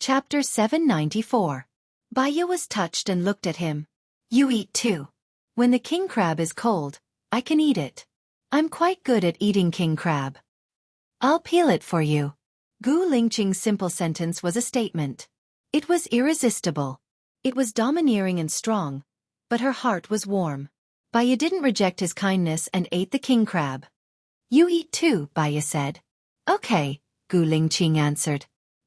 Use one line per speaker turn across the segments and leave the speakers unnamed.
Chapter 794. Baya was touched and looked at him. You eat too. When the king crab is cold, I can eat it. I'm quite good at eating king crab. I'll peel it for you. Gu Lingqing's simple sentence was a statement. It was irresistible. It was domineering and strong, but her heart was warm. Baya didn't reject his kindness and ate the king crab. You eat too, Baya said. Okay, Gu Lingqing answered.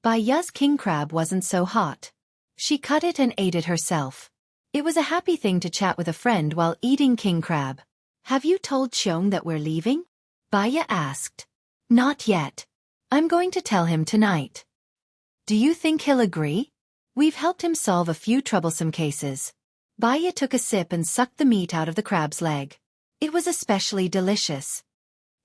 Baya's king crab wasn't so hot. She cut it and ate it herself. It was a happy thing to chat with a friend while eating king crab. Have you told Xiong that we're leaving? Baya asked. Not yet. I'm going to tell him tonight. Do you think he'll agree? We've helped him solve a few troublesome cases. Baya took a sip and sucked the meat out of the crab's leg. It was especially delicious.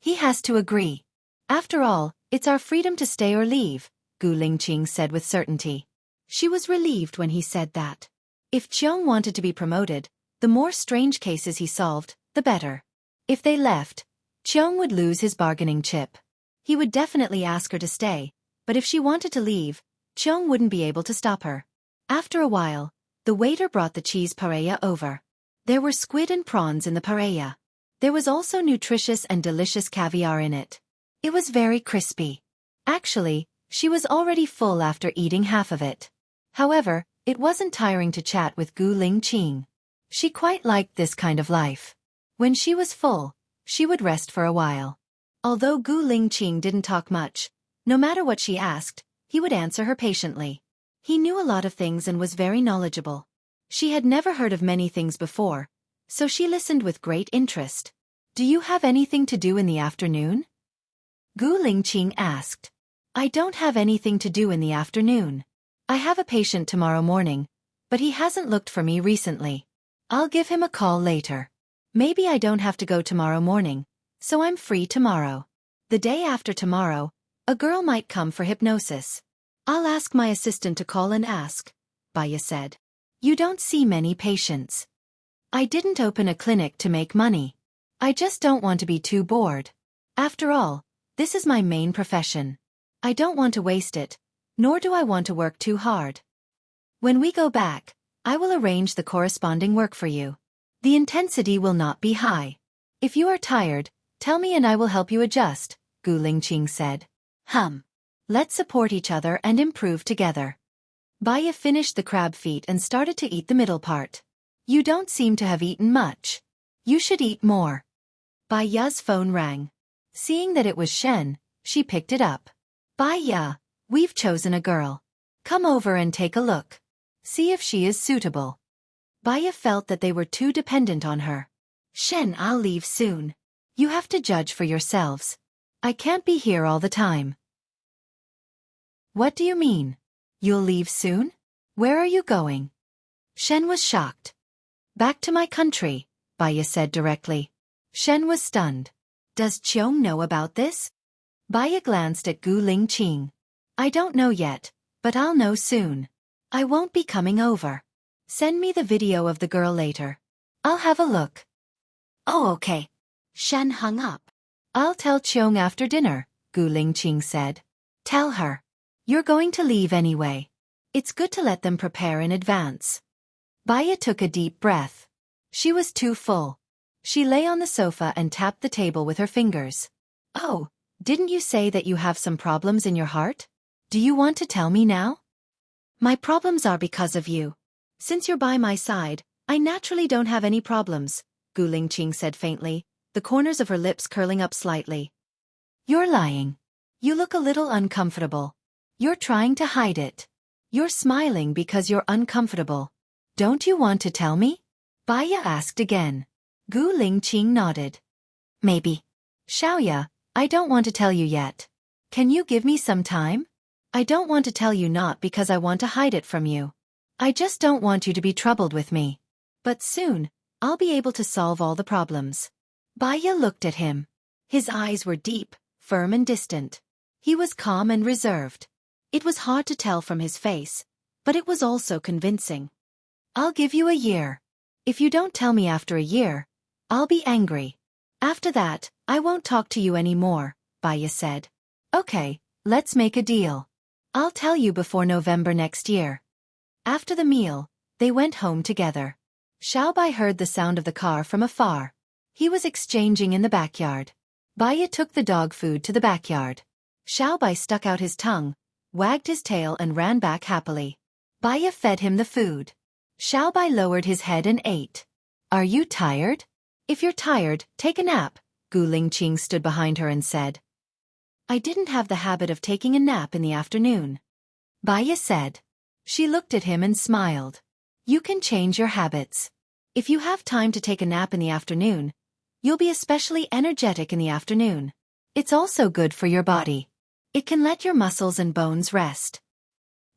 He has to agree. After all, it's our freedom to stay or leave, Gu Lingqing said with certainty. She was relieved when he said that. If Xiong wanted to be promoted, the more strange cases he solved, the better. If they left, Xiong would lose his bargaining chip. He would definitely ask her to stay, but if she wanted to leave, Xiong wouldn't be able to stop her. After a while, the waiter brought the cheese paella over. There were squid and prawns in the paella. There was also nutritious and delicious caviar in it. It was very crispy. Actually, she was already full after eating half of it. However, it wasn't tiring to chat with Gu Lingqing. She quite liked this kind of life. When she was full, she would rest for a while. Although Gu Lingqing didn't talk much, no matter what she asked, he would answer her patiently. He knew a lot of things and was very knowledgeable. She had never heard of many things before, so she listened with great interest. Do you have anything to do in the afternoon? Gu Lingqing asked. I don't have anything to do in the afternoon. I have a patient tomorrow morning, but he hasn't looked for me recently. I'll give him a call later. Maybe I don't have to go tomorrow morning, so I'm free tomorrow. The day after tomorrow, a girl might come for hypnosis. I'll ask my assistant to call and ask, Baya said. You don't see many patients. I didn't open a clinic to make money. I just don't want to be too bored. After all, this is my main profession. I don't want to waste it, nor do I want to work too hard. When we go back, I will arrange the corresponding work for you. The intensity will not be high. If you are tired, tell me and I will help you adjust, Gu Lingqing said. Let's support each other and improve together. Baya finished the crab feet and started to eat the middle part. You don't seem to have eaten much. You should eat more. Baya's phone rang. Seeing that it was Shen, she picked it up. Baya, we've chosen a girl. Come over and take a look. See if she is suitable. Baya felt that they were too dependent on her. Shen, I'll leave soon. You have to judge for yourselves. I can't be here all the time. What do you mean? You'll leave soon? Where are you going? Shen was shocked. Back to my country, Baya said directly. Shen was stunned. Does Xiong know about this? Baya glanced at Gu Lingqing. I don't know yet, but I'll know soon. I won't be coming over. Send me the video of the girl later. I'll have a look. Oh, okay. Shen hung up. I'll tell Xiong after dinner, Gu Lingqing said. Tell her. You're going to leave anyway. It's good to let them prepare in advance. Baya took a deep breath. She was too full. She lay on the sofa and tapped the table with her fingers. Oh, didn't you say that you have some problems in your heart? Do you want to tell me now? My problems are because of you. Since you're by my side, I naturally don't have any problems, Gu Lingqing said faintly, the corners of her lips curling up slightly. You're lying. You look a little uncomfortable. You're trying to hide it. You're smiling because you're uncomfortable. Don't you want to tell me? Baya asked again. Gu Lingqing nodded. Maybe. Xiaoya, I don't want to tell you yet. Can you give me some time? I don't want to tell you not because I want to hide it from you. I just don't want you to be troubled with me. But soon, I'll be able to solve all the problems. Baya looked at him. His eyes were deep, firm and distant. He was calm and reserved. It was hard to tell from his face, but it was also convincing. I'll give you a year. If you don't tell me after a year, I'll be angry. After that, I won't talk to you anymore, Baya said. Okay, let's make a deal. I'll tell you before November next year. After the meal, they went home together. Xiaobai heard the sound of the car from afar. He was exchanging in the backyard. Baiya took the dog food to the backyard. Xiaobai stuck out his tongue, wagged his tail and ran back happily. Baiya fed him the food. Xiaobai lowered his head and ate. Are you tired? If you're tired, take a nap, Gu Lingqing stood behind her and said. I didn't have the habit of taking a nap in the afternoon. Baiya said. She looked at him and smiled. You can change your habits. If you have time to take a nap in the afternoon, you'll be especially energetic in the afternoon. It's also good for your body. It can let your muscles and bones rest.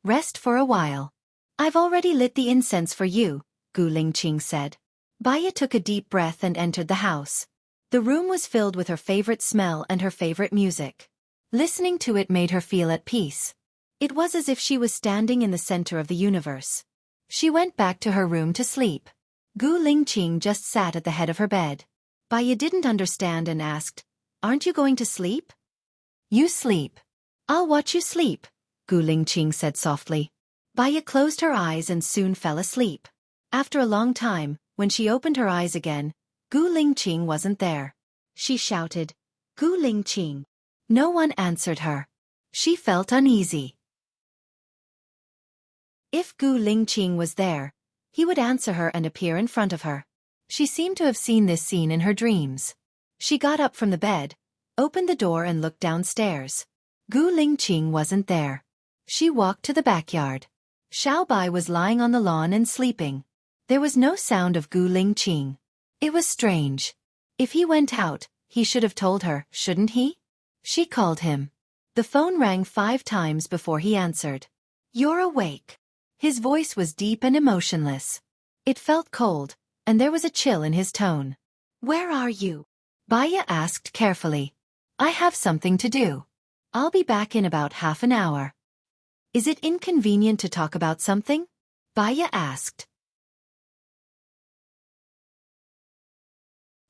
Rest for a while. I've already lit the incense for you, Gu Lingqing said. Baiya took a deep breath and entered the house. The room was filled with her favorite smell and her favorite music. Listening to it made her feel at peace. It was as if she was standing in the center of the universe. She went back to her room to sleep. Gu Lingqing just sat at the head of her bed. Baiya didn't understand and asked, Aren't you going to sleep? You sleep. I'll watch you sleep, Gu Lingqing said softly. Baiya closed her eyes and soon fell asleep. After a long time, when she opened her eyes again, Gu Lingqing wasn't there. She shouted, Gu Lingqing. No one answered her. She felt uneasy. If Gu Lingqing was there, he would answer her and appear in front of her. She seemed to have seen this scene in her dreams. She got up from the bed, opened the door and looked downstairs. Gu Lingqing wasn't there. She walked to the backyard. Xiaobai was lying on the lawn and sleeping. There was no sound of Gu Lingqing. It was strange. If he went out, he should have told her, shouldn't he? She called him. The phone rang 5 times before he answered. You're awake. His voice was deep and emotionless. It felt cold, and there was a chill in his tone. Where are you? Baiya asked carefully. I have something to do. I'll be back in about half an hour. Is it inconvenient to talk about something? Baiya asked.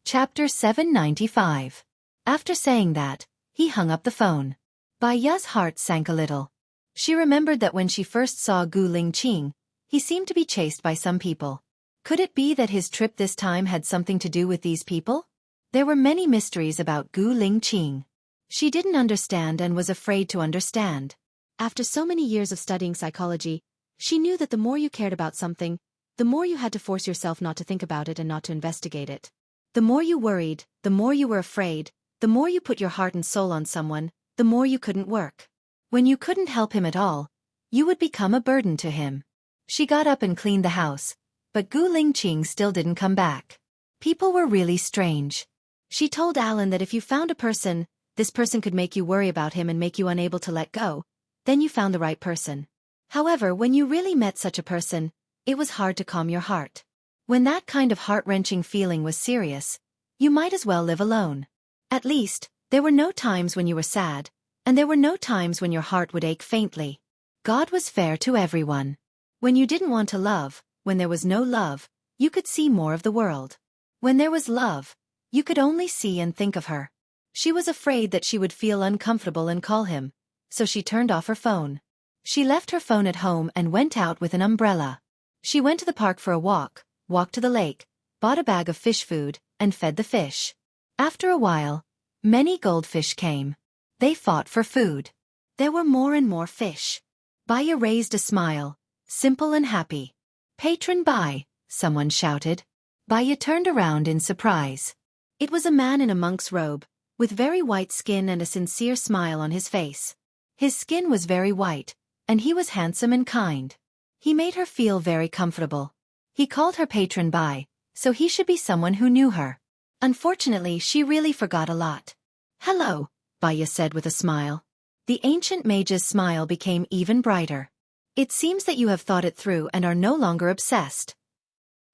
Chapter 795. After saying that, he hung up the phone. Baiya's heart sank a little. She remembered that when she first saw Gu Lingqing, he seemed to be chased by some people. Could it be that his trip this time had something to do with these people? There were many mysteries about Gu Lingqing. She didn't understand and was afraid to understand. After so many years of studying psychology, she knew that the more you cared about something, the more you had to force yourself not to think about it and not to investigate it. The more you worried, the more you were afraid, the more you put your heart and soul on someone, the more you couldn't work. When you couldn't help him at all, you would become a burden to him. She got up and cleaned the house, but Gu Lingqing still didn't come back. People were really strange. She told Alan that if you found a person, this person could make you worry about him and make you unable to let go, then you found the right person. However, when you really met such a person, it was hard to calm your heart. When that kind of heart-wrenching feeling was serious, you might as well live alone. At least, there were no times when you were sad, and there were no times when your heart would ache faintly. God was fair to everyone. When you didn't want to love, when there was no love, you could see more of the world. When there was love, you could only see and think of her. She was afraid that she would feel uncomfortable and call him, so she turned off her phone. She left her phone at home and went out with an umbrella. She went to the park for a walked to the lake, bought a bag of fish food, and fed the fish. After a while, many goldfish came. They fought for food. There were more and more fish. Baiya raised a smile, simple and happy. Patron Bai, someone shouted. Baiya turned around in surprise. It was a man in a monk's robe, with very white skin and a sincere smile on his face. His skin was very white, and he was handsome and kind. He made her feel very comfortable. He called her Patron Bai, so he should be someone who knew her. Unfortunately, she really forgot a lot. Hello, Baiya said with a smile. The ancient mage's smile became even brighter. It seems that you have thought it through and are no longer obsessed.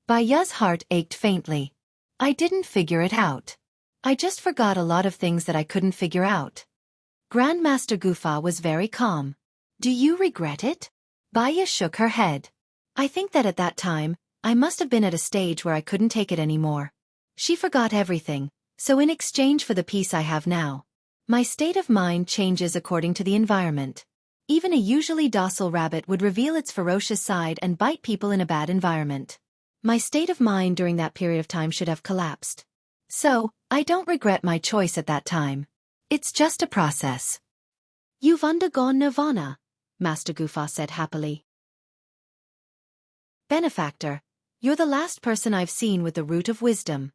Baiya's heart ached faintly. I didn't figure it out. I just forgot a lot of things that I couldn't figure out. Grandmaster Gufa was very calm. Do you regret it? Baiya shook her head. I think that at that time, I must have been at a stage where I couldn't take it anymore. She forgot everything, so in exchange for the peace I have now, my state of mind changes according to the environment. Even a usually docile rabbit would reveal its ferocious side and bite people in a bad environment. My state of mind during that period of time should have collapsed. So, I don't regret my choice at that time. It's just a process. You've undergone nirvana, Master Gufa said happily. Benefactor, you're the last person I've seen with the root of wisdom.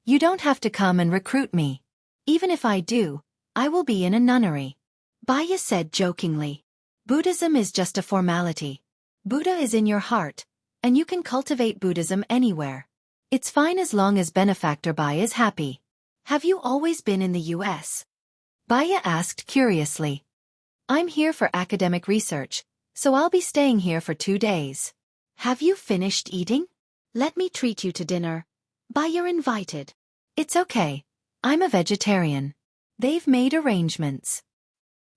You don't have to come and recruit me. Even if I do, I will be in a nunnery. Baya said jokingly. Buddhism is just a formality. Buddha is in your heart, and you can cultivate Buddhism anywhere. It's fine as long as Benefactor Baya is happy. Have you always been in the US? Baya asked curiously. I'm here for academic research, so I'll be staying here for 2 days. Have you finished eating? Let me treat you to dinner. Baya invited. It's okay. I'm a vegetarian. They've made arrangements.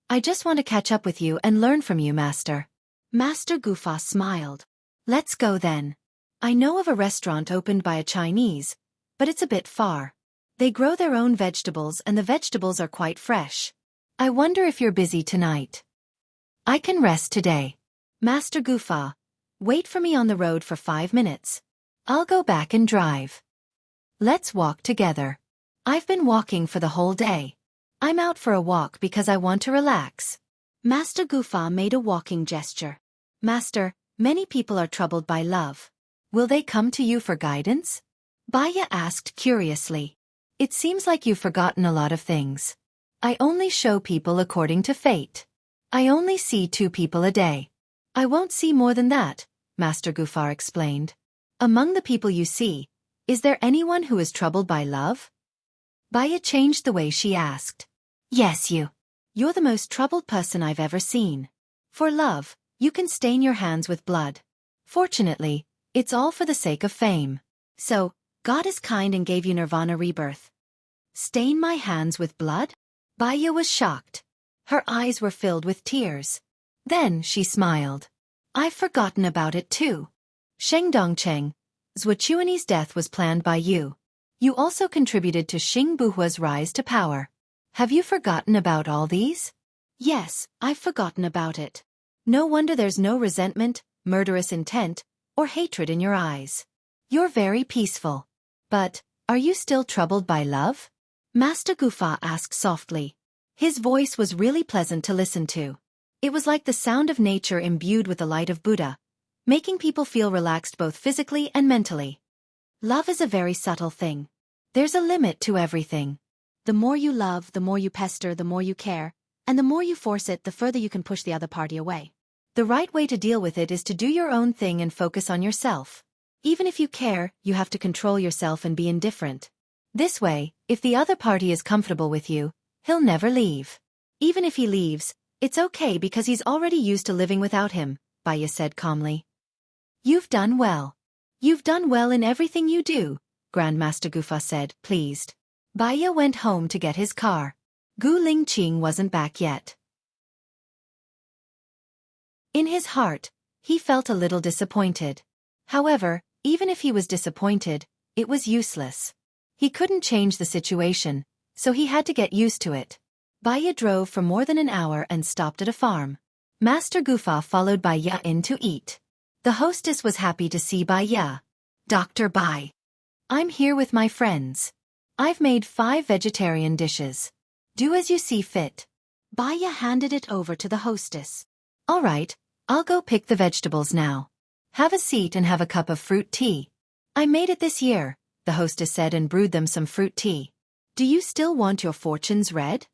I just want to catch up with you and learn from you, Master. Master Gufa smiled. Let's go then. I know of a restaurant opened by a Chinese, but it's a bit far. They grow their own vegetables and the vegetables are quite fresh. I wonder if you're busy tonight. I can rest today. Master Gufa, wait for me on the road for 5 minutes. I'll go back and drive. Let's walk together. I've been walking for the whole day. I'm out for a walk because I want to relax. Master Gufa made a walking gesture. Master, many people are troubled by love. Will they come to you for guidance? Baya asked curiously. It seems like you've forgotten a lot of things. I only show people according to fate. I only see 2 people a day. I won't see more than that, Master Gufar explained. Among the people you see, is there anyone who is troubled by love? Baya changed the way she asked. Yes, you. You're the most troubled person I've ever seen. For love, you can stain your hands with blood. Fortunately, it's all for the sake of fame. So, God is kind and gave you nirvana rebirth. Stain my hands with blood? Baya was shocked. Her eyes were filled with tears. Then she smiled. I've forgotten about it too. Sheng Dongcheng, Zhuochuani's death was planned by you. You also contributed to Xing Buhua's rise to power. Have you forgotten about all these? Yes, I've forgotten about it. No wonder there's no resentment, murderous intent, or hatred in your eyes. You're very peaceful. But, are you still troubled by love? Master Gufa asked softly. His voice was really pleasant to listen to. It was like the sound of nature imbued with the light of Buddha, making people feel relaxed both physically and mentally. Love is a very subtle thing. There's a limit to everything. The more you love, the more you pester, the more you care, and the more you force it, the further you can push the other party away. The right way to deal with it is to do your own thing and focus on yourself. Even if you care, you have to control yourself and be indifferent. This way, if the other party is comfortable with you, he'll never leave. Even if he leaves, it's okay because he's already used to living without him, Baya said calmly. You've done well. You've done well in everything you do, Grandmaster Gufa said, pleased. Baya went home to get his car. Gu Lingqing wasn't back yet. In his heart, he felt a little disappointed. However, even if he was disappointed, it was useless. He couldn't change the situation, so he had to get used to it. Baya drove for more than an hour and stopped at a farm. Master Gufa followed Baya in to eat. The hostess was happy to see Baya. Dr. Bai. I'm here with my friends. I've made 5 vegetarian dishes. Do as you see fit. Baya handed it over to the hostess. All right, I'll go pick the vegetables now. Have a seat and have a cup of fruit tea. I made it this year, the hostess said and brewed them some fruit tea. Do you still want your fortunes read?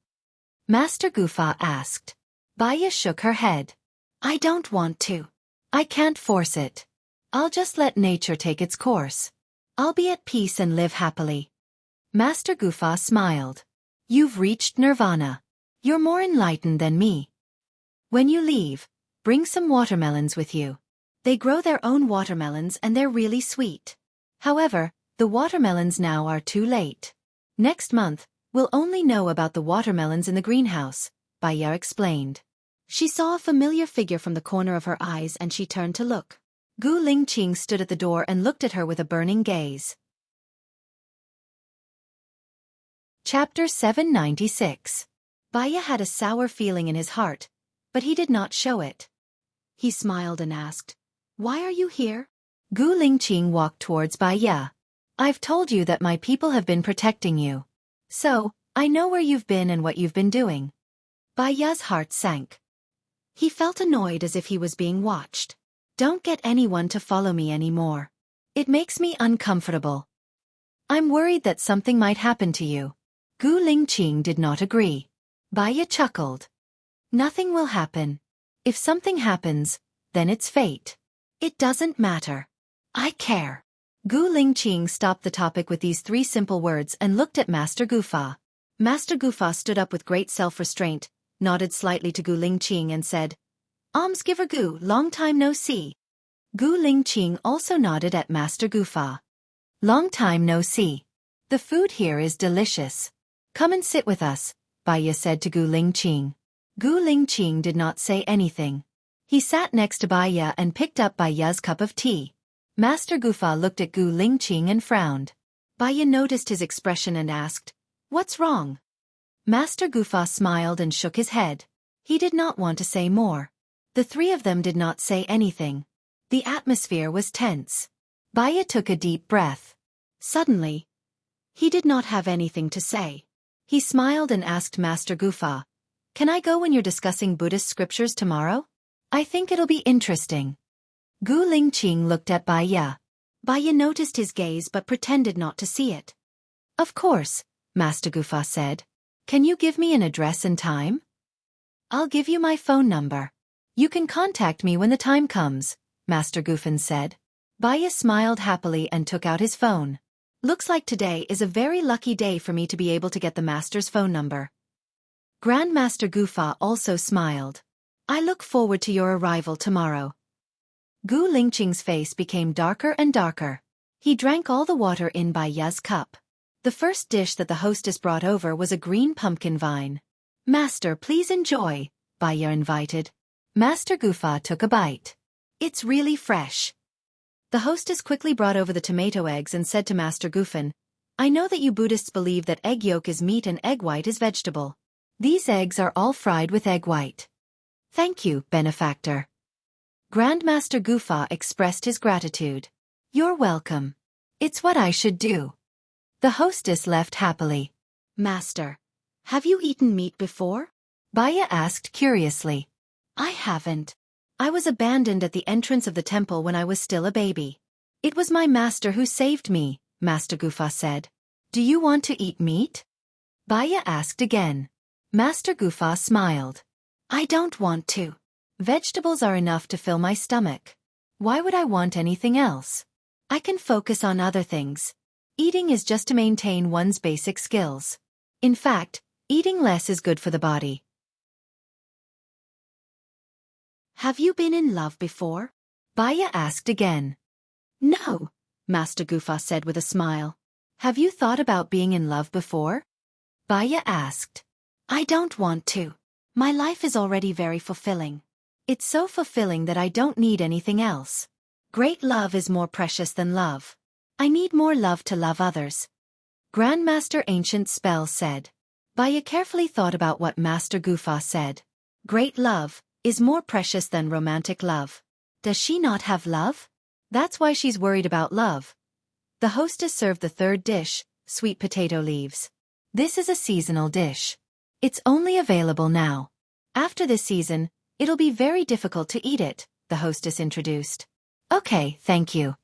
Master Gufa asked. Baya shook her head. I don't want to. I can't force it. I'll just let nature take its course. I'll be at peace and live happily. Master Gufa smiled. You've reached nirvana. You're more enlightened than me. When you leave, bring some watermelons with you. They grow their own watermelons and they're really sweet. However, the watermelons now are too late. Next month, we'll only know about the watermelons in the greenhouse, Baya explained. She saw a familiar figure from the corner of her eyes and she turned to look. Gu Lingqing stood at the door and looked at her with a burning gaze. Chapter 796. Baya had a sour feeling in his heart, but he did not show it. He smiled and asked, "Why are you here?" Gu Lingqing walked towards Bai Ye. "I've told you that my people have been protecting you. So, I know where you've been and what you've been doing." Bai Ye's heart sank. He felt annoyed as if he was being watched. "Don't get anyone to follow me anymore. It makes me uncomfortable. I'm worried that something might happen to you." Gu Lingqing did not agree. Bai Ye chuckled. "Nothing will happen. If something happens, then it's fate. It doesn't matter. I care." Gu Lingqing stopped the topic with these 3 simple words and looked at Master Gufa. Master Gufa stood up with great self-restraint, nodded slightly to Gu Lingqing and said, "Almsgiver Gu, long time no see." Gu Lingqing also nodded at Master Gufa. "Long time no see. The food here is delicious. Come and sit with us," Bai Ye said to Gu Lingqing. Gu Lingqing did not say anything. He sat next to Bai Ye and picked up Bai Ye's cup of tea. Master Gufa looked at Gu Lingqing and frowned. Bai Ye noticed his expression and asked, "What's wrong?" Master Gufa smiled and shook his head. He did not want to say more. The 3 of them did not say anything. The atmosphere was tense. Bai Ye took a deep breath. Suddenly, he did not have anything to say. He smiled and asked Master Gufa, "Can I go when you're discussing Buddhist scriptures tomorrow? I think it'll be interesting." Gu Lingqing looked at Bai Ye. Bai Ye noticed his gaze but pretended not to see it. "Of course," Master Gufa said. "Can you give me an address and time?" "I'll give you my phone number. You can contact me when the time comes," Master Gufan said. Bai Ye smiled happily and took out his phone. "Looks like today is a very lucky day for me to be able to get the master's phone number." Grandmaster Gufa also smiled. "I look forward to your arrival tomorrow." Gu Lingqing's face became darker and darker. He drank all the water in Bai Ye's cup. The first dish that the hostess brought over was a green pumpkin vine. "Master, please enjoy," Bai Ye invited. Master Gufa took a bite. "It's really fresh." The hostess quickly brought over the tomato eggs and said to Master Gufan, "I know that you Buddhists believe that egg yolk is meat and egg white is vegetable. These eggs are all fried with egg white." "Thank you, benefactor." Grandmaster Gufa expressed his gratitude. "You're welcome. It's what I should do." The hostess left happily. "Master, have you eaten meat before?" Bai Ye asked curiously. "I haven't. I was abandoned at the entrance of the temple when I was still a baby. It was my master who saved me," Master Gufa said. "Do you want to eat meat?" Bai Ye asked again. Master Gufa smiled. "I don't want to. Vegetables are enough to fill my stomach. Why would I want anything else? I can focus on other things. Eating is just to maintain one's basic skills. In fact, eating less is good for the body." "Have you been in love before?" Bai Ye asked again. "No," Master Gufa said with a smile. "Have you thought about being in love before?" Bai Ye asked. "I don't want to. My life is already very fulfilling. It's so fulfilling that I don't need anything else. Great love is more precious than love. I need more love to love others." Grandmaster Ancient Spell said. Bai Ye carefully thought about what Master Gufa said. Great love is more precious than romantic love. Does she not have love? That's why she's worried about love. The hostess served the 3rd dish, sweet potato leaves. This is a seasonal dish. It's only available now. After this season, it'll be very difficult to eat it, the hostess introduced. "Okay, thank you."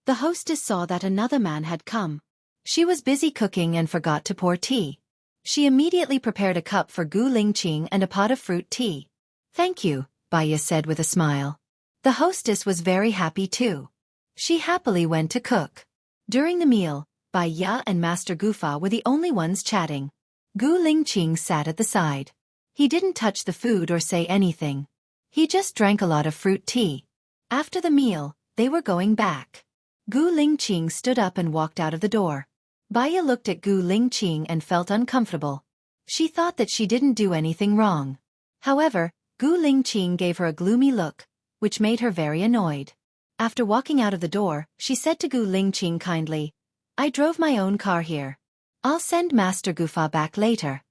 The hostess saw that another man had come. She was busy cooking and forgot to pour tea. She immediately prepared a cup for Gu Lingqing and a pot of fruit tea. "Thank you," Bai Ye said with a smile. The hostess was very happy too. She happily went to cook. During the meal, Bai Ye and Master Gufa were the only ones chatting. Gu Lingqing sat at the side. He didn't touch the food or say anything. He just drank a lot of fruit tea. After the meal, they were going back. Gu Lingqing stood up and walked out of the door. Bai Ye looked at Gu Lingqing and felt uncomfortable. She thought that she didn't do anything wrong. However, Gu Lingqing gave her a gloomy look, which made her very annoyed. After walking out of the door, she said to Gu Lingqing kindly, "I drove my own car here. I'll send Master Gufa back later."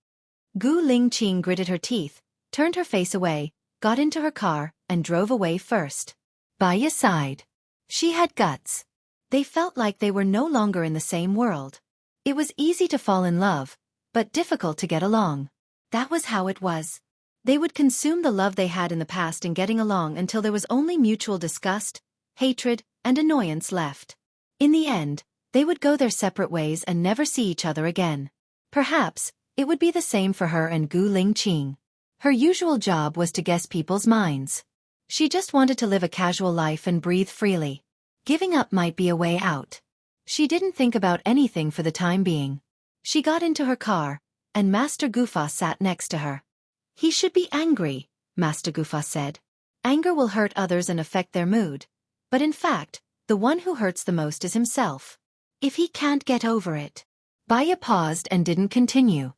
Gu Lingqing gritted her teeth, turned her face away, got into her car, and drove away first. Baya sighed. She had guts. They felt like they were no longer in the same world. It was easy to fall in love, but difficult to get along. That was how it was. They would consume the love they had in the past in getting along until there was only mutual disgust, hatred, and annoyance left. In the end, they would go their separate ways and never see each other again. Perhaps, it would be the same for her and Gu Lingqing. Her usual job was to guess people's minds. She just wanted to live a casual life and breathe freely. Giving up might be a way out. She didn't think about anything for the time being. She got into her car, and Master Gufa sat next to her. He should be angry, Master Gufa said. Anger will hurt others and affect their mood. But in fact, the one who hurts the most is himself. If he can't get over it. Baya paused and didn't continue.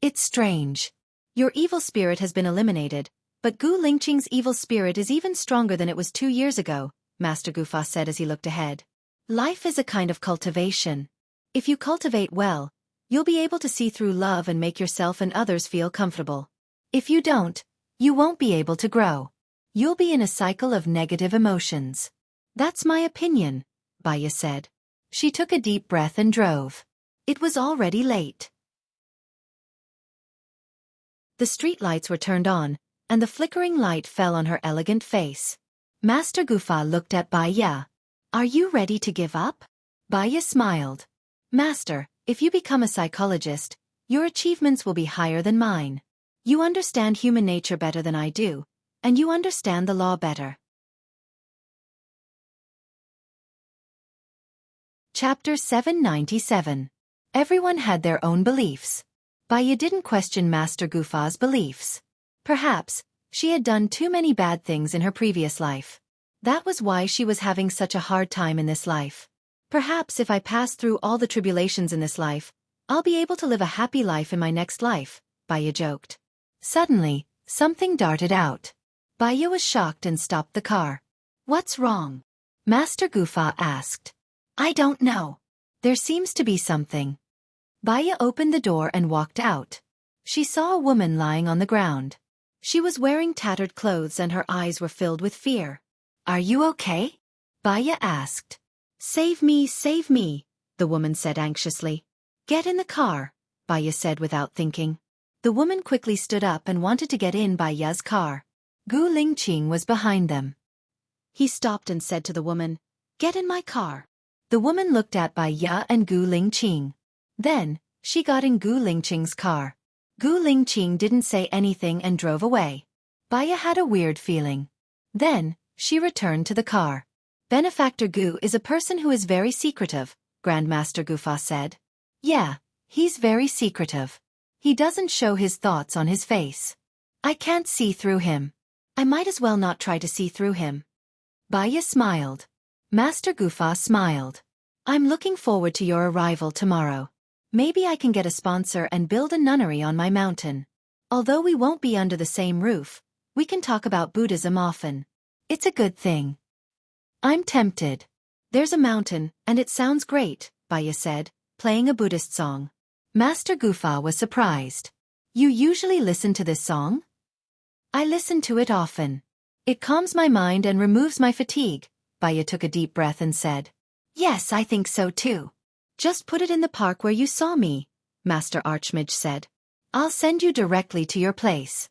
It's strange. Your evil spirit has been eliminated, but Gu Lingqing's evil spirit is even stronger than it was 2 years ago, Master Gufa said as he looked ahead. Life is a kind of cultivation. If you cultivate well, you'll be able to see through love and make yourself and others feel comfortable. If you don't, you won't be able to grow. You'll be in a cycle of negative emotions. That's my opinion, Baya said. She took a deep breath and drove. It was already late. The street lights were turned on, and the flickering light fell on her elegant face. Master Gufa looked at Baya. Are you ready to give up? Baya smiled. Master, if you become a psychologist, your achievements will be higher than mine. You understand human nature better than I do, and you understand the law better. Chapter 797. Everyone had their own beliefs. Baya didn't question Master Gufa's beliefs. Perhaps, she had done too many bad things in her previous life. That was why she was having such a hard time in this life. Perhaps if I pass through all the tribulations in this life, I'll be able to live a happy life in my next life, Baya joked. Suddenly, something darted out. Baya was shocked and stopped the car. What's wrong? Master Gufa asked. I don't know. There seems to be something. Baya opened the door and walked out. She saw a woman lying on the ground. She was wearing tattered clothes and her eyes were filled with fear. Are you okay? Baya asked. Save me, the woman said anxiously. Get in the car, Baya said without thinking. The woman quickly stood up and wanted to get in Baya's car. Gu Lingqing was behind them. He stopped and said to the woman, Get in my car. The woman looked at Baya and Gu Lingqing. Then, she got in Gu Lingqing's car. Gu Lingqing didn't say anything and drove away. Baya had a weird feeling. Then, she returned to the car. Benefactor Gu is a person who is very secretive, Grandmaster Gufa said. Yeah, he's very secretive. He doesn't show his thoughts on his face. I can't see through him. I might as well not try to see through him. Baya smiled. Master Gufa smiled. I'm looking forward to your arrival tomorrow. Maybe I can get a sponsor and build a nunnery on my mountain. Although we won't be under the same roof, we can talk about Buddhism often. It's a good thing. I'm tempted. There's a mountain, and it sounds great, Baya said, playing a Buddhist song. Master Gufa was surprised. You usually listen to this song? I listen to it often. It calms my mind and removes my fatigue, Baya took a deep breath and said. Yes, I think so too. Just put it in the park where you saw me, Master Archmage said. I'll send you directly to your place.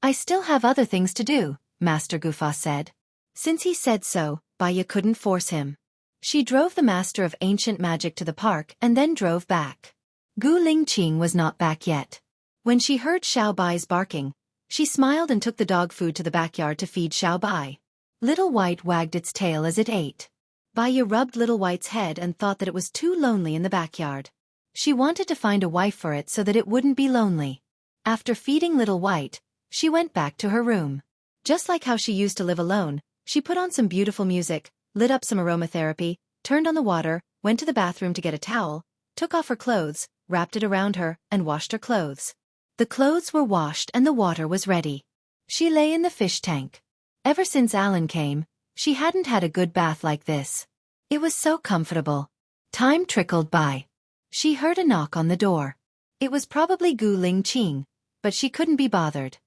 I still have other things to do, Master Gufa said. Since he said so, Baya couldn't force him. She drove the Master of Ancient Magic to the park and then drove back. Gu Lingqing was not back yet. When she heard Xiao Bai's barking, she smiled and took the dog food to the backyard to feed Xiao Bai. Little White wagged its tail as it ate. Baya rubbed Little White's head and thought that it was too lonely in the backyard. She wanted to find a wife for it so that it wouldn't be lonely. After feeding Little White, she went back to her room. Just like how she used to live alone, she put on some beautiful music, lit up some aromatherapy, turned on the water, went to the bathroom to get a towel, took off her clothes, wrapped it around her, and washed her clothes. The clothes were washed and the water was ready. She lay in the fish tank. Ever since Alan came, she hadn't had a good bath like this. It was so comfortable. Time trickled by. She heard a knock on the door. It was probably Gu Lingqing, but she couldn't be bothered.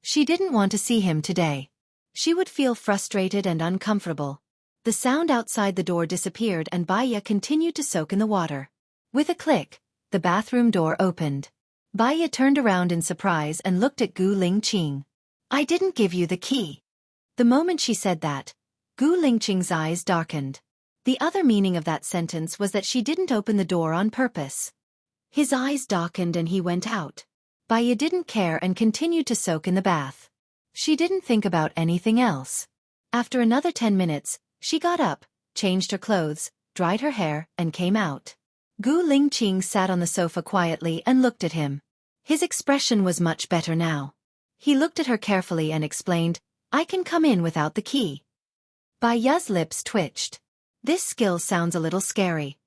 She didn't want to see him today. She would feel frustrated and uncomfortable. The sound outside the door disappeared and Baya continued to soak in the water. With a click, the bathroom door opened. Baya turned around in surprise and looked at Gu Lingqing. I didn't give you the key. The moment she said that, Gu Lingqing's eyes darkened. The other meaning of that sentence was that she didn't open the door on purpose. His eyes darkened and he went out. Baya didn't care and continued to soak in the bath. She didn't think about anything else. After another 10 minutes, she got up, changed her clothes, dried her hair, and came out. Gu Lingqing sat on the sofa quietly and looked at him. His expression was much better now. He looked at her carefully and explained, I can come in without the key. Baya's lips twitched. This skill sounds a little scary.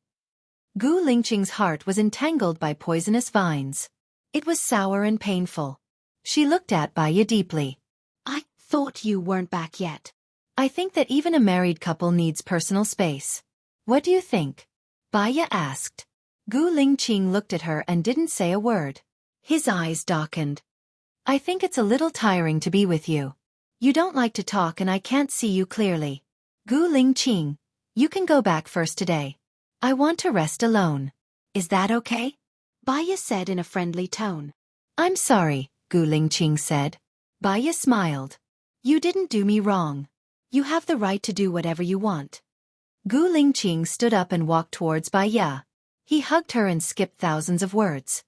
Gu Lingqing's heart was entangled by poisonous vines. It was sour and painful. She looked at Baya deeply. I thought you weren't back yet. I think that even a married couple needs personal space. What do you think? Baya asked. Gu Lingqing looked at her and didn't say a word. His eyes darkened. I think it's a little tiring to be with you. You don't like to talk and I can't see you clearly. Gu Lingqing, you can go back first today. I want to rest alone. Is that okay? Baya said in a friendly tone. I'm sorry, Gu Lingqing said. Baya smiled. You didn't do me wrong. You have the right to do whatever you want. Gu Lingqing stood up and walked towards Baya. He hugged her and skipped thousands of words.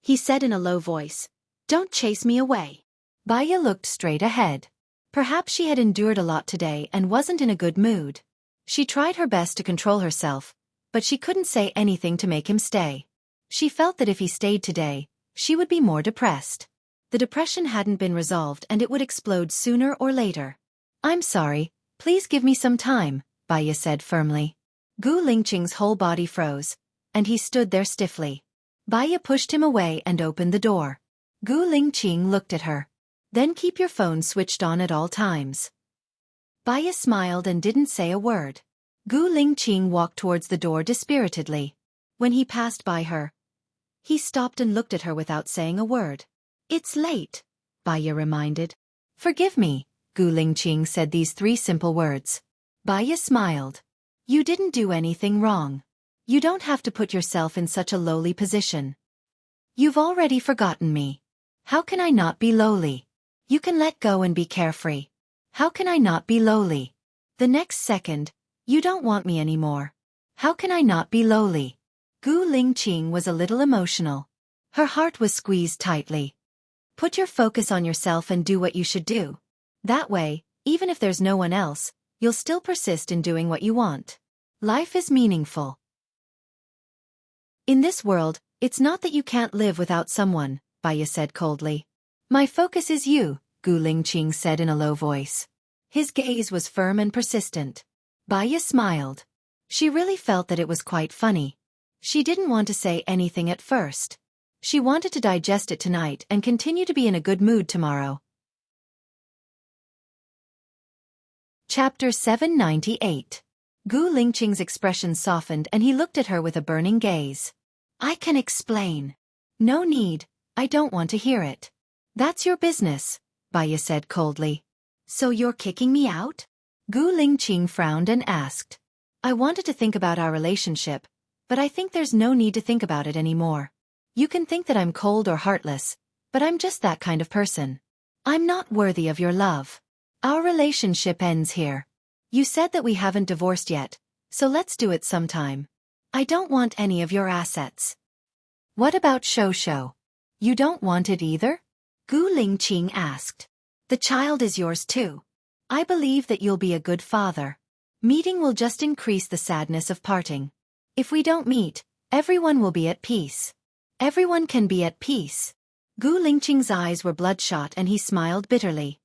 He said in a low voice, Don't chase me away. Baya looked straight ahead. Perhaps she had endured a lot today and wasn't in a good mood. She tried her best to control herself, but she couldn't say anything to make him stay. She felt that if he stayed today, she would be more depressed. The depression hadn't been resolved and it would explode sooner or later. I'm sorry, please give me some time, Baya said firmly. Gu Lingqing's whole body froze, and he stood there stiffly. Baya pushed him away and opened the door. Gu Lingqing looked at her. Then keep your phone switched on at all times. Baya smiled and didn't say a word. Gu Lingqing walked towards the door dispiritedly. When he passed by her, he stopped and looked at her without saying a word. It's late, Baya reminded. Forgive me, Gu Lingqing said these 3 simple words. Baya smiled. You didn't do anything wrong. You don't have to put yourself in such a lowly position. You've already forgotten me. How can I not be lowly? You can let go and be carefree. How can I not be lowly? The next second, you don't want me anymore. How can I not be lowly? Gu Lingqing was a little emotional. Her heart was squeezed tightly. Put your focus on yourself and do what you should do. That way, even if there's no one else, you'll still persist in doing what you want. Life is meaningful. In this world, it's not that you can't live without someone, Baya said coldly. My focus is you, Gu Lingqing said in a low voice. His gaze was firm and persistent. Baya smiled. She really felt that it was quite funny. She didn't want to say anything at first. She wanted to digest it tonight and continue to be in a good mood tomorrow. Chapter 798. Gu Lingqing's expression softened and he looked at her with a burning gaze. I can explain. No need, I don't want to hear it. That's your business, Baya said coldly. So you're kicking me out? Gu Lingqing frowned and asked. I wanted to think about our relationship, but I think there's no need to think about it anymore. You can think that I'm cold or heartless, but I'm just that kind of person. I'm not worthy of your love. Our relationship ends here. You said that we haven't divorced yet, so let's do it sometime. I don't want any of your assets. What about Shosho? You don't want it either? Gu Lingqing asked. The child is yours too. I believe that you'll be a good father. Meeting will just increase the sadness of parting. If we don't meet, everyone will be at peace. Everyone can be at peace. Gu Lingqing's eyes were bloodshot and he smiled bitterly.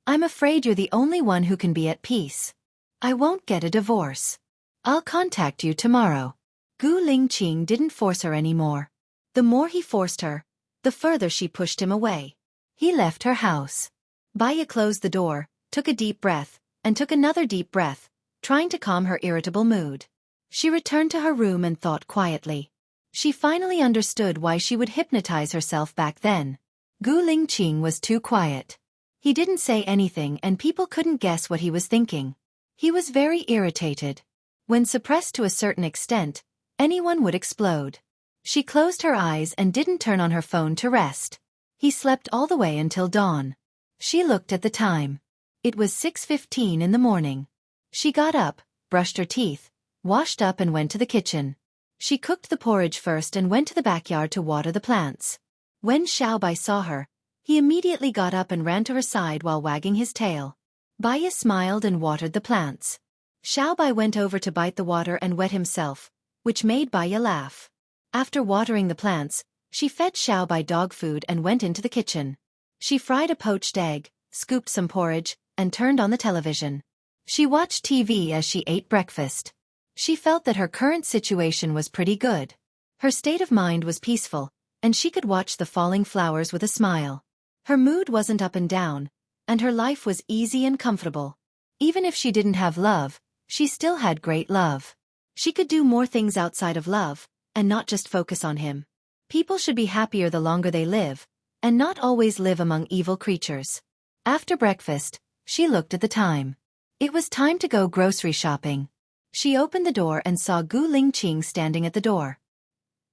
I'm afraid you're the only one who can be at peace. I won't get a divorce. I'll contact you tomorrow. Gu Lingqing didn't force her anymore. The more he forced her, the further she pushed him away. He left her house. Baya closed the door, took a deep breath, and took another deep breath, trying to calm her irritable mood. She returned to her room and thought quietly. She finally understood why she would hypnotize herself back then. Gu Lingqing was too quiet. He didn't say anything and people couldn't guess what he was thinking. He was very irritated. When suppressed to a certain extent, anyone would explode. She closed her eyes and didn't turn on her phone to rest. He slept all the way until dawn. She looked at the time. It was 6:15 in the morning. She got up, brushed her teeth, washed up and went to the kitchen. She cooked the porridge first and went to the backyard to water the plants. When Xiaobai saw her, he immediately got up and ran to her side while wagging his tail. Baya smiled and watered the plants. Xiaobai went over to bite the water and wet himself, which made Baya laugh. After watering the plants, she fed Xiaobai dog food and went into the kitchen. She fried a poached egg, scooped some porridge, and turned on the television. She watched TV as she ate breakfast. She felt that her current situation was pretty good. Her state of mind was peaceful, and she could watch the falling flowers with a smile. Her mood wasn't up and down, and her life was easy and comfortable. Even if she didn't have love, she still had great love. She could do more things outside of love, and not just focus on him. People should be happier the longer they live, and not always live among evil creatures. After breakfast, she looked at the time. It was time to go grocery shopping. She opened the door and saw Gu Lingqing standing at the door.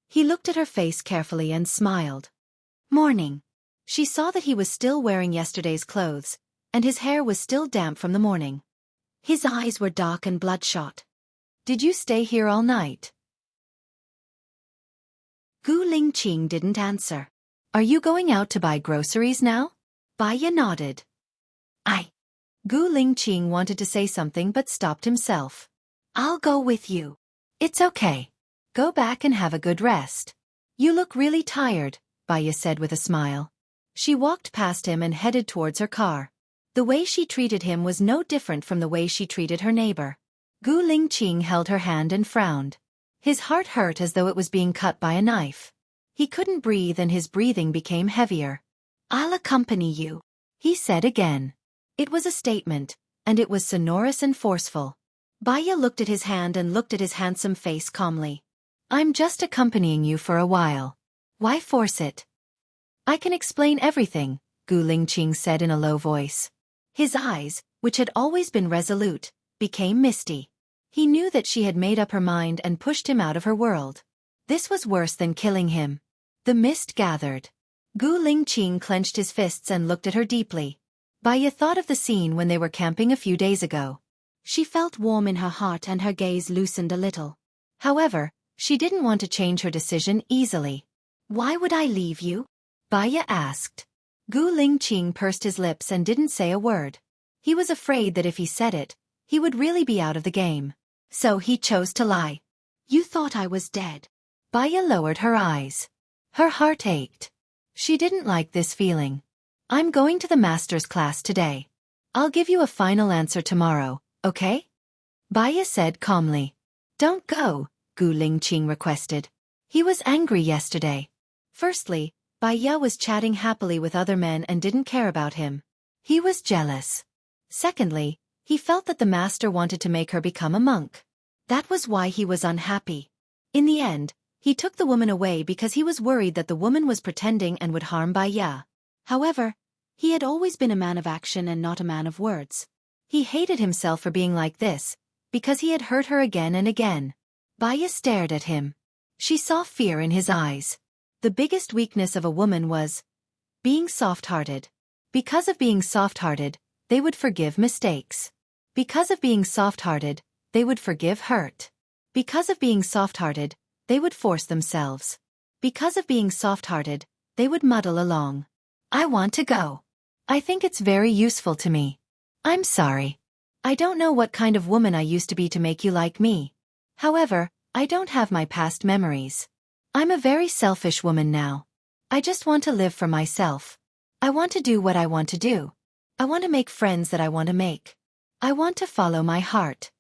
He looked at her face carefully and smiled. Morning. She saw that he was still wearing yesterday's clothes, and his hair was still damp from the morning. His eyes were dark and bloodshot. Did you stay here all night? Gu Lingqing didn't answer. Are you going out to buy groceries now? Baya nodded. Gu Lingqing wanted to say something but stopped himself. I'll go with you. It's okay. Go back and have a good rest. You look really tired, Baya said with a smile. She walked past him and headed towards her car. The way she treated him was no different from the way she treated her neighbor. Gu Lingqing held her hand and frowned. His heart hurt as though it was being cut by a knife. He couldn't breathe and his breathing became heavier. I'll accompany you, he said again. It was a statement, and it was sonorous and forceful. Baya looked at his hand and looked at his handsome face calmly. I'm just accompanying you for a while. Why force it? I can explain everything, Gu Lingqing said in a low voice. His eyes, which had always been resolute, became misty. He knew that she had made up her mind and pushed him out of her world. This was worse than killing him. The mist gathered. Gu Lingqing clenched his fists and looked at her deeply. Baya thought of the scene when they were camping a few days ago. She felt warm in her heart and her gaze loosened a little. However, she didn't want to change her decision easily. Why would I leave you? Baya asked. Gu Lingqing pursed his lips and didn't say a word. He was afraid that if he said it, he would really be out of the game. So he chose to lie. You thought I was dead. Baya lowered her eyes. Her heart ached. She didn't like this feeling. I'm going to the master's class today. I'll give you a final answer tomorrow, okay? Baya said calmly. Don't go, Gu Lingqing requested. He was angry yesterday. Firstly, Baya was chatting happily with other men and didn't care about him. He was jealous. Secondly, he felt that the master wanted to make her become a monk. That was why he was unhappy. In the end, he took the woman away because he was worried that the woman was pretending and would harm Baya. However, he had always been a man of action and not a man of words. He hated himself for being like this, because he had hurt her again and again. Baya stared at him. She saw fear in his eyes. The biggest weakness of a woman was being soft-hearted. Because of being soft-hearted, they would forgive mistakes. Because of being soft-hearted, they would forgive hurt. Because of being soft-hearted, they would force themselves. Because of being soft-hearted, they would muddle along. I want to go. I think it's very useful to me. I'm sorry. I don't know what kind of woman I used to be to make you like me. However, I don't have my past memories. I'm a very selfish woman now. I just want to live for myself. I want to do what I want to do. I want to make friends that I want to make. I want to follow my heart.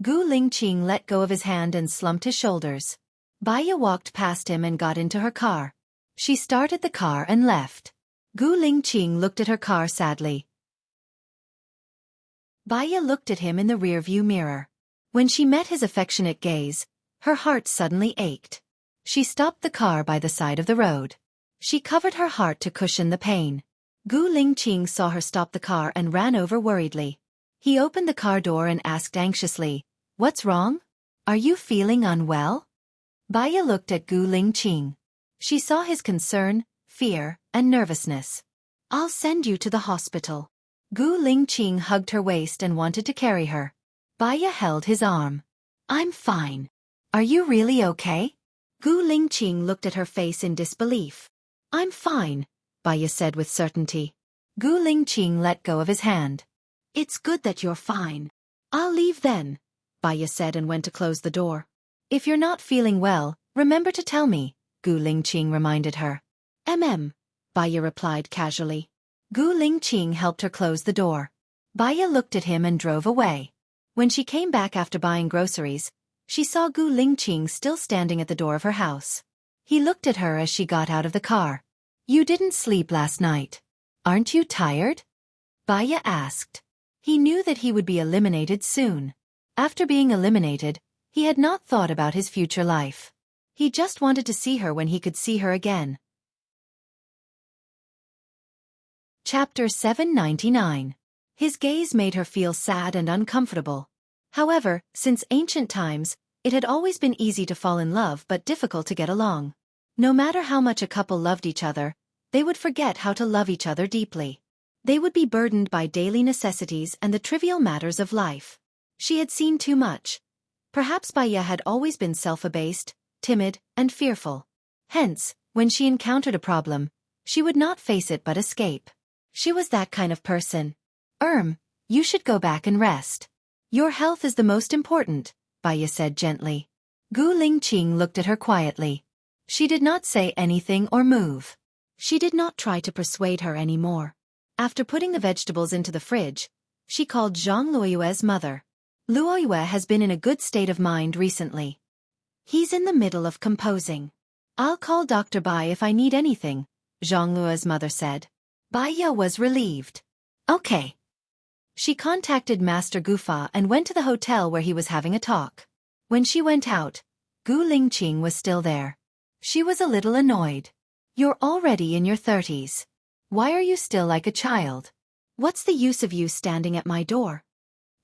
Gu Lingqing let go of his hand and slumped his shoulders. Baya walked past him and got into her car. She started the car and left. Gu Lingqing looked at her car sadly. Baya looked at him in the rearview mirror. When she met his affectionate gaze, her heart suddenly ached. She stopped the car by the side of the road. She covered her heart to cushion the pain. Gu Lingqing saw her stop the car and ran over worriedly. He opened the car door and asked anxiously, "What's wrong? Are you feeling unwell?" Baya looked at Gu Lingqing. She saw his concern, fear, and nervousness. "I'll send you to the hospital." Gu Lingqing hugged her waist and wanted to carry her. Baya held his arm. "I'm fine. Are you really okay?" Gu Lingqing looked at her face in disbelief. "I'm fine," Baya said with certainty. Gu Lingqing let go of his hand. "It's good that you're fine. I'll leave then," Baya said and went to close the door. "If you're not feeling well, remember to tell me," Gu Lingqing reminded her. Baya replied casually. Gu Lingqing helped her close the door. Baya looked at him and drove away. When she came back after buying groceries, she saw Gu Lingqing still standing at the door of her house. He looked at her as she got out of the car. "You didn't sleep last night. Aren't you tired?" Baya asked. He knew that he would be eliminated soon. After being eliminated, he had not thought about his future life. He just wanted to see her when he could see her again. Chapter 799. His gaze made her feel sad and uncomfortable. However, since ancient times, it had always been easy to fall in love but difficult to get along. No matter how much a couple loved each other, they would forget how to love each other deeply. They would be burdened by daily necessities and the trivial matters of life. She had seen too much. Perhaps Baya had always been self-abased, timid, and fearful. Hence, when she encountered a problem, she would not face it but escape. She was that kind of person. You should go back and rest. Your health is the most important," Baya said gently. Gu Lingqing looked at her quietly. She did not say anything or move. She did not try to persuade her anymore. After putting the vegetables into the fridge, she called Zhang Luoyue's mother. "Luoyue has been in a good state of mind recently. He's in the middle of composing. I'll call Dr. Bai if I need anything," Zhang Luoyue's mother said. Baya was relieved. "Okay." She contacted Master Gufa and went to the hotel where he was having a talk. When she went out, Gu Lingqing was still there. She was a little annoyed. "You're already in your 30s. Why are you still like a child? What's the use of you standing at my door?"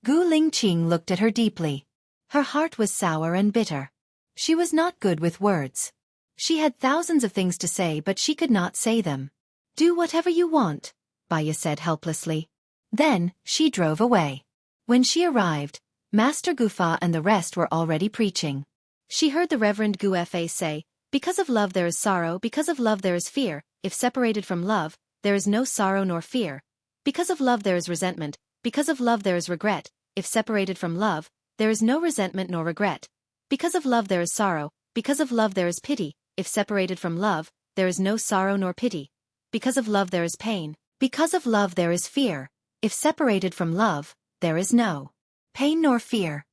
Gu Lingqing looked at her deeply. Her heart was sour and bitter. She was not good with words. She had thousands of things to say but she could not say them. "Do whatever you want," Baya said helplessly. Then, she drove away. When she arrived, Master Gufa and the rest were already preaching. She heard the Reverend Gufa say, "Because of love there is sorrow, because of love there is fear, if separated from love, there is no sorrow nor fear. Because of love there is resentment, because of love there is regret, if separated from love, there is no resentment nor regret. Because of love there is sorrow, because of love there is pity, if separated from love, there is no sorrow nor pity. Because of love there is pain, because of love there is fear, if separated from love, there is no pain nor fear.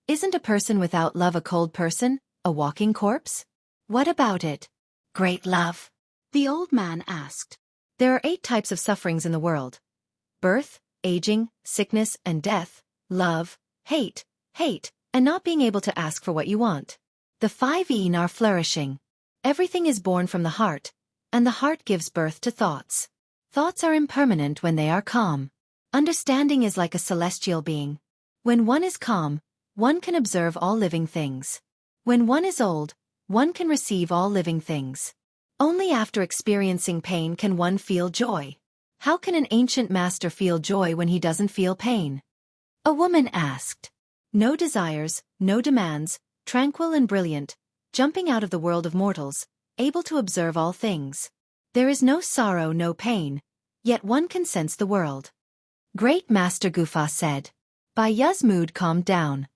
Isn't a person without love a cold person, a walking corpse? What about it? Great love?" the old man asked. "There are 8 types of sufferings in the world: birth, aging, sickness and death, love, hate, and not being able to ask for what you want. The 5 yin are flourishing. Everything is born from the heart, and the heart gives birth to thoughts. Thoughts are impermanent when they are calm. Understanding is like a celestial being. When one is calm, one can observe all living things. When one is old, one can receive all living things. Only after experiencing pain can one feel joy. How can an ancient master feel joy when he doesn't feel pain?" A woman asked. "No desires, no demands, tranquil and brilliant, jumping out of the world of mortals, able to observe all things. There is no sorrow, no pain, yet one can sense the world." Great Master Gufa said. Baya's mood calmed down.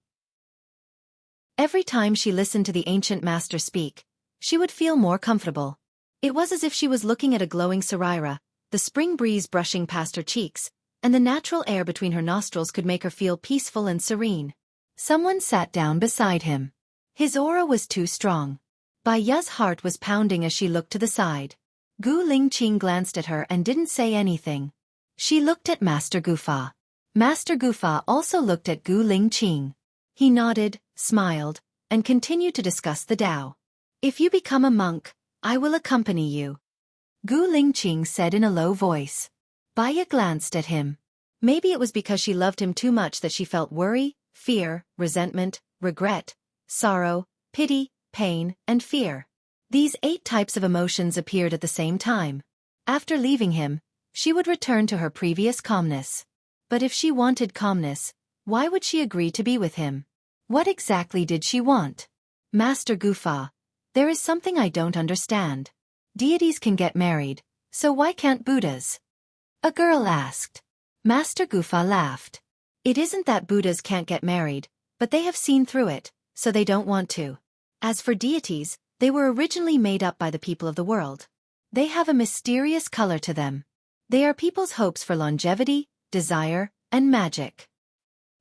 Every time she listened to the ancient master speak, she would feel more comfortable. It was as if she was looking at a glowing Sarira, the spring breeze brushing past her cheeks, and the natural air between her nostrils could make her feel peaceful and serene. Someone sat down beside him. His aura was too strong. Baya's heart was pounding as she looked to the side. Gu Lingqing glanced at her and didn't say anything. She looked at Master Gufa. Master Gufa also looked at Gu Lingqing. He nodded, smiled, and continued to discuss the Tao. "If you become a monk, I will accompany you. Gu Lingqing said in a low voice. Baya glanced at him. Maybe it was because she loved him too much that she felt worry, fear, resentment, regret, sorrow, pity, pain, and fear. These 8 types of emotions appeared at the same time. After leaving him, she would return to her previous calmness. But if she wanted calmness, why would she agree to be with him? What exactly did she want? Master Gufa, there is something I don't understand. Deities can get married, so why can't Buddhas? A girl asked. Master Gufa laughed. It isn't that Buddhas can't get married, but they have seen through it, so they don't want to. As for deities, they were originally made up by the people of the world. They have a mysterious color to them. They are people's hopes for longevity, desire, and magic.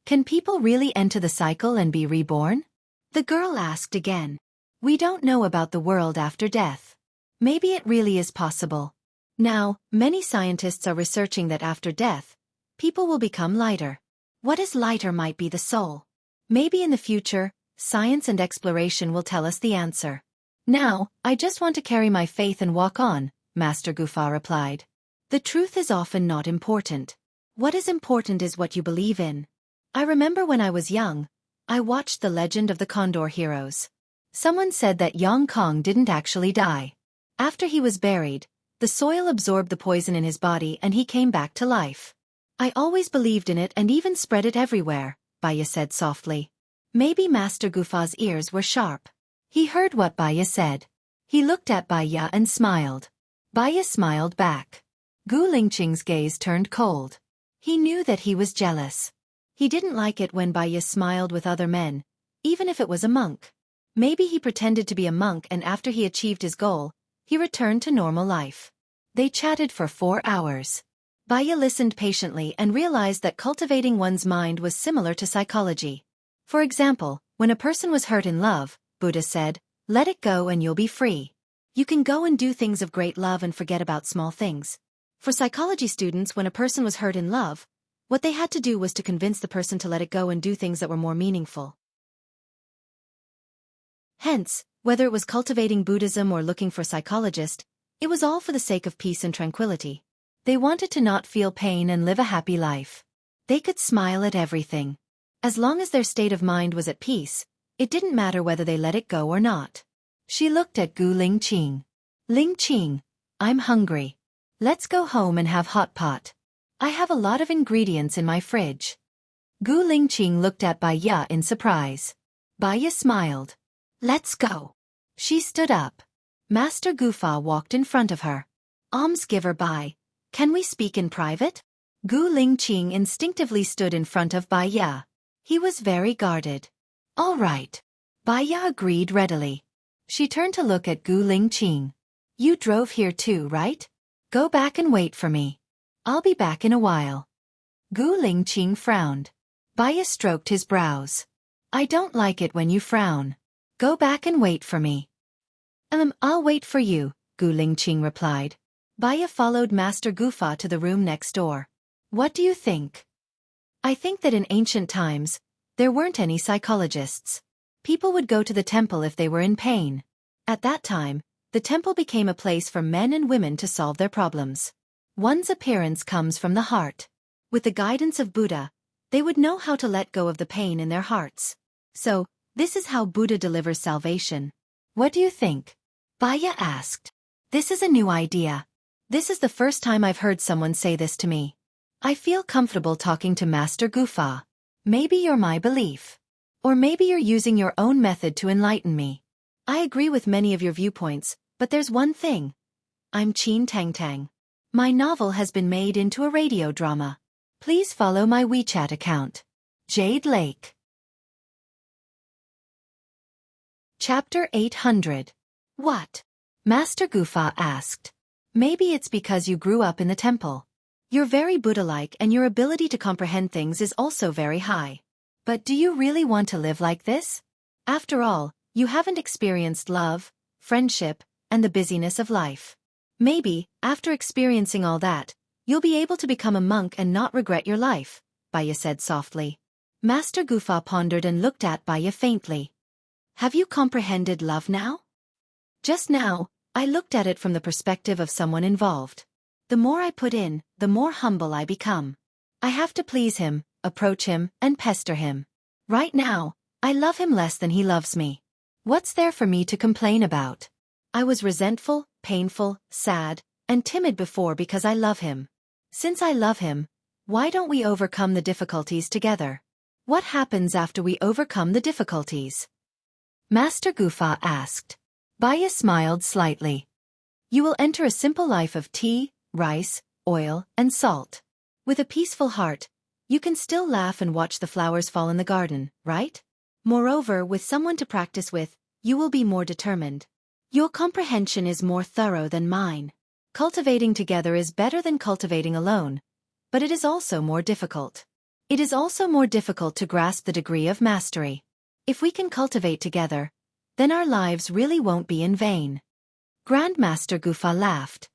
Can people really enter the cycle and be reborn? The girl asked again. We don't know about the world after death. Maybe it really is possible. Now, many scientists are researching that after death, people will become lighter. What is lighter might be the soul. Maybe in the future, science and exploration will tell us the answer. Now, I just want to carry my faith and walk on, Master Gufa replied. The truth is often not important. What is important is what you believe in. I remember when I was young, I watched The Legend of the Condor Heroes. Someone said that Yang Kong didn't actually die. After he was buried, the soil absorbed the poison in his body and he came back to life. I always believed in it and even spread it everywhere, Baya said softly. Maybe Master Gufa's ears were sharp. He heard what Baya said. He looked at Baya and smiled. Baya smiled back. Gu Lingqing's gaze turned cold. He knew that he was jealous. He didn't like it when Baya smiled with other men, even if it was a monk. Maybe he pretended to be a monk and after he achieved his goal, he returned to normal life. They chatted for 4 hours. Baya listened patiently and realized that cultivating one's mind was similar to psychology. For example, when a person was hurt in love, Buddha said, let it go and you'll be free. You can go and do things of great love and forget about small things. For psychology students, when a person was hurt in love, what they had to do was to convince the person to let it go and do things that were more meaningful. Hence, whether it was cultivating Buddhism or looking for a psychologist, it was all for the sake of peace and tranquility. They wanted to not feel pain and live a happy life. They could smile at everything. As long as their state of mind was at peace, it didn't matter whether they let it go or not. She looked at Gu Lingqing. Lingqing, I'm hungry. Let's go home and have hot pot. I have a lot of ingredients in my fridge. Gu Lingqing looked at Baya in surprise. Baya smiled. Let's go. She stood up. Master Gufa walked in front of her. Almsgiver Bai, can we speak in private? Gu Lingqing instinctively stood in front of Baya. He was very guarded. All right. Baya agreed readily. She turned to look at Gu Lingqing. You drove here too, right? Go back and wait for me. I'll be back in a while. Gu Lingqing frowned. Baya stroked his brows. I don't like it when you frown. Go back and wait for me. I'll wait for you, Gu Lingqing replied. Baya followed Master Gufa to the room next door. What do you think? I think that in ancient times, there weren't any psychologists. People would go to the temple if they were in pain. At that time, the temple became a place for men and women to solve their problems. One's appearance comes from the heart. With the guidance of Buddha, they would know how to let go of the pain in their hearts. So, this is how Buddha delivers salvation. What do you think? Baya asked. This is a new idea. This is the first time I've heard someone say this to me. I feel comfortable talking to Master Gufa. Maybe you're my belief. Or maybe you're using your own method to enlighten me. I agree with many of your viewpoints, but there's one thing. I'm Qin Tang Tang. My novel has been made into a radio drama. Please follow my WeChat account. Jade Lake. Chapter 800. What? Master Gufa asked. Maybe it's because you grew up in the temple. You're very Buddha-like and your ability to comprehend things is also very high. But do you really want to live like this? After all, you haven't experienced love, friendship, and the busyness of life. Maybe, after experiencing all that, you'll be able to become a monk and not regret your life, Baya said softly. Master Gufa pondered and looked at Baya faintly. Have you comprehended love now? Just now, I looked at it from the perspective of someone involved. The more I put in, the more humble I become. I have to please him, approach him, and pester him. Right now, I love him less than he loves me. What's there for me to complain about? I was resentful, painful, sad, and timid before because I love him. Since I love him, why don't we overcome the difficulties together? What happens after we overcome the difficulties? Master Gufa asked. Baya smiled slightly. You will enter a simple life of tea, rice, oil, and salt. With a peaceful heart, you can still laugh and watch the flowers fall in the garden, right? Moreover, with someone to practice with, you will be more determined. Your comprehension is more thorough than mine. Cultivating together is better than cultivating alone, but it is also more difficult. It is also more difficult to grasp the degree of mastery. If we can cultivate together, then our lives really won't be in vain. Grandmaster Gufa laughed.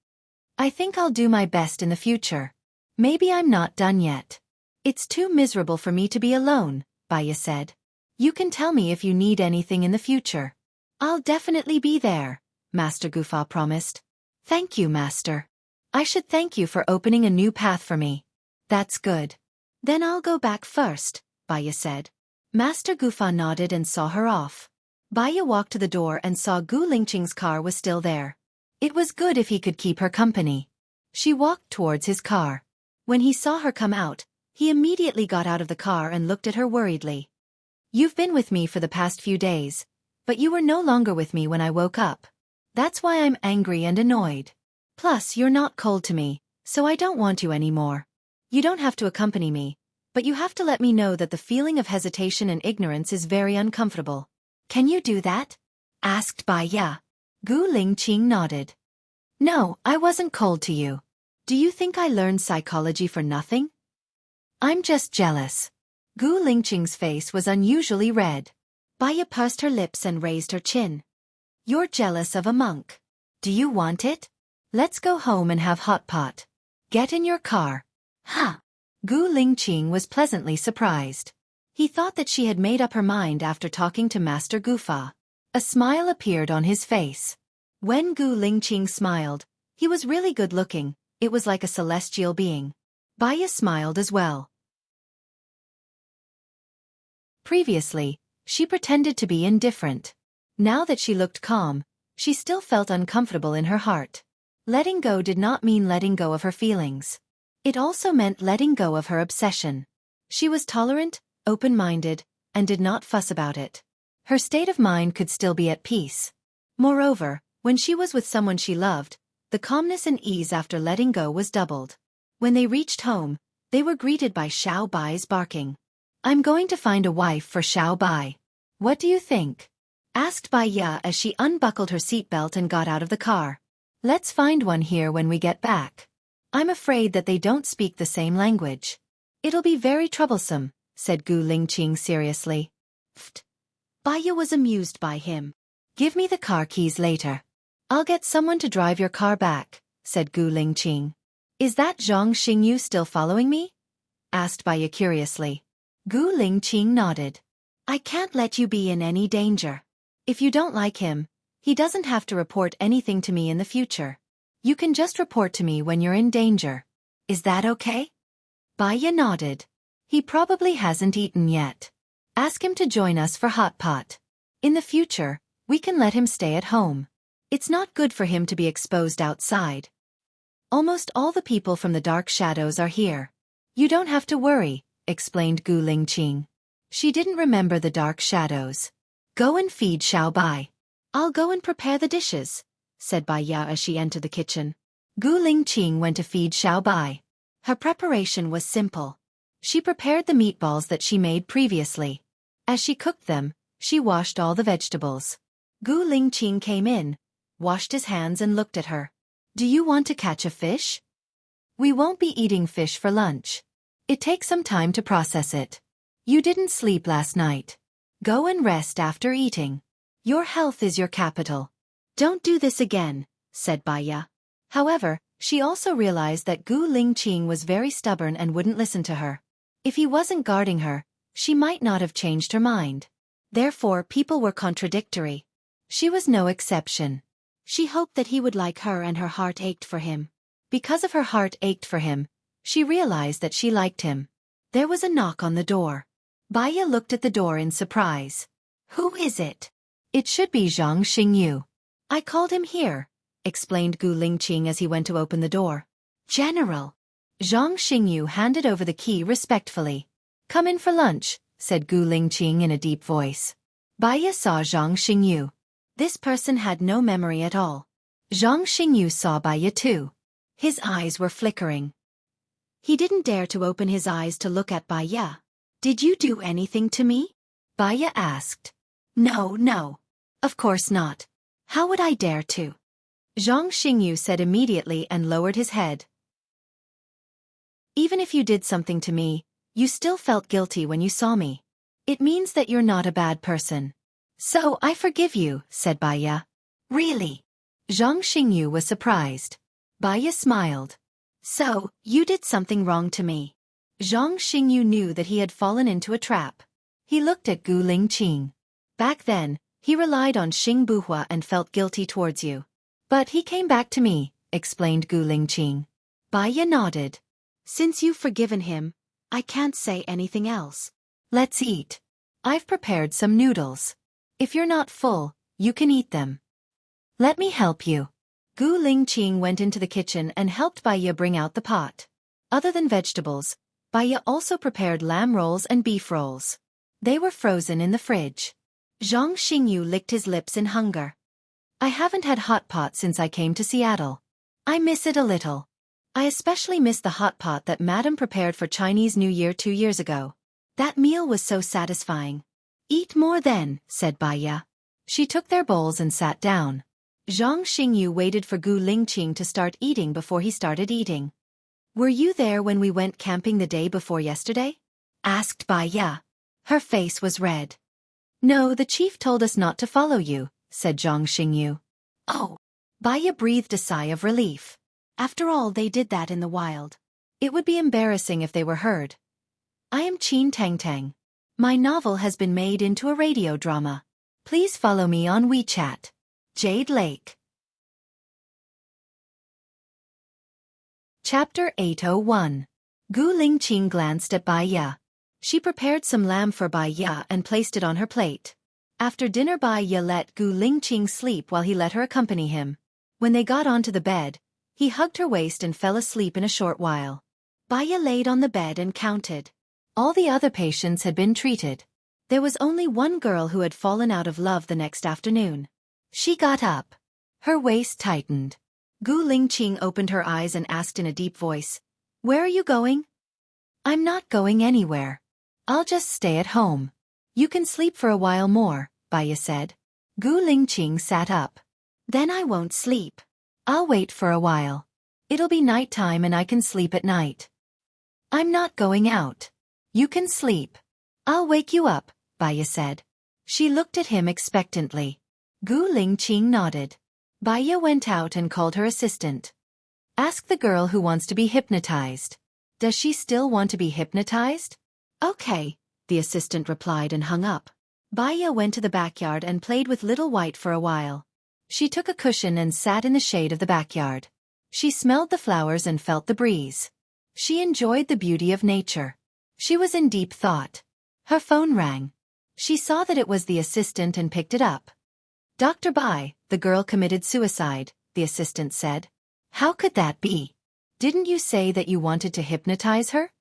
I think I'll do my best in the future. Maybe I'm not done yet. It's too miserable for me to be alone, Baya said. You can tell me if you need anything in the future. I'll definitely be there, Master Gufa promised. Thank you, Master. I should thank you for opening a new path for me. That's good. Then I'll go back first, Baya said. Master Gufa nodded and saw her off. Baya walked to the door and saw Gu Lingqing's car was still there. It was good if he could keep her company. She walked towards his car. When he saw her come out, he immediately got out of the car and looked at her worriedly. You've been with me for the past few days, but you were no longer with me when I woke up. That's why I'm angry and annoyed. Plus, you're not cold to me, so I don't want you anymore. You don't have to accompany me, but you have to let me know that the feeling of hesitation and ignorance is very uncomfortable. Can you do that? Asked Baya. Gu Lingqing nodded. No, I wasn't cold to you. Do you think I learned psychology for nothing? I'm just jealous. Gu Lingqing's face was unusually red. Baya pursed her lips and raised her chin. You're jealous of a monk. Do you want it? Let's go home and have hot pot. Get in your car. Huh. Gu Lingqing was pleasantly surprised. He thought that she had made up her mind after talking to Master Gufa. A smile appeared on his face. When Gu Lingqing smiled, he was really good-looking. It was like a celestial being. Baya smiled as well. Previously, she pretended to be indifferent. Now that she looked calm, she still felt uncomfortable in her heart. Letting go did not mean letting go of her feelings. It also meant letting go of her obsession. She was tolerant, open-minded, and did not fuss about it. Her state of mind could still be at peace. Moreover, when she was with someone she loved, the calmness and ease after letting go was doubled. When they reached home, they were greeted by Xiao Bai's barking. I'm going to find a wife for Xiao Bai. What do you think? Asked Baya as she unbuckled her seatbelt and got out of the car. Let's find one here when we get back. I'm afraid that they don't speak the same language. It'll be very troublesome, said Gu Lingqing seriously. Pfft. Baya was amused by him. Give me the car keys later. I'll get someone to drive your car back, said Gu Lingqing. Is that Zhang Xingyu still following me? Asked Baya curiously. Gu Lingqing nodded. I can't let you be in any danger. If you don't like him, he doesn't have to report anything to me in the future. You can just report to me when you're in danger. Is that okay? Baya nodded. He probably hasn't eaten yet. Ask him to join us for hot pot. In the future, we can let him stay at home. It's not good for him to be exposed outside. Almost all the people from the dark shadows are here. You don't have to worry, explained Gu Lingqing. She didn't remember the dark shadows. Go and feed Xiao Bai. I'll go and prepare the dishes, said Baya as she entered the kitchen. Gu Lingqing went to feed Xiao Bai. Her preparation was simple. She prepared the meatballs that she made previously. As she cooked them, she washed all the vegetables. Gu Lingqing came in, washed his hands and looked at her. Do you want to catch a fish? We won't be eating fish for lunch. It takes some time to process it. You didn't sleep last night. Go and rest after eating. Your health is your capital. Don't do this again, said Baya. However, she also realized that Gu Lingqing was very stubborn and wouldn't listen to her. If he wasn't guarding her, she might not have changed her mind. Therefore, people were contradictory. She was no exception. She hoped that he would like her and her heart ached for him. Because of her heart ached for him, she realized that she liked him. There was a knock on the door. Baya looked at the door in surprise. Who is it? It should be Zhang Xingyu. I called him here, explained Gu Lingqing as he went to open the door. General. Zhang Xingyu handed over the key respectfully. Come in for lunch, said Gu Lingqing in a deep voice. Baya saw Zhang Xingyu. This person had no memory at all. Zhang Xingyu saw Baya too. His eyes were flickering. He didn't dare to open his eyes to look at Baya. Did you do anything to me? Baya asked. No. Of course not. How would I dare to? Zhang Xingyu said immediately and lowered his head. Even if you did something to me, you still felt guilty when you saw me. It means that you're not a bad person. So I forgive you, said Baya. Really? Zhang Xingyu was surprised. Baya smiled. So, you did something wrong to me. Zhang Xingyu knew that he had fallen into a trap. He looked at Gu Lingqing. Back then, he relied on Xing Buhua and felt guilty towards you. But he came back to me, explained Gu Lingqing. Baya nodded. Since you've forgiven him, I can't say anything else. Let's eat. I've prepared some noodles. If you're not full, you can eat them. Let me help you. Gu Lingqing went into the kitchen and helped Baya bring out the pot. Other than vegetables, Baya also prepared lamb rolls and beef rolls. They were frozen in the fridge. Zhang Xingyu licked his lips in hunger. I haven't had hot pot since I came to Seattle. I miss it a little. I especially miss the hot pot that Madam prepared for Chinese New Year 2 years ago. That meal was so satisfying. Eat more then, said Baya. She took their bowls and sat down. Zhang Xingyu waited for Gu Lingqing to start eating before he started eating. Were you there when we went camping the day before yesterday? Asked Baya. Her face was red. No, the chief told us not to follow you, said Zhang Xingyu. Oh. Baya breathed a sigh of relief. After all, they did that in the wild. It would be embarrassing if they were heard. I am Qin Tang Tang. My novel has been made into a radio drama. Please follow me on WeChat. Jade Lake. Chapter 801. Gu Lingqing glanced at Baya. She prepared some lamb for Baya and placed it on her plate. After dinner, Baya let Gu Lingqing sleep while he let her accompany him. When they got onto the bed, he hugged her waist and fell asleep in a short while. Baya laid on the bed and counted. All the other patients had been treated. There was only one girl who had fallen out of love the next afternoon. She got up. Her waist tightened. Gu Lingqing opened her eyes and asked in a deep voice, Where are you going? I'm not going anywhere. I'll just stay at home. You can sleep for a while more, Baya said. Gu Lingqing sat up. Then I won't sleep. I'll wait for a while. It'll be nighttime and I can sleep at night. I'm not going out. You can sleep. I'll wake you up, Baya said. She looked at him expectantly. Gu Lingqing nodded. Baya went out and called her assistant. Ask the girl who wants to be hypnotized. Does she still want to be hypnotized? Okay, the assistant replied and hung up. Baya went to the backyard and played with Little White for a while. She took a cushion and sat in the shade of the backyard. She smelled the flowers and felt the breeze. She enjoyed the beauty of nature. She was in deep thought. Her phone rang. She saw that it was the assistant and picked it up. Dr. Bai, the girl committed suicide, the assistant said. How could that be? Didn't you say that you wanted to hypnotize her?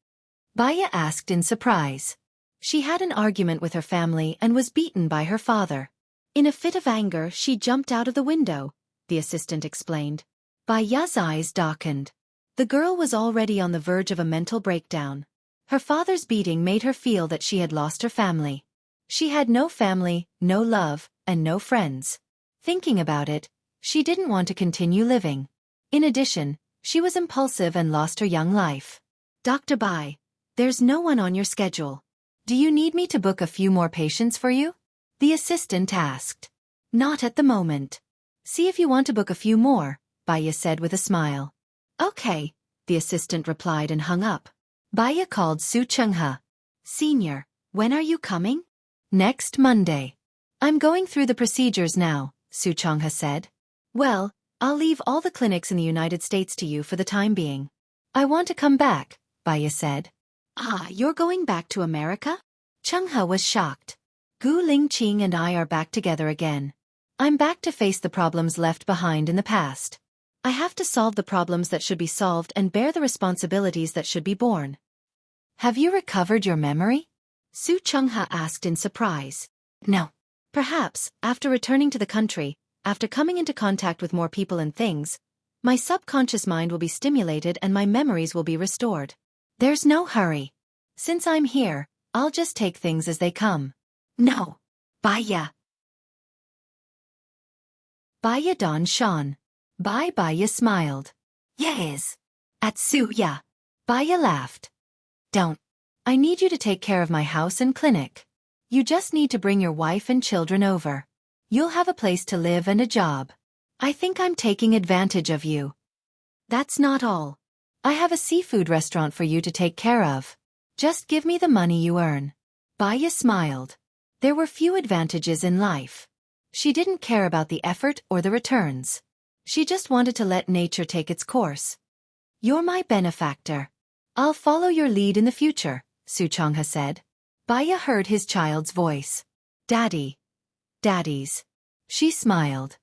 Baya asked in surprise. She had an argument with her family and was beaten by her father. In a fit of anger, she jumped out of the window, the assistant explained. Baya's eyes darkened. The girl was already on the verge of a mental breakdown. Her father's beating made her feel that she had lost her family. She had no family, no love, and no friends. Thinking about it, she didn't want to continue living. In addition, she was impulsive and lost her young life. Dr. Bai, there's no one on your schedule. Do you need me to book a few more patients for you? The assistant asked. Not at the moment. See if you want to book a few more, Baya said with a smile. Okay, the assistant replied and hung up. Baya called Su Chenghe. Senior, when are you coming? Next Monday. I'm going through the procedures now, Su Chenghe said. Well, I'll leave all the clinics in the United States to you for the time being. I want to come back, Baya said. Ah, you're going back to America? Chenghe was shocked. Gu Lingqing and I are back together again. I'm back to face the problems left behind in the past. I have to solve the problems that should be solved and bear the responsibilities that should be borne. Have you recovered your memory? Su Chenghe asked in surprise. No. Perhaps, after returning to the country, after coming into contact with more people and things, my subconscious mind will be stimulated and my memories will be restored. There's no hurry. Since I'm here, I'll just take things as they come. No. Baya. Baya Don Shan. Baya smiled. Yes. At Suya. Baya laughed. Don't. I need you to take care of my house and clinic. You just need to bring your wife and children over. You'll have a place to live and a job. I think I'm taking advantage of you. That's not all. I have a seafood restaurant for you to take care of. Just give me the money you earn. Baya smiled. There were few advantages in life. She didn't care about the effort or the returns. She just wanted to let nature take its course. You're my benefactor. I'll follow your lead in the future, Su Chenghe said. Baya heard his child's voice. Daddy. Daddies. She smiled.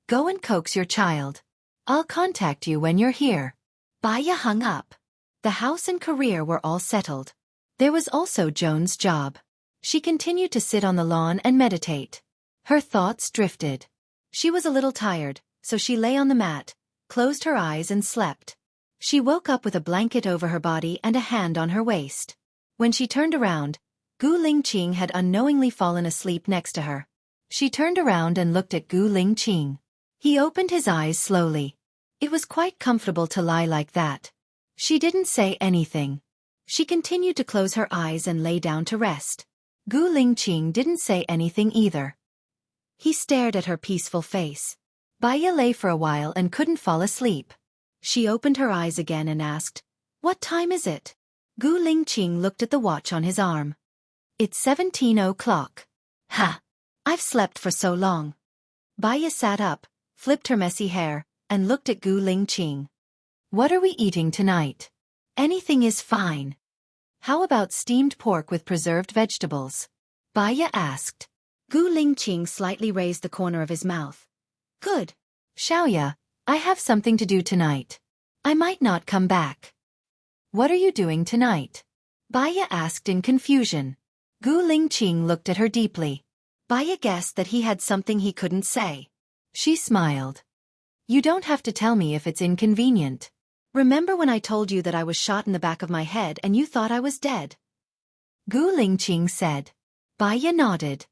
Go and coax your child. I'll contact you when you're here. Baya hung up. The house and career were all settled. There was also Joan's job. She continued to sit on the lawn and meditate. Her thoughts drifted. She was a little tired, so she lay on the mat, closed her eyes and slept. She woke up with a blanket over her body and a hand on her waist. When she turned around, Gu Lingqing had unknowingly fallen asleep next to her. She turned around and looked at Gu Lingqing. He opened his eyes slowly. It was quite comfortable to lie like that. She didn't say anything. She continued to close her eyes and lay down to rest. Gu Lingqing didn't say anything either. He stared at her peaceful face. Baya lay for a while and couldn't fall asleep. She opened her eyes again and asked, "What time is it?" Gu Lingqing looked at the watch on his arm. "It's 17 o'clock. Ha! I've slept for so long." Baya sat up, flipped her messy hair, and looked at Gu Lingqing. "What are we eating tonight?" "Anything is fine." "How about steamed pork with preserved vegetables?" Baya asked. Gu Lingqing slightly raised the corner of his mouth. "Good. Xiaoya, I have something to do tonight. I might not come back." "What are you doing tonight?" Baya asked in confusion. Gu Lingqing looked at her deeply. Baya guessed that he had something he couldn't say. She smiled. "You don't have to tell me if it's inconvenient. Remember when I told you that I was shot in the back of my head and you thought I was dead?" Gu Lingqing said. Baya nodded.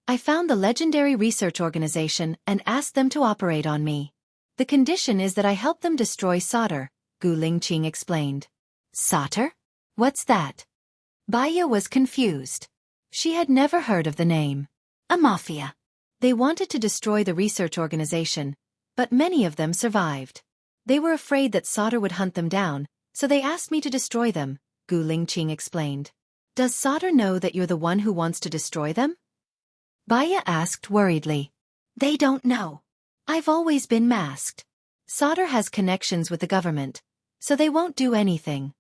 "I found the legendary research organization and asked them to operate on me. The condition is that I help them destroy solder," Gu Lingqing explained. "Solder? What's that?" Baya was confused. She had never heard of the name. "A mafia. They wanted to destroy the research organization, but many of them survived. They were afraid that solder would hunt them down, so they asked me to destroy them," Gu Lingqing explained. "Does solder know that you're the one who wants to destroy them?" Baya asked worriedly. "They don't know. I've always been masked. Solder has connections with the government, so they won't do anything."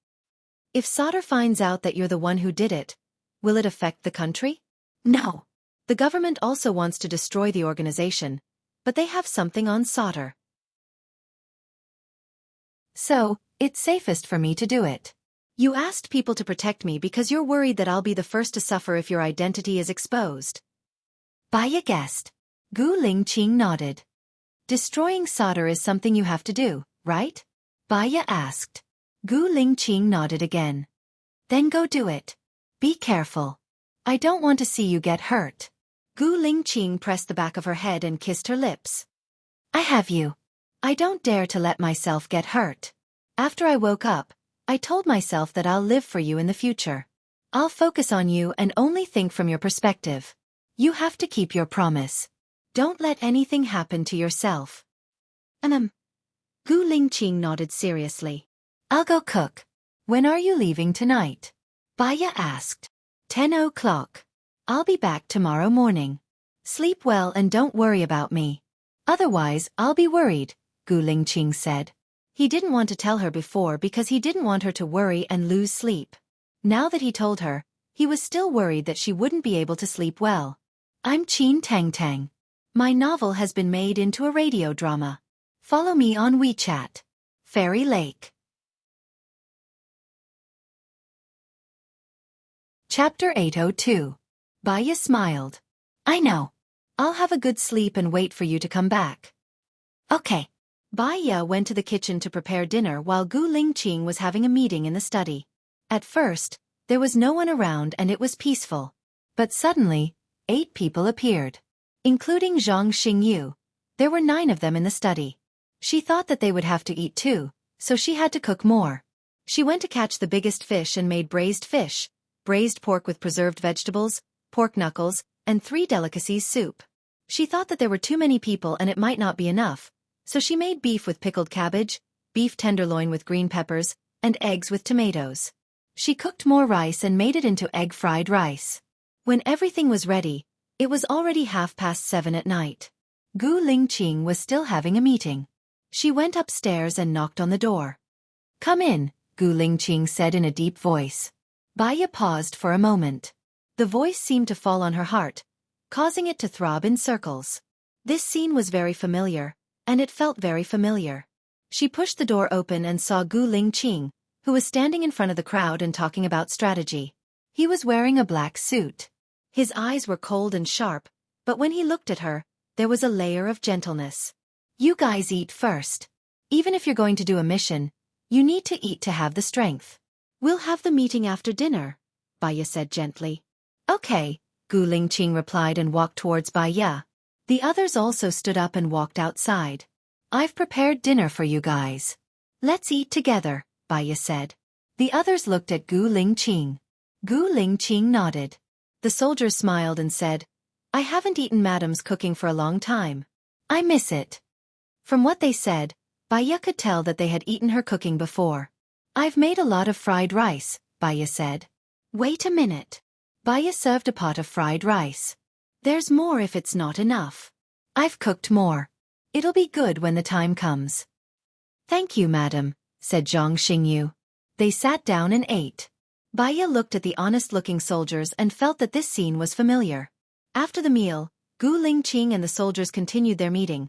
"If solder finds out that you're the one who did it, will it affect the country?" "No. The government also wants to destroy the organization, but they have something on solder. So, it's safest for me to do it. You asked people to protect me because you're worried that I'll be the first to suffer if your identity is exposed." Baya guessed. Gu Lingqing nodded. "Destroying solder is something you have to do, right?" Baya asked. Gu Lingqing nodded again. "Then go do it. Be careful. I don't want to see you get hurt." Gu Lingqing pressed the back of her head and kissed her lips. "I have you. I don't dare to let myself get hurt. After I woke up, I told myself that I'll live for you in the future. I'll focus on you and only think from your perspective. You have to keep your promise. Don't let anything happen to yourself." Gu Lingqing nodded seriously. "I'll go cook. When are you leaving tonight?" Baya asked. 10 o'clock. I'll be back tomorrow morning. Sleep well and don't worry about me." Otherwise, I'll be worried, Gu Lingqing said. He didn't want to tell her before because he didn't want her to worry and lose sleep. Now that he told her, he was still worried that she wouldn't be able to sleep well. I'm Qin Tang Tang. My novel has been made into a radio drama. Follow me on WeChat. Fairy Lake. Chapter 802. Baya smiled. I know. I'll have a good sleep and wait for you to come back. Okay. Baya went to the kitchen to prepare dinner while Gu Lingqing was having a meeting in the study. At first, there was no one around and it was peaceful. But suddenly, 8 people appeared. Including Zhang Xingyu. There were 9 of them in the study. She thought that they would have to eat too, so she had to cook more. She went to catch the biggest fish and made braised fish, braised pork with preserved vegetables, pork knuckles, and 3 delicacies soup. She thought that there were too many people and it might not be enough, so she made beef with pickled cabbage, beef tenderloin with green peppers, and eggs with tomatoes. She cooked more rice and made it into egg fried rice. When everything was ready, it was already 7:30 at night. Gu Lingqing was still having a meeting. She went upstairs and knocked on the door. Come in, Gu Lingqing said in a deep voice. Baya paused for a moment. The voice seemed to fall on her heart, causing it to throb in circles. This scene was very familiar, and it felt very familiar. She pushed the door open and saw Gu Lingqing, who was standing in front of the crowd and talking about strategy. He was wearing a black suit. His eyes were cold and sharp, but when he looked at her, there was a layer of gentleness. You guys eat first. Even if you're going to do a mission, you need to eat to have the strength. We'll have the meeting after dinner, Baya said gently. Okay, Gu Lingqing replied and walked towards Baya. The others also stood up and walked outside. I've prepared dinner for you guys. Let's eat together, Baya said. The others looked at Gu Lingqing. Gu Lingqing nodded. The soldiers smiled and said, I haven't eaten Madam's cooking for a long time. I miss it. From what they said, Baya could tell that they had eaten her cooking before. I've made a lot of fried rice, Baya said. Wait a minute. Baya served a pot of fried rice. There's more if it's not enough. I've cooked more. It'll be good when the time comes. Thank you, madam, said Zhang Xingyu. They sat down and ate. Baya looked at the honest-looking soldiers and felt that this scene was familiar. After the meal, Gu Lingqing and the soldiers continued their meeting,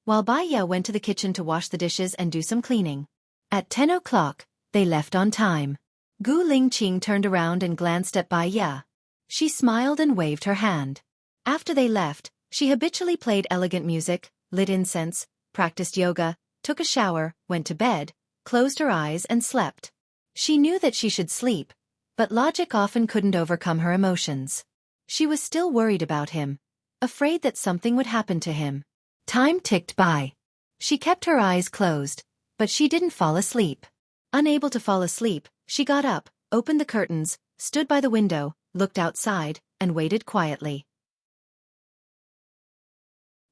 while Baya went to the kitchen to wash the dishes and do some cleaning. At 10 o'clock, they left on time. Gu Lingqing turned around and glanced at Baya. She smiled and waved her hand. After they left, she habitually played elegant music, lit incense, practiced yoga, took a shower, went to bed, closed her eyes and slept. She knew that she should sleep, but logic often couldn't overcome her emotions. She was still worried about him, afraid that something would happen to him. Time ticked by. She kept her eyes closed, but she didn't fall asleep. Unable to fall asleep, she got up, opened the curtains, stood by the window, looked outside, and waited quietly.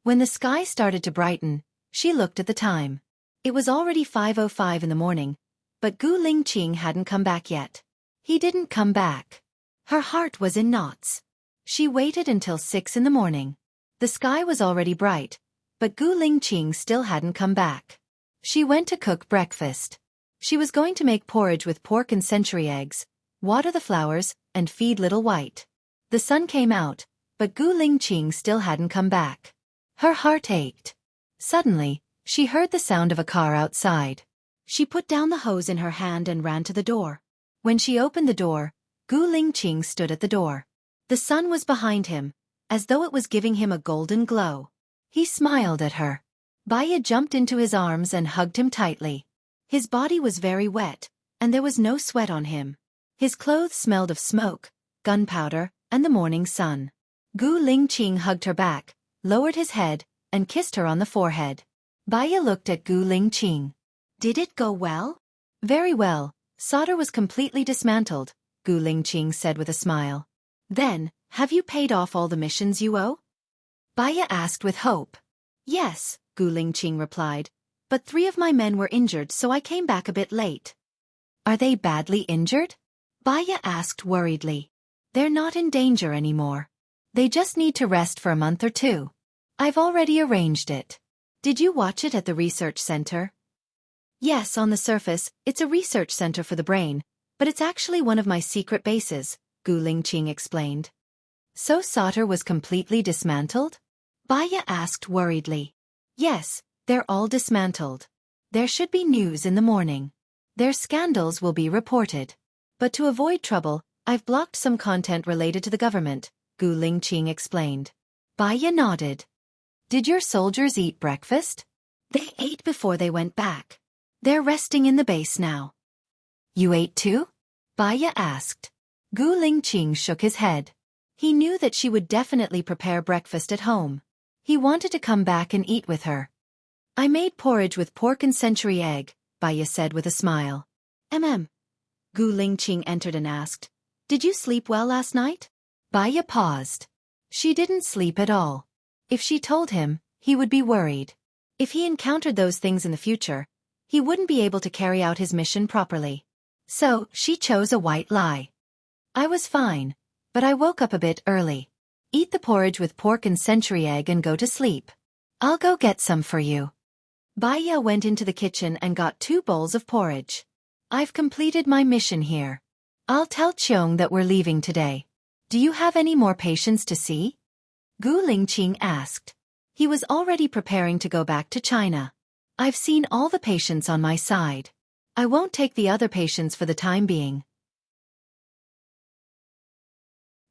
When the sky started to brighten, she looked at the time. It was already 5:05 in the morning, but Gu Lingqing hadn't come back yet. He didn't come back. Her heart was in knots. She waited until 6 in the morning. The sky was already bright, but Gu Lingqing still hadn't come back. She went to cook breakfast. She was going to make porridge with pork and century eggs, water the flowers, and feed Little White. The sun came out, but Gu Lingqing still hadn't come back. Her heart ached. Suddenly, she heard the sound of a car outside. She put down the hose in her hand and ran to the door. When she opened the door, Gu Lingqing stood at the door. The sun was behind him, as though it was giving him a golden glow. He smiled at her. Baya jumped into his arms and hugged him tightly. His body was very wet, and there was no sweat on him. His clothes smelled of smoke, gunpowder, and the morning sun. Gu Lingqing hugged her back, lowered his head, and kissed her on the forehead. Baya looked at Gu Lingqing. Did it go well? Very well. Solder was completely dismantled, Gu Lingqing said with a smile. Then, have you paid off all the missions you owe? Baya asked with hope. Yes, Gu Lingqing replied, but 3 of my men were injured so I came back a bit late. Are they badly injured? Baya asked worriedly. They're not in danger anymore. They just need to rest for a month or 2. I've already arranged it. Did you watch it at the research center? Yes, on the surface, it's a research center for the brain, but it's actually one of my secret bases, Gu Lingqing explained. So Sauter was completely dismantled? Baya asked worriedly. Yes, they're all dismantled. There should be news in the morning. Their scandals will be reported. But to avoid trouble, I've blocked some content related to the government, Gu Lingqing explained. Baya nodded. Did your soldiers eat breakfast? They ate before they went back. They're resting in the base now. You ate too? Baya asked. Gu Lingqing shook his head. He knew that she would definitely prepare breakfast at home. He wanted to come back and eat with her. I made porridge with pork and century egg, Baya said with a smile. Gu Lingqing entered and asked, Did you sleep well last night? Baya paused. She didn't sleep at all. If she told him, he would be worried. If he encountered those things in the future, he wouldn't be able to carry out his mission properly. So, she chose a white lie. I was fine, but I woke up a bit early. Eat the porridge with pork and century egg and go to sleep. I'll go get some for you. Baya went into the kitchen and got 2 bowls of porridge. I've completed my mission here. I'll tell Qiong that we're leaving today. Do you have any more patients to see? Gu Lingqing asked. He was already preparing to go back to China. I've seen all the patients on my side. I won't take the other patients for the time being.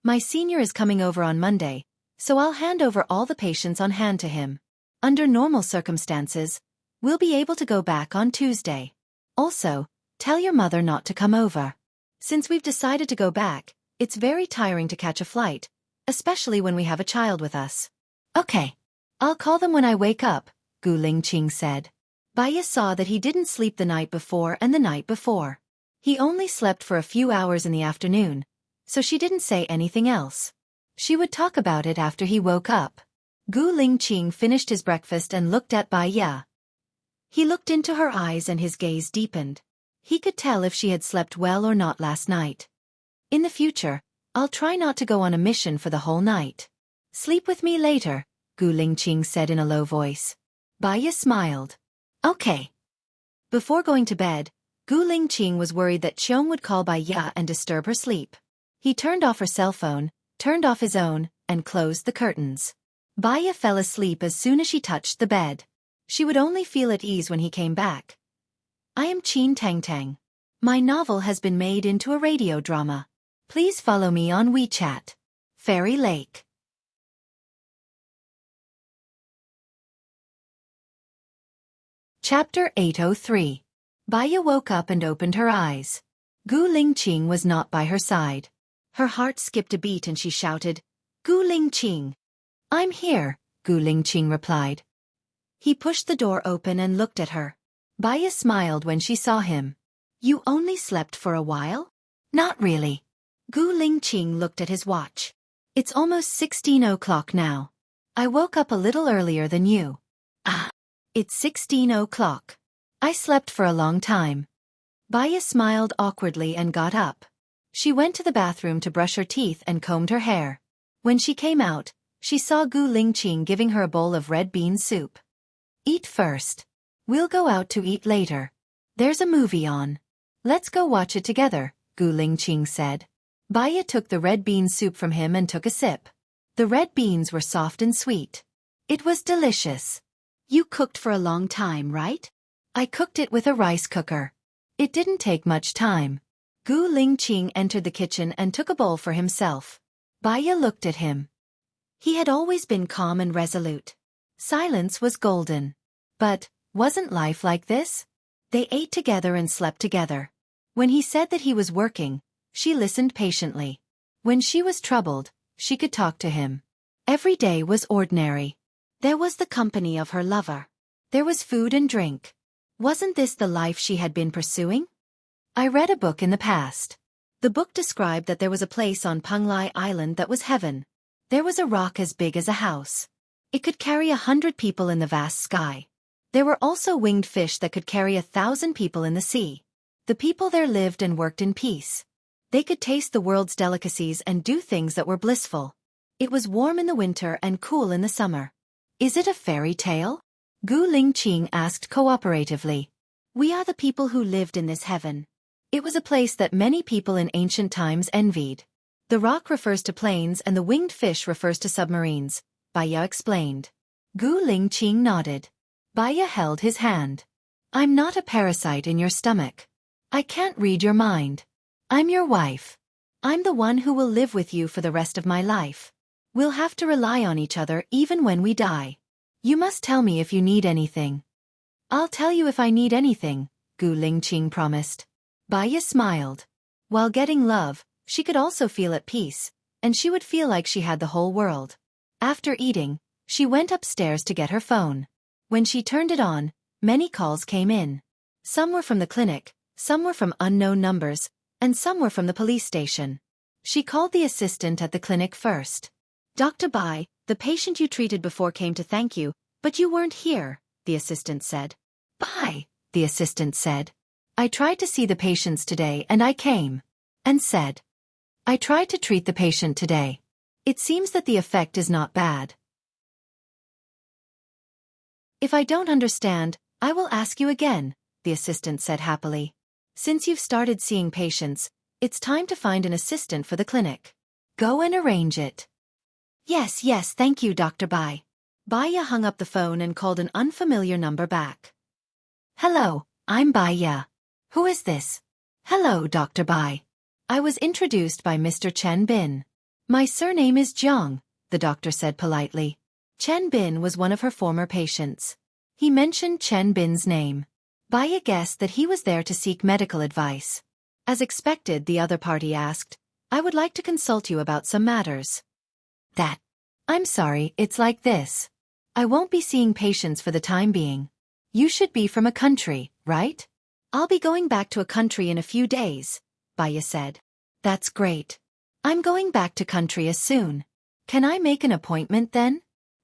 My senior is coming over on Monday, so I'll hand over all the patients on hand to him. Under normal circumstances, we'll be able to go back on Tuesday. Also, tell your mother not to come over. Since we've decided to go back, it's very tiring to catch a flight, especially when we have a child with us. Okay. I'll call them when I wake up, Gu Lingqing said. Baya saw that he didn't sleep the night before and the night before. He only slept for a few hours in the afternoon, so she didn't say anything else. She would talk about it after he woke up. Gu Lingqing finished his breakfast and looked at Baya. He looked into her eyes and his gaze deepened. He could tell if she had slept well or not last night. In the future, I'll try not to go on a mission for the whole night. Sleep with me later, Gu Lingqing said in a low voice. Baya smiled. Okay. Before going to bed, Gu Lingqing was worried that Qiong would call Baya and disturb her sleep. He turned off her cell phone, turned off his own, and closed the curtains. Baya fell asleep as soon as she touched the bed. She would only feel at ease when he came back. I am Qin Tang Tang. My novel has been made into a radio drama. Please follow me on WeChat. Fairy Lake. Chapter 803. Baya woke up and opened her eyes. Gu Lingqing was not by her side. Her heart skipped a beat and she shouted, Gu Lingqing. I'm here, Gu Lingqing replied. He pushed the door open and looked at her. Baya smiled when she saw him. You only slept for a while? Not really. Gu Lingqing looked at his watch. It's almost 16 o'clock now. I woke up a little earlier than you. Ah. It's 16 o'clock. I slept for a long time. Baya smiled awkwardly and got up. She went to the bathroom to brush her teeth and combed her hair. When she came out, she saw Gu Lingqing giving her a bowl of red bean soup. Eat first. We'll go out to eat later. There's a movie on. Let's go watch it together, Gu Lingqing said. Baya took the red bean soup from him and took a sip. The red beans were soft and sweet. It was delicious. You cooked for a long time, right? I cooked it with a rice cooker. It didn't take much time. Gu Lingqing entered the kitchen and took a bowl for himself. Baya looked at him. He had always been calm and resolute. Silence was golden. But, wasn't life like this? They ate together and slept together. When he said that he was working, she listened patiently. When she was troubled, she could talk to him. Every day was ordinary. There was the company of her lover. There was food and drink. Wasn't this the life she had been pursuing? I read a book in the past. The book described that there was a place on Penglai Island that was heaven. There was a rock as big as a house. It could carry 100 people in the vast sky. There were also winged fish that could carry 1,000 people in the sea. The people there lived and worked in peace. They could taste the world's delicacies and do things that were blissful. It was warm in the winter and cool in the summer. Is it a fairy tale? Gu Lingqing asked cooperatively. We are the people who lived in this heaven. It was a place that many people in ancient times envied. The rock refers to planes and the winged fish refers to submarines, Baya explained. Gu Lingqing nodded. Baya held his hand. I'm not a parasite in your stomach. I can't read your mind. I'm your wife. I'm the one who will live with you for the rest of my life. We'll have to rely on each other even when we die. You must tell me if you need anything. I'll tell you if I need anything, Gu Lingqing promised. Baya smiled. While getting love, she could also feel at peace, and she would feel like she had the whole world. After eating, she went upstairs to get her phone. When she turned it on, many calls came in. Some were from the clinic, some were from unknown numbers, and some were from the police station. She called the assistant at the clinic first. Dr. Bai, the patient you treated before came to thank you, but you weren't here, the assistant said. Bai, the assistant said. I tried to see the patients today and I came. And said. I tried to treat the patient today. It seems that the effect is not bad. If I don't understand, I will ask you again, the assistant said happily. Since you've started seeing patients, it's time to find an assistant for the clinic. Go and arrange it. Yes, thank you, Dr. Bai. Baya hung up the phone and called an unfamiliar number back. Hello, I'm Baya. Who is this? Hello, Dr. Bai. I was introduced by Mr. Chen Bin. My surname is Jiang, the doctor said politely. Chen Bin was one of her former patients. He mentioned Chen Bin's name. Baya guessed that he was there to seek medical advice. As expected, the other party asked, I would like to consult you about some matters. I'm sorry, it's like this. I won't be seeing patients for the time being. You should be from a country, right? I'll be going back to a country in a few days, Baya said. That's great. I'm going back to country as soon. Can I make an appointment then?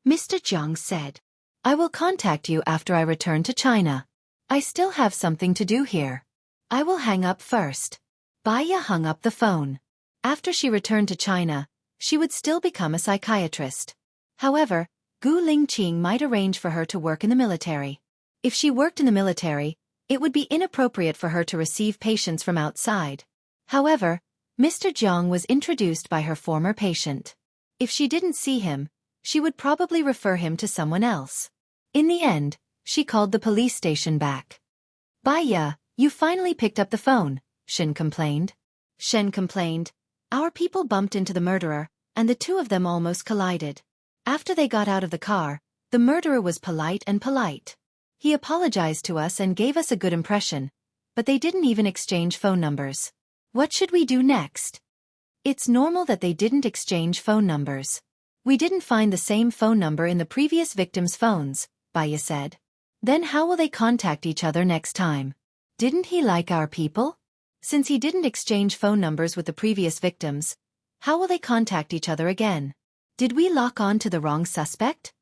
Mr. Jiang said. I will contact you after I return to China. I still have something to do here. I will hang up first. Baya hung up the phone. After she returned to China, she would still become a psychiatrist. However, Gu Lingqing might arrange for her to work in the military. If she worked in the military, it would be inappropriate for her to receive patients from outside. However, Mr. Jiang was introduced by her former patient. If she didn't see him, she would probably refer him to someone else. In the end, she called the police station back. Baya, you finally picked up the phone, Shen complained. Our people bumped into the murderer, and the two of them almost collided. After they got out of the car, the murderer was polite. He apologized to us and gave us a good impression, but they didn't even exchange phone numbers. What should we do next? It's normal that they didn't exchange phone numbers. We didn't find the same phone number in the previous victim's phones, Baya said. Then how will they contact each other next time? Didn't he like our people? Since he didn't exchange phone numbers with the previous victims, how will they contact each other again? Did we lock on to the wrong suspect?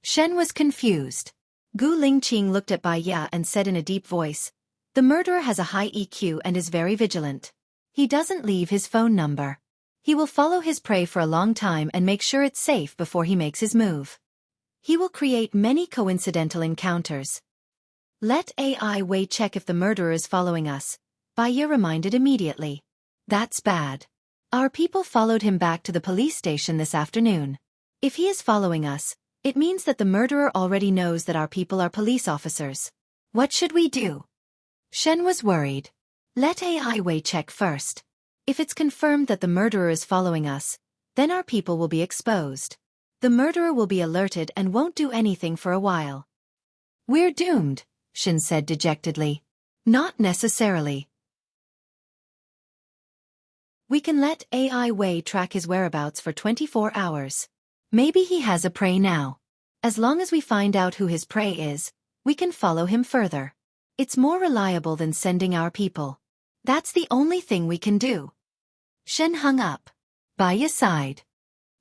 Shen was confused. Gu Lingqing looked at Baya and said in a deep voice, the murderer has a high EQ and is very vigilant. He doesn't leave his phone number. He will follow his prey for a long time and make sure it's safe before he makes his move. He will create many coincidental encounters. Let AI Wei check if the murderer is following us, Baya reminded immediately. That's bad. Our people followed him back to the police station this afternoon. If he is following us, it means that the murderer already knows that our people are police officers. What should we do? Shen was worried. Let AI Wei check first. If it's confirmed that the murderer is following us, then our people will be exposed. The murderer will be alerted and won't do anything for a while. We're doomed, Shen said dejectedly. Not necessarily. We can let AI Wei track his whereabouts for 24 hours. Maybe he has a prey now. As long as we find out who his prey is, we can follow him further. It's more reliable than sending our people. That's the only thing we can do. Shen hung up. Baya sighed.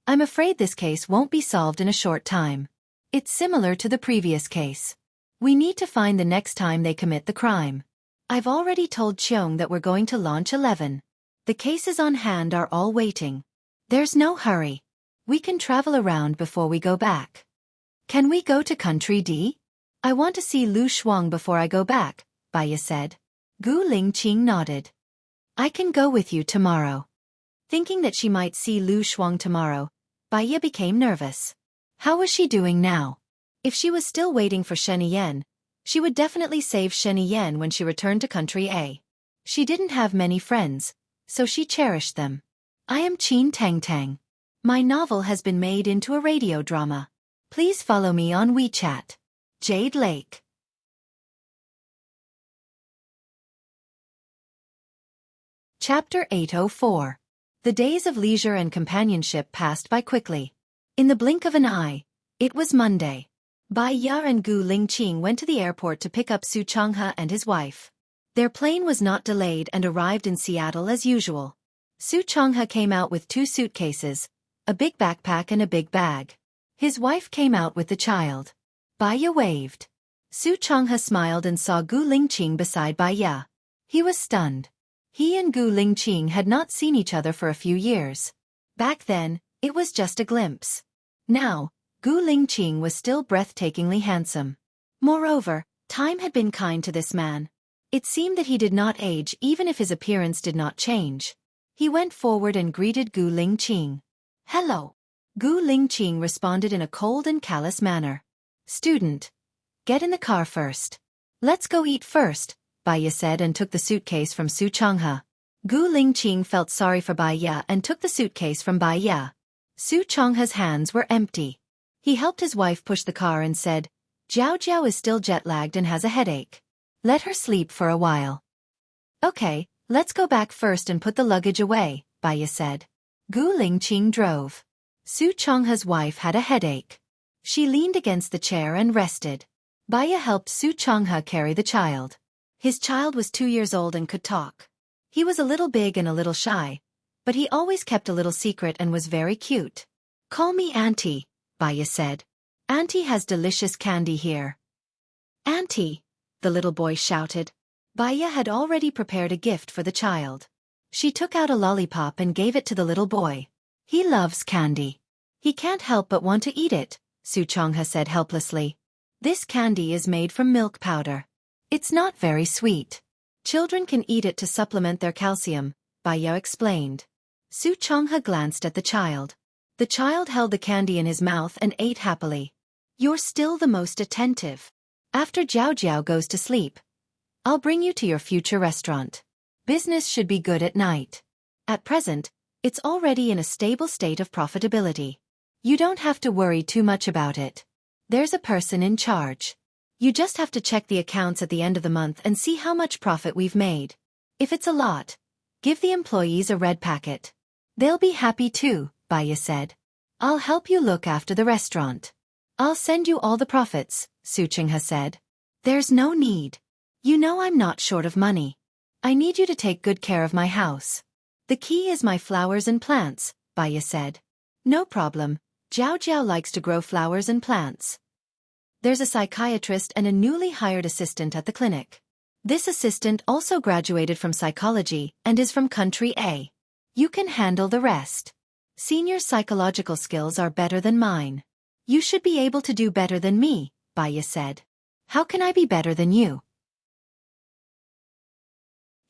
I'm afraid this case won't be solved in a short time. It's similar to the previous case. We need to find the next time they commit the crime. I've already told Cheong that we're going to launch 11. The cases on hand are all waiting. There's no hurry. We can travel around before we go back. Can we go to Country D? I want to see Lu Shuang before I go back, Baiya said. Gu Lingqing nodded. I can go with you tomorrow. Thinking that she might see Lu Shuang tomorrow, Baiya became nervous. How was she doing now? If she was still waiting for Shen Yan, she would definitely save Shen Yan when she returned to Country A. She didn't have many friends, so she cherished them. I am Qin Tang Tang. My novel has been made into a radio drama. Please follow me on WeChat. Jade Lake. Chapter 804. The days of leisure and companionship passed by quickly. In the blink of an eye, it was Monday. Bai Ya and Gu Lingqing went to the airport to pick up Su Changhe and his wife. Their plane was not delayed and arrived in Seattle as usual. Su Changhe came out with 2 suitcases, a big backpack and a big bag. His wife came out with the child. Bai Ya waved. Su Changhe smiled and saw Gu Lingqing beside Bai Ya. He was stunned. He and Gu Lingqing had not seen each other for a few years. Back then, it was just a glimpse. Now, Gu Lingqing was still breathtakingly handsome. Moreover, time had been kind to this man. It seemed that he did not age even if his appearance did not change. He went forward and greeted Gu Lingqing. Hello. Gu Lingqing responded in a cold and callous manner. Student. Get in the car first. Let's go eat first, Bai Ya said and took the suitcase from Su Changhe. Gu Lingqing felt sorry for Bai Ya and took the suitcase from Bai Ya. Su Changhe's hands were empty. He helped his wife push the car and said, Jiao Jiao is still jet-lagged and has a headache. Let her sleep for a while. Okay, let's go back first and put the luggage away, Bai Ya said. Gu Lingqing drove. Su Changhe's wife had a headache. She leaned against the chair and rested. Bai Ya helped Su Changhe carry the child. His child was 2 years old and could talk. He was a little big and a little shy, but he always kept a little secret and was very cute. Call me Auntie, Bai Ya said. Auntie has delicious candy here. Auntie, the little boy shouted. Bai Ya had already prepared a gift for the child. She took out a lollipop and gave it to the little boy. He loves candy. He can't help but want to eat it, Su Changhe said helplessly. This candy is made from milk powder. It's not very sweet. Children can eat it to supplement their calcium, Bai Ya explained. Su Changhe glanced at the child. The child held the candy in his mouth and ate happily. You're still the most attentive. After Jiao Jiao goes to sleep, I'll bring you to your future restaurant. Business should be good at night. At present, it's already in a stable state of profitability. You don't have to worry too much about it. There's a person in charge. You just have to check the accounts at the end of the month and see how much profit we've made. If it's a lot, give the employees a red packet. They'll be happy too, Bai Ya said. I'll help you look after the restaurant. I'll send you all the profits, Su Changhe said. There's no need. You know I'm not short of money. I need you to take good care of my house. The key is my flowers and plants, Bai Ya said. No problem, Jiao Jiao likes to grow flowers and plants. There's a psychiatrist and a newly hired assistant at the clinic. This assistant also graduated from psychology and is from Country A. You can handle the rest. Senior psychological skills are better than mine. You should be able to do better than me, Bai Ya said. How can I be better than you?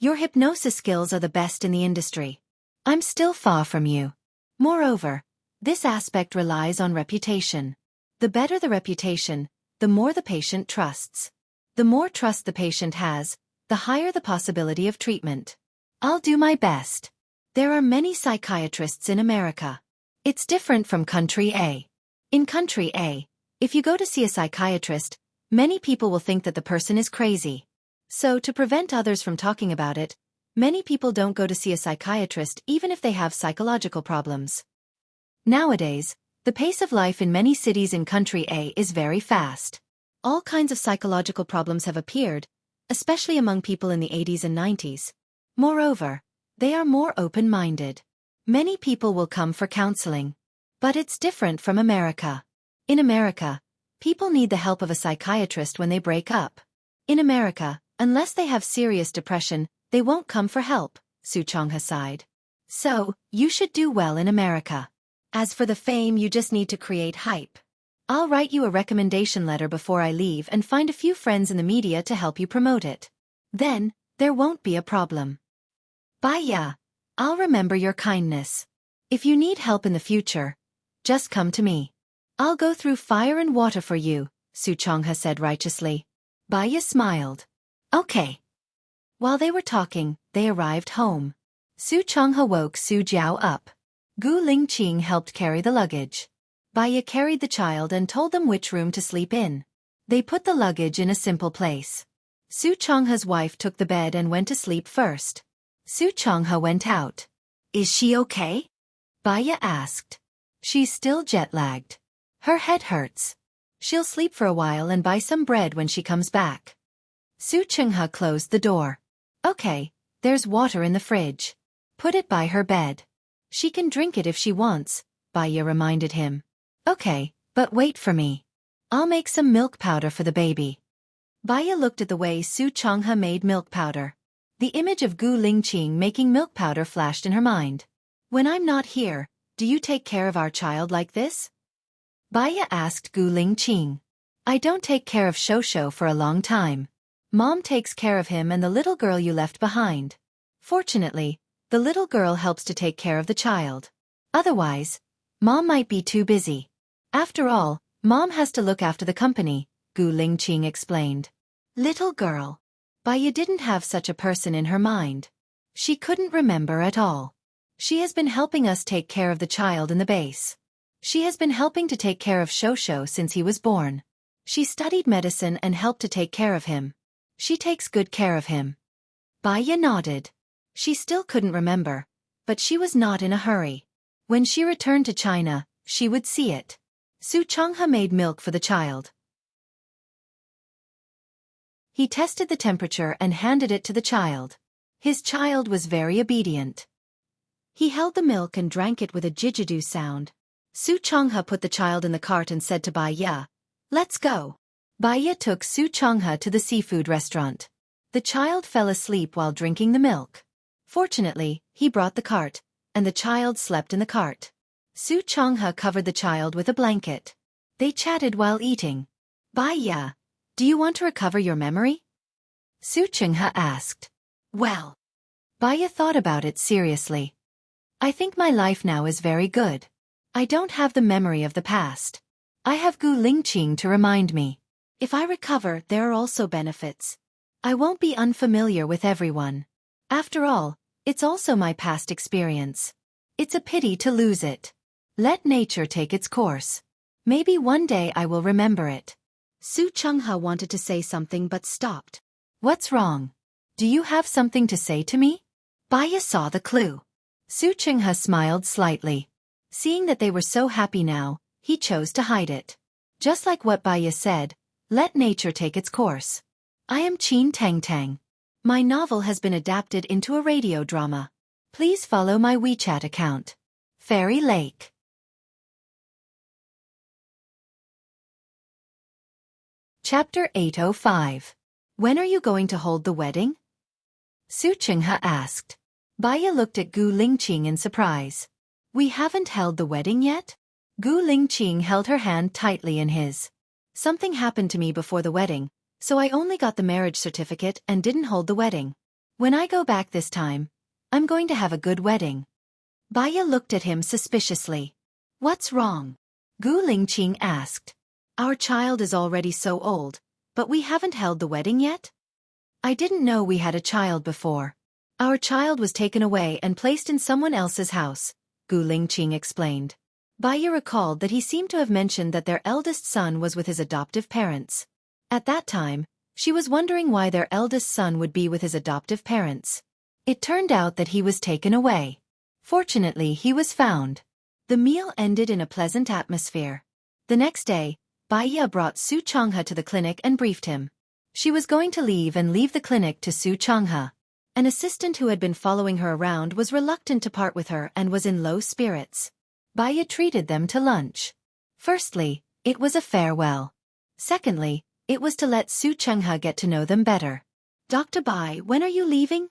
Your hypnosis skills are the best in the industry. I'm still far from you. Moreover, this aspect relies on reputation. The better the reputation, the more the patient trusts. The more trust the patient has, the higher the possibility of treatment. I'll do my best. There are many psychiatrists in America. It's different from Country A. In Country A, if you go to see a psychiatrist, many people will think that the person is crazy. So, to prevent others from talking about it, many people don't go to see a psychiatrist even if they have psychological problems. Nowadays, the pace of life in many cities in Country A is very fast. All kinds of psychological problems have appeared, especially among people in the 80s and 90s. Moreover, they are more open-minded. Many people will come for counseling. But it's different from America. In America, people need the help of a psychiatrist when they break up. In America, unless they have serious depression, they won't come for help, Su Changhe sighed. So, you should do well in America. As for the fame, you just need to create hype. I'll write you a recommendation letter before I leave and find a few friends in the media to help you promote it. Then, there won't be a problem. Baya, I'll remember your kindness. If you need help in the future, just come to me. I'll go through fire and water for you, Su Chongha said righteously. Baya smiled. Okay. While they were talking, they arrived home. Su Chongha woke Su Jiao up. Gu Lingqing helped carry the luggage. Baya carried the child and told them which room to sleep in. They put the luggage in a simple place. Su Chongha's wife took the bed and went to sleep first. Su Chongha went out. Is she okay? Baya asked. She's still jet-lagged. Her head hurts. She'll sleep for a while and buy some bread when she comes back. Su Chongha closed the door. Okay, there's water in the fridge. Put it by her bed. She can drink it if she wants, Baya reminded him. Okay, but wait for me. I'll make some milk powder for the baby. Baya looked at the way Su Chongha made milk powder. The image of Gu Lingqing making milk powder flashed in her mind. When I'm not here, do you take care of our child like this? Baya asked Gu Lingqing. I don't take care of Shosho for a long time. Mom takes care of him and the little girl you left behind. Fortunately, the little girl helps to take care of the child. Otherwise, Mom might be too busy. After all, Mom has to look after the company, Gu Lingqing explained. Little girl. Baya didn't have such a person in her mind. She couldn't remember at all. She has been helping us take care of the child in the base. She has been helping to take care of Shosho since he was born. She studied medicine and helped to take care of him. She takes good care of him. Baya nodded. She still couldn't remember, but she was not in a hurry. When she returned to China, she would see it. Su Chongha made milk for the child. He tested the temperature and handed it to the child. His child was very obedient. He held the milk and drank it with a jijiju sound. Su Chongha put the child in the cart and said to Baya, "Let's go." Baya took Su Chongha to the seafood restaurant. The child fell asleep while drinking the milk. Fortunately, he brought the cart, and the child slept in the cart. Su Chongha covered the child with a blanket. They chatted while eating. Baya, do you want to recover your memory? Su Chongha asked. Well, Baya thought about it seriously. I think my life now is very good. I don't have the memory of the past. I have Gu Lingqing to remind me. If I recover, there are also benefits. I won't be unfamiliar with everyone. After all, it's also my past experience. It's a pity to lose it. Let nature take its course. Maybe one day I will remember it. Su Chongha wanted to say something but stopped. What's wrong? Do you have something to say to me? Baya saw the clue. Su Chongha smiled slightly. Seeing that they were so happy now, he chose to hide it. Just like what Baya said, let nature take its course. I am Qin Tang Tang. My novel has been adapted into a radio drama. Please follow my WeChat account. Fairy Lake. Chapter 805. When are you going to hold the wedding? Su Chongha asked. Baya looked at Gu Lingqing in surprise. We haven't held the wedding yet? Gu Lingqing held her hand tightly in his. Something happened to me before the wedding, so I only got the marriage certificate and didn't hold the wedding. When I go back this time, I'm going to have a good wedding. Baya looked at him suspiciously. What's wrong? Gu Lingqing asked. Our child is already so old, but we haven't held the wedding yet? I didn't know we had a child before. Our child was taken away and placed in someone else's house, Gu Lingqing explained. Baya recalled that he seemed to have mentioned that their eldest son was with his adoptive parents. At that time, she was wondering why their eldest son would be with his adoptive parents. It turned out that he was taken away. Fortunately, he was found. The meal ended in a pleasant atmosphere. The next day, Baya brought Su Chongha to the clinic and briefed him. She was going to leave the clinic to Su Chongha. An assistant who had been following her around was reluctant to part with her and was in low spirits. Baya treated them to lunch. Firstly, it was a farewell. Secondly, it was to let Su Chongha get to know them better. Dr. Bai, when are you leaving?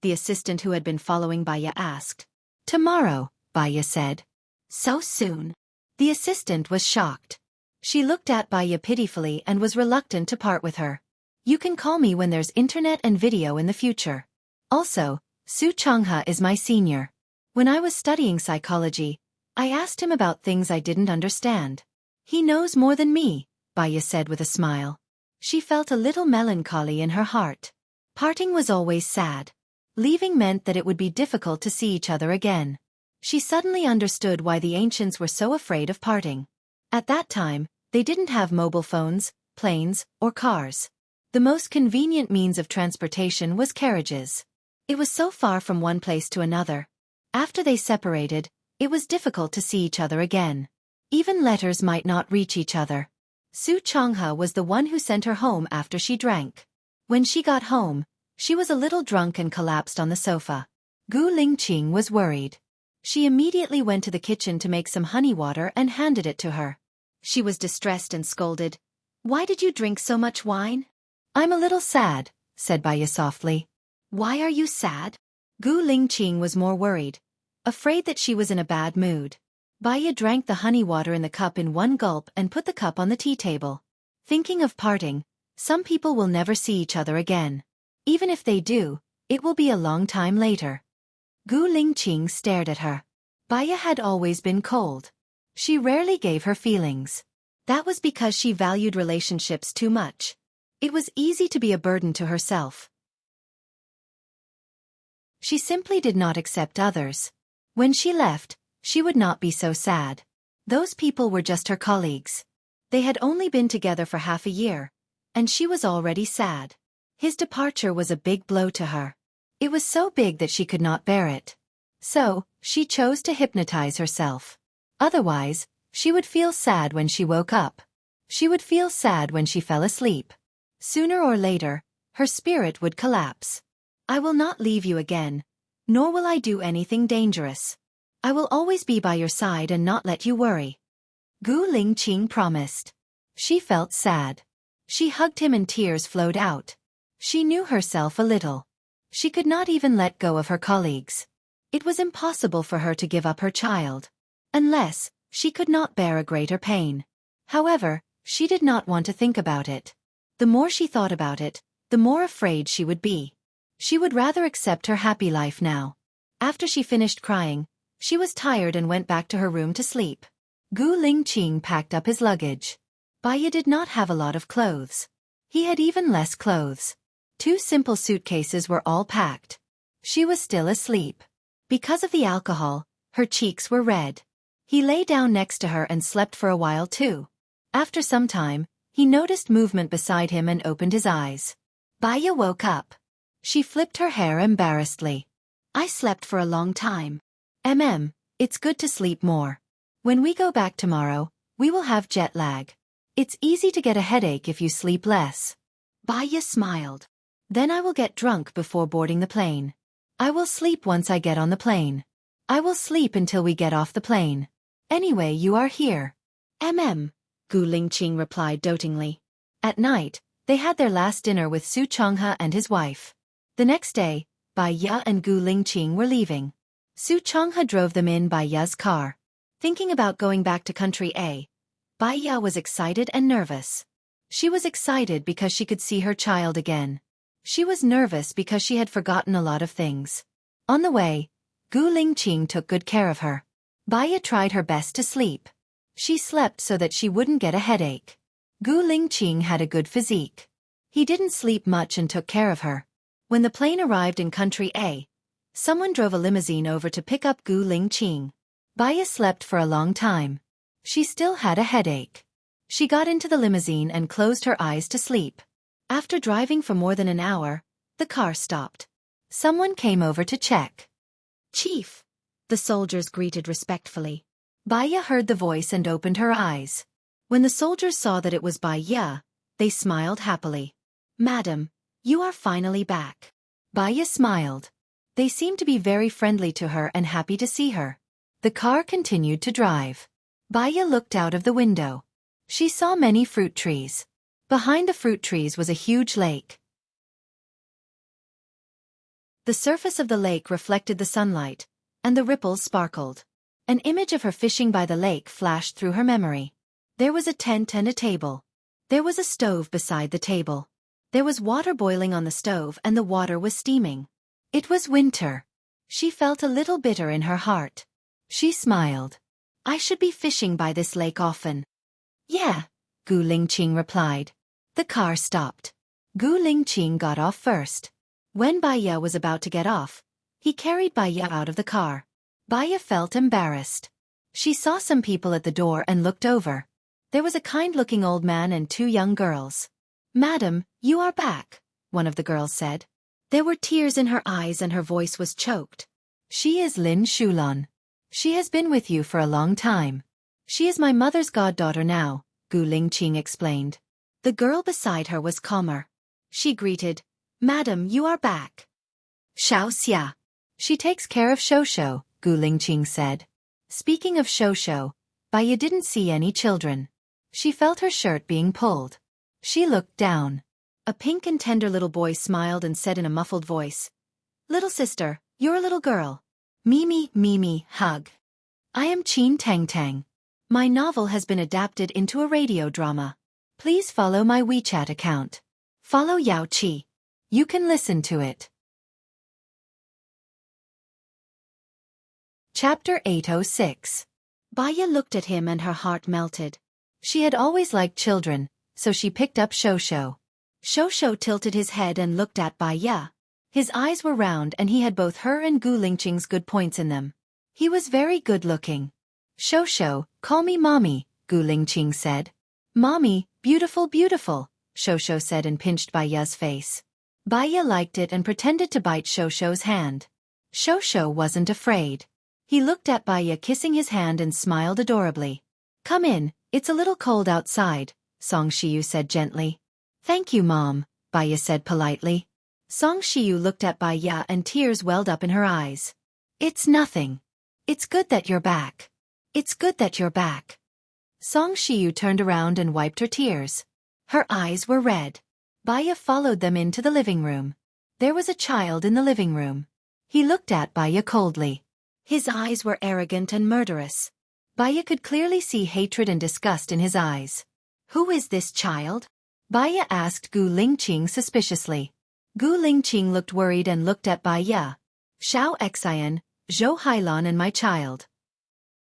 The assistant who had been following Baya asked. Tomorrow, Baya said. So soon? The assistant was shocked. She looked at Baya pitifully and was reluctant to part with her. You can call me when there's internet and video in the future. Also, Su Changhe is my senior. When I was studying psychology, I asked him about things I didn't understand. He knows more than me, Baya said with a smile. She felt a little melancholy in her heart. Parting was always sad. Leaving meant that it would be difficult to see each other again. She suddenly understood why the ancients were so afraid of parting. At that time, they didn't have mobile phones, planes, or cars. The most convenient means of transportation was carriages. It was so far from one place to another. After they separated, it was difficult to see each other again. Even letters might not reach each other. Su Changhe was the one who sent her home after she drank. When she got home, she was a little drunk and collapsed on the sofa. Gu Lingqing was worried. She immediately went to the kitchen to make some honey water and handed it to her. She was distressed and scolded. Why did you drink so much wine? I'm a little sad, said Baya softly. Why are you sad? Gu Lingqing was more worried, afraid that she was in a bad mood. Baya drank the honey water in the cup in one gulp and put the cup on the tea table. Thinking of parting, some people will never see each other again. Even if they do, it will be a long time later. Gu Lingqing stared at her. Baya had always been cold. She rarely gave her feelings. That was because she valued relationships too much. It was easy to be a burden to herself. She simply did not accept others. When she left, she would not be so sad. Those people were just her colleagues. They had only been together for half a year, and she was already sad. His departure was a big blow to her. It was so big that she could not bear it. So, she chose to hypnotize herself. Otherwise, she would feel sad when she woke up. She would feel sad when she fell asleep. Sooner or later, her spirit would collapse. I will not leave you again, nor will I do anything dangerous. I will always be by your side and not let you worry. Gu Lingqing promised. She felt sad. She hugged him and tears flowed out. She knew herself a little. She could not even let go of her colleagues. It was impossible for her to give up her child. Unless, she could not bear a greater pain. However, she did not want to think about it. The more she thought about it, the more afraid she would be. She would rather accept her happy life now. After she finished crying, she was tired and went back to her room to sleep. Gu Lingqing packed up his luggage. Baya did not have a lot of clothes. He had even less clothes. 2 simple suitcases were all packed. She was still asleep. Because of the alcohol, her cheeks were red. He lay down next to her and slept for a while too. After some time, he noticed movement beside him and opened his eyes. Baya woke up. She flipped her hair embarrassedly. I slept for a long time. It's good to sleep more. When we go back tomorrow, we will have jet lag. It's easy to get a headache if you sleep less. Baya smiled. Then I will get drunk before boarding the plane. I will sleep once I get on the plane. I will sleep until we get off the plane. Anyway, you are here. Gu Lingqing replied dotingly. At night, they had their last dinner with Su Changhe and his wife. The next day, Baya and Gu Lingqing were leaving. Su Changhe drove them in Baya's car. Thinking about going back to country A, Baya was excited and nervous. She was excited because she could see her child again. She was nervous because she had forgotten a lot of things. On the way, Gu Lingqing took good care of her. Baya tried her best to sleep. She slept so that she wouldn't get a headache. Gu Lingqing had a good physique. He didn't sleep much and took care of her. When the plane arrived in country A, someone drove a limousine over to pick up Gu Lingqing. Baya slept for a long time. She still had a headache. She got into the limousine and closed her eyes to sleep. After driving for more than an hour, the car stopped. Someone came over to check. Chief, the soldiers greeted respectfully. Baya heard the voice and opened her eyes. When the soldiers saw that it was Baya, they smiled happily. Madam, you are finally back. Baya smiled. They seemed to be very friendly to her and happy to see her. The car continued to drive. Baya looked out of the window. She saw many fruit trees. Behind the fruit trees was a huge lake. The surface of the lake reflected the sunlight, and the ripples sparkled. An image of her fishing by the lake flashed through her memory. There was a tent and a table. There was a stove beside the table. There was water boiling on the stove and the water was steaming. It was winter. She felt a little bitter in her heart. She smiled. I should be fishing by this lake often. Yeah, Gu Lingqing replied. The car stopped. Gu Lingqing got off first. When Baya was about to get off, he carried Baya out of the car. Baya felt embarrassed. She saw some people at the door and looked over. There was a kind-looking old man and 2 young girls. Madam, you are back, one of the girls said. There were tears in her eyes and her voice was choked. She is Lin Shulon. She has been with you for a long time. She is my mother's goddaughter now, Gu Lingqing explained. The girl beside her was calmer. She greeted, Madam, you are back. Xiaoxia. She takes care of Shosho, Gu Lingqing said. Speaking of Shosho, Baya didn't see any children. She felt her shirt being pulled. She looked down. A pink and tender little boy smiled and said in a muffled voice, Little sister, you're a little girl. Mimi, hug. I am Qin Tang Tang. My novel has been adapted into a radio drama. Please follow my WeChat account. Follow Yao Qi. You can listen to it. Chapter 806. Baya looked at him and her heart melted. She had always liked children, so she picked up Shosho. Shosho tilted his head and looked at Baya. His eyes were round and he had both her and Gu Lingqing's good points in them. He was very good-looking. Shosho, call me Mommy, Gu Lingqing said. Mommy, beautiful, Shosho said and pinched Baya's face. Baya liked it and pretended to bite Shosho's hand. Shosho wasn't afraid. He looked at Baya kissing his hand and smiled adorably. Come in, it's a little cold outside, Song Shiyu said gently. Thank you, Mom, Baya said politely. Song Shiyu looked at Baya and tears welled up in her eyes. It's nothing. It's good that you're back. It's good that you're back. Song Shiyu turned around and wiped her tears. Her eyes were red. Baya followed them into the living room. There was a child in the living room. He looked at Baya coldly. His eyes were arrogant and murderous. Baya could clearly see hatred and disgust in his eyes. Who is this child? Baya asked Gu Lingqing suspiciously. Gu Lingqing looked worried and looked at Baya. Xiao Xian, Zhou Hailan and my child.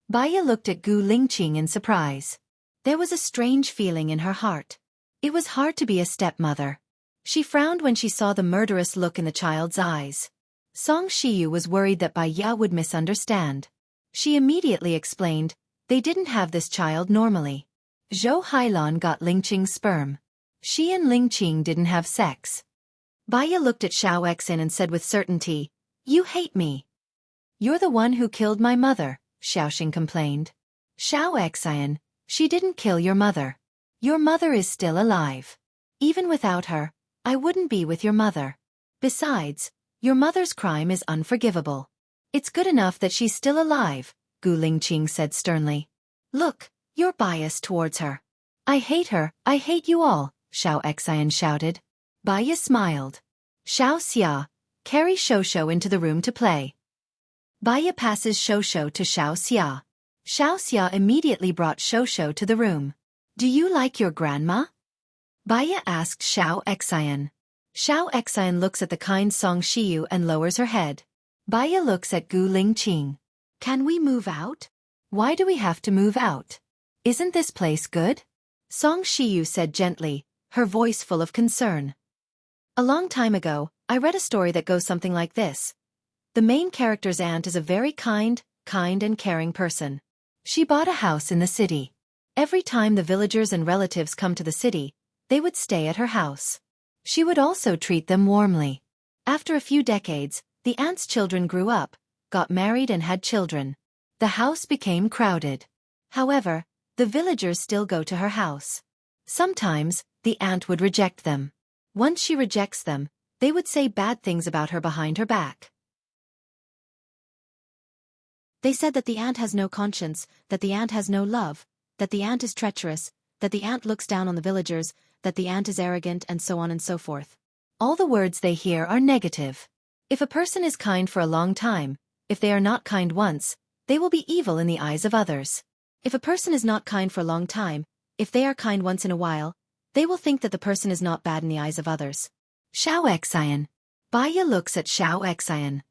Baya looked at Gu Lingqing in surprise. There was a strange feeling in her heart. It was hard to be a stepmother. She frowned when she saw the murderous look in the child's eyes. Song Shiyu was worried that Baya would misunderstand. She immediately explained, they didn't have this child normally. Zhou Hailan got Lingqing's sperm. She and Lingqing didn't have sex. Baya looked at Xiao Xian and said with certainty, You hate me. You're the one who killed my mother, Xiaoxing complained. Xiao Xian, she didn't kill your mother. Your mother is still alive. Even without her, I wouldn't be with your mother. Besides, your mother's crime is unforgivable. It's good enough that she's still alive, Gu Lingqing said sternly. Look, you're biased towards her. I hate her, I hate you all, Xiao Xian shouted. Baya smiled. Xiaoxia, carry Shosho into the room to play. Baya passes Shosho to Xiaoxia. Xiaoxia immediately brought Shosho to the room. Do you like your grandma? Baya asked Xiao Xian. Xiao Xian looks at the kind Song Shiyu and lowers her head. Baya looks at Gu Lingqing. Can we move out? Why do we have to move out? Isn't this place good? Song Shiyu said gently, her voice full of concern. A long time ago, I read a story that goes something like this. The main character's aunt is a very kind and caring person. She bought a house in the city. Every time the villagers and relatives come to the city, they would stay at her house. She would also treat them warmly. After a few decades, the aunt's children grew up, got married and had children. The house became crowded. However, the villagers still go to her house. Sometimes, the aunt would reject them. Once she rejects them, they would say bad things about her behind her back. They said that the aunt has no conscience, that the aunt has no love, that the aunt is treacherous, that the aunt looks down on the villagers, that the aunt is arrogant and so on and so forth. All the words they hear are negative. If a person is kind for a long time, if they are not kind once, they will be evil in the eyes of others. If a person is not kind for a long time, if they are kind once in a while, they will think that the person is not bad in the eyes of others. Xiaoxian. Baya looks at Xiaoxian.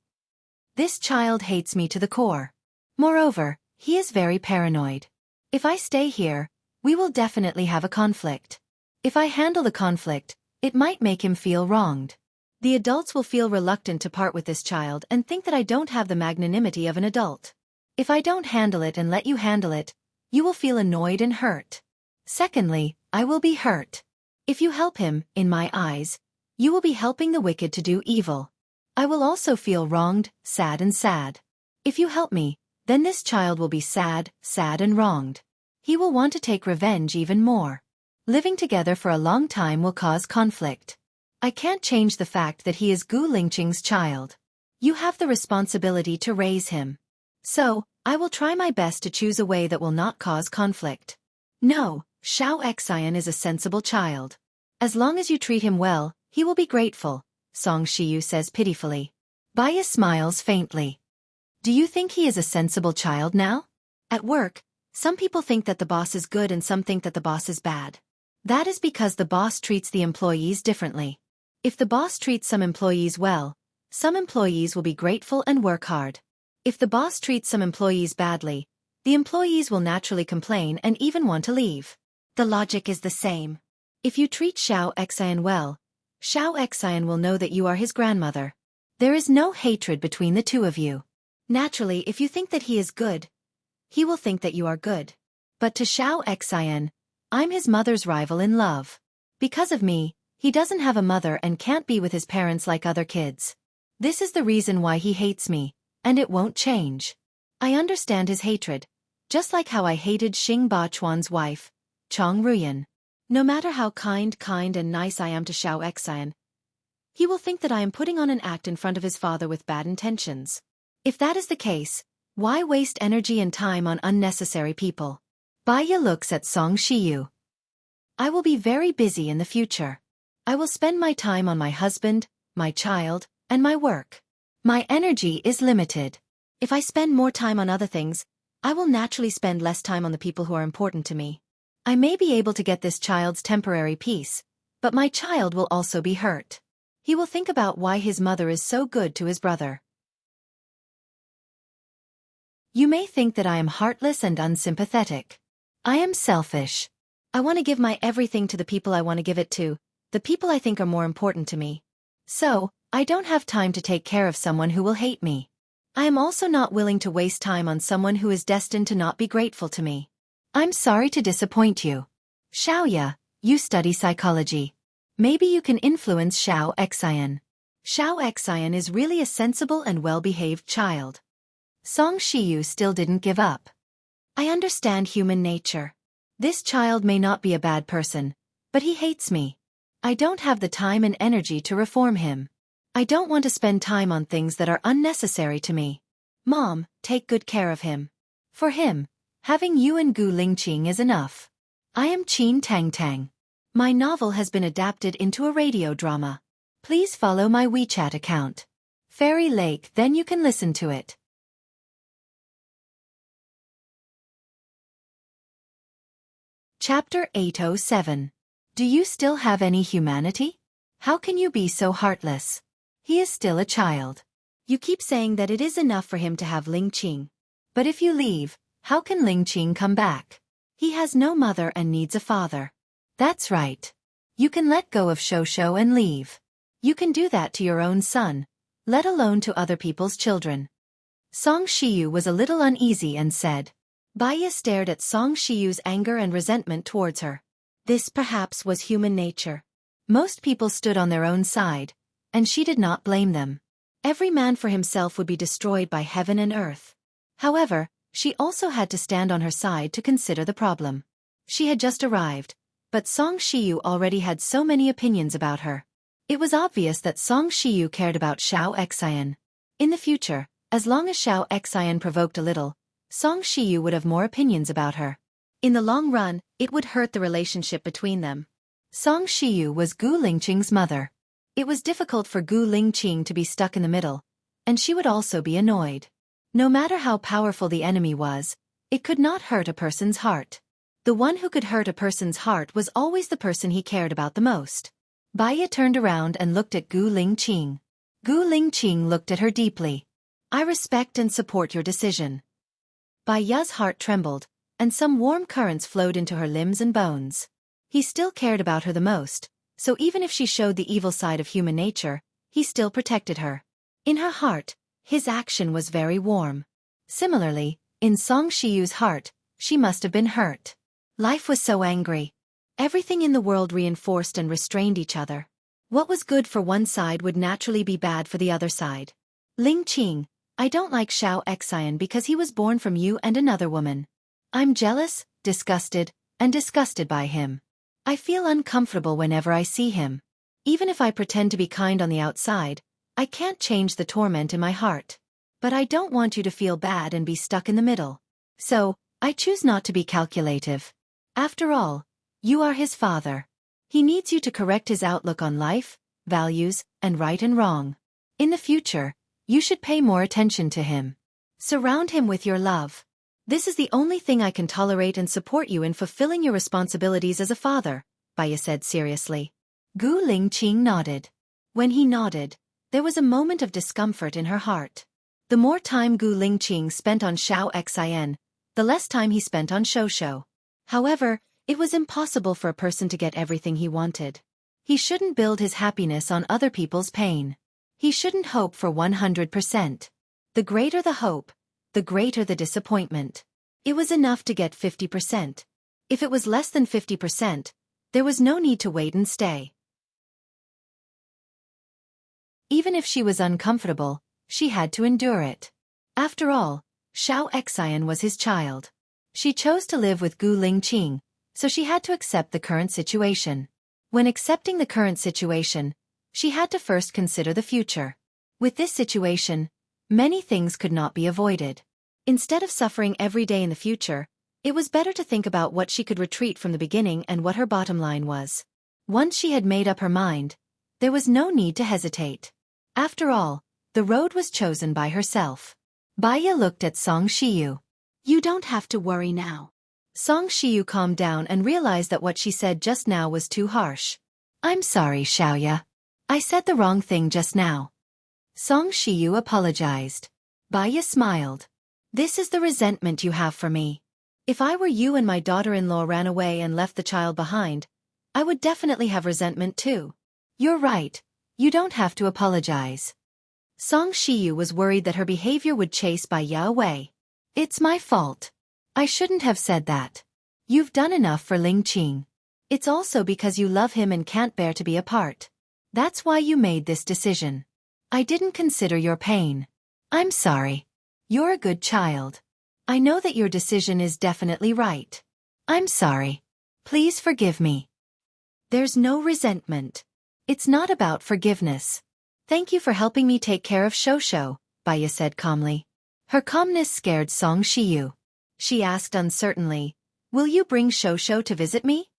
This child hates me to the core. Moreover, he is very paranoid. If I stay here, we will definitely have a conflict. If I handle the conflict, it might make him feel wronged. The adults will feel reluctant to part with this child and think that I don't have the magnanimity of an adult. If I don't handle it and let you handle it, you will feel annoyed and hurt. Secondly, I will be hurt. If you help him, in my eyes, you will be helping the wicked to do evil. I will also feel wronged, sad and sad. If you help me, then this child will be sad, sad and wronged. He will want to take revenge even more. Living together for a long time will cause conflict. I can't change the fact that he is Gu Lingqing's child. You have the responsibility to raise him. So, I will try my best to choose a way that will not cause conflict. No, Xiaoxian is a sensible child. As long as you treat him well, he will be grateful, Song Shiyu says pitifully. Baya smiles faintly. Do you think he is a sensible child now? At work, some people think that the boss is good and some think that the boss is bad. That is because the boss treats the employees differently. If the boss treats some employees well, some employees will be grateful and work hard. If the boss treats some employees badly, the employees will naturally complain and even want to leave. The logic is the same. If you treat Xiaoxian well, Xiaoxian will know that you are his grandmother. There is no hatred between the two of you. Naturally, if you think that he is good, he will think that you are good. But to Xiaoxian, I'm his mother's rival in love. Because of me, he doesn't have a mother and can't be with his parents like other kids. This is the reason why he hates me, and it won't change. I understand his hatred, just like how I hated Xing Bachuan's wife, Chong Ruyan. No matter how kind and nice I am to Xiaoxian, he will think that I am putting on an act in front of his father with bad intentions. If that is the case, why waste energy and time on unnecessary people? Baya looks at Song Shiyu. I will be very busy in the future. I will spend my time on my husband, my child, and my work. My energy is limited. If I spend more time on other things, I will naturally spend less time on the people who are important to me. I may be able to get this child's temporary peace, but my child will also be hurt. He will think about why his mother is so good to his brother. You may think that I am heartless and unsympathetic. I am selfish. I want to give my everything to the people I want to give it to, the people I think are more important to me. So, I don't have time to take care of someone who will hate me. I am also not willing to waste time on someone who is destined to not be grateful to me. I'm sorry to disappoint you. Xiaoya, you study psychology. Maybe you can influence Xiaoxian. Xiaoxian is really a sensible and well-behaved child. Song Shiyu still didn't give up. I understand human nature. This child may not be a bad person, but he hates me. I don't have the time and energy to reform him. I don't want to spend time on things that are unnecessary to me. Mom, take good care of him. For him, having you and Gu Lingqing is enough. I am Qin Tang Tang. My novel has been adapted into a radio drama. Please follow my WeChat account. Fairy Lake, then you can listen to it. Chapter 807. Do you still have any humanity? How can you be so heartless? He is still a child. You keep saying that it is enough for him to have Lingqing. But if you leave, how can Lingqing come back? He has no mother and needs a father. That's right. You can let go of Shosho and leave. You can do that to your own son, let alone to other people's children. Song Shiyu was a little uneasy and said. Baya stared at Song Shiyu's anger and resentment towards her. This perhaps was human nature. Most people stood on their own side, and she did not blame them. Every man for himself would be destroyed by heaven and earth. However, she also had to stand on her side to consider the problem. She had just arrived, but Song Shiyu already had so many opinions about her. It was obvious that Song Shiyu cared about Xiaoxian. In the future, as long as Xiaoxian provoked a little, Song Shiyu would have more opinions about her. In the long run, it would hurt the relationship between them. Song Shiyu was Gu Lingqing's mother. It was difficult for Gu Lingqing to be stuck in the middle, and she would also be annoyed. No matter how powerful the enemy was, it could not hurt a person's heart. The one who could hurt a person's heart was always the person he cared about the most. Baya turned around and looked at Gu Lingqing. Gu Lingqing looked at her deeply. I respect and support your decision. Baya's heart trembled, and some warm currents flowed into her limbs and bones. He still cared about her the most, so even if she showed the evil side of human nature, he still protected her. In her heart, his action was very warm. Similarly, in Song Shiyu's heart, she must have been hurt. Life was so angry. Everything in the world reinforced and restrained each other. What was good for one side would naturally be bad for the other side. Ling Qing, I don't like Xiao Xian because he was born from you and another woman. I'm jealous, disgusted by him. I feel uncomfortable whenever I see him. Even if I pretend to be kind on the outside, I can't change the torment in my heart. But I don't want you to feel bad and be stuck in the middle. So, I choose not to be calculative. After all, you are his father. He needs you to correct his outlook on life, values, and right and wrong. In the future, you should pay more attention to him. Surround him with your love. This is the only thing I can tolerate and support you in fulfilling your responsibilities as a father, Baya said seriously. Gu Lingqing nodded. When he nodded, there was a moment of discomfort in her heart. The more time Gu Lingqing spent on Xiao Xian, the less time he spent on Shoushou. However, it was impossible for a person to get everything he wanted. He shouldn't build his happiness on other people's pain. He shouldn't hope for 100%. The greater the hope, the greater the disappointment. It was enough to get 50%. If it was less than 50%, there was no need to wait and stay. Even if she was uncomfortable, she had to endure it. After all, Xiao Xian was his child. She chose to live with Gu Lingqing, so she had to accept the current situation. When accepting the current situation, she had to first consider the future. With this situation, many things could not be avoided. Instead of suffering every day in the future, it was better to think about what she could retreat from the beginning and what her bottom line was. Once she had made up her mind, there was no need to hesitate. After all, the road was chosen by herself. Baya looked at Song Shiyu. You don't have to worry now. Song Shiyu calmed down and realized that what she said just now was too harsh. I'm sorry, Xiaoya. I said the wrong thing just now. Song Shiyu apologized. Baya smiled. This is the resentment you have for me. If I were you and my daughter-in-law ran away and left the child behind, I would definitely have resentment too. You're right. You don't have to apologize. Song Shiyu was worried that her behavior would chase Baya away. It's my fault. I shouldn't have said that. You've done enough for Ling Qing. It's also because you love him and can't bear to be apart. That's why you made this decision. I didn't consider your pain. I'm sorry. You're a good child. I know that your decision is definitely right. I'm sorry. Please forgive me. There's no resentment. It's not about forgiveness. Thank you for helping me take care of Shoushou, Baya said calmly. Her calmness scared Song Shiyu. She asked uncertainly, Will you bring Shoushou to visit me?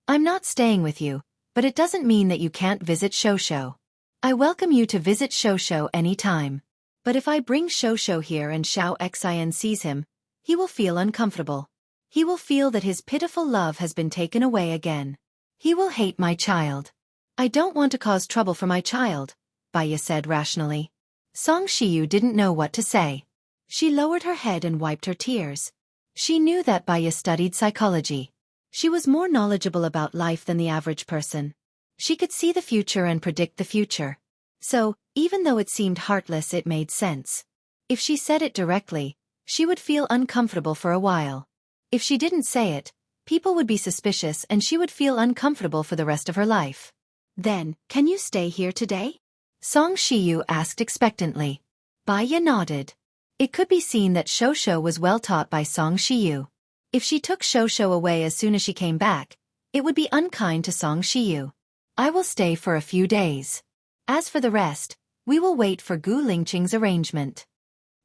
I'm not staying with you, but it doesn't mean that you can't visit Shoushou. I welcome you to visit Shoushou any time. But if I bring Shoushou here and Xiao Xian sees him, he will feel uncomfortable. He will feel that his pitiful love has been taken away again. He will hate my child. I don't want to cause trouble for my child, Baya said rationally. Song Shiyu didn't know what to say. She lowered her head and wiped her tears. She knew that Baya studied psychology. She was more knowledgeable about life than the average person. She could see the future and predict the future. So, even though it seemed heartless, it made sense. If she said it directly, she would feel uncomfortable for a while. If she didn't say it, people would be suspicious and she would feel uncomfortable for the rest of her life. Then, can you stay here today? Song Shiyu asked expectantly. Baya nodded. It could be seen that Shoushou was well taught by Song Shiyu. If she took Shoushou away as soon as she came back, it would be unkind to Song Shiyu. I will stay for a few days. As for the rest, we will wait for Gu Lingqing's arrangement.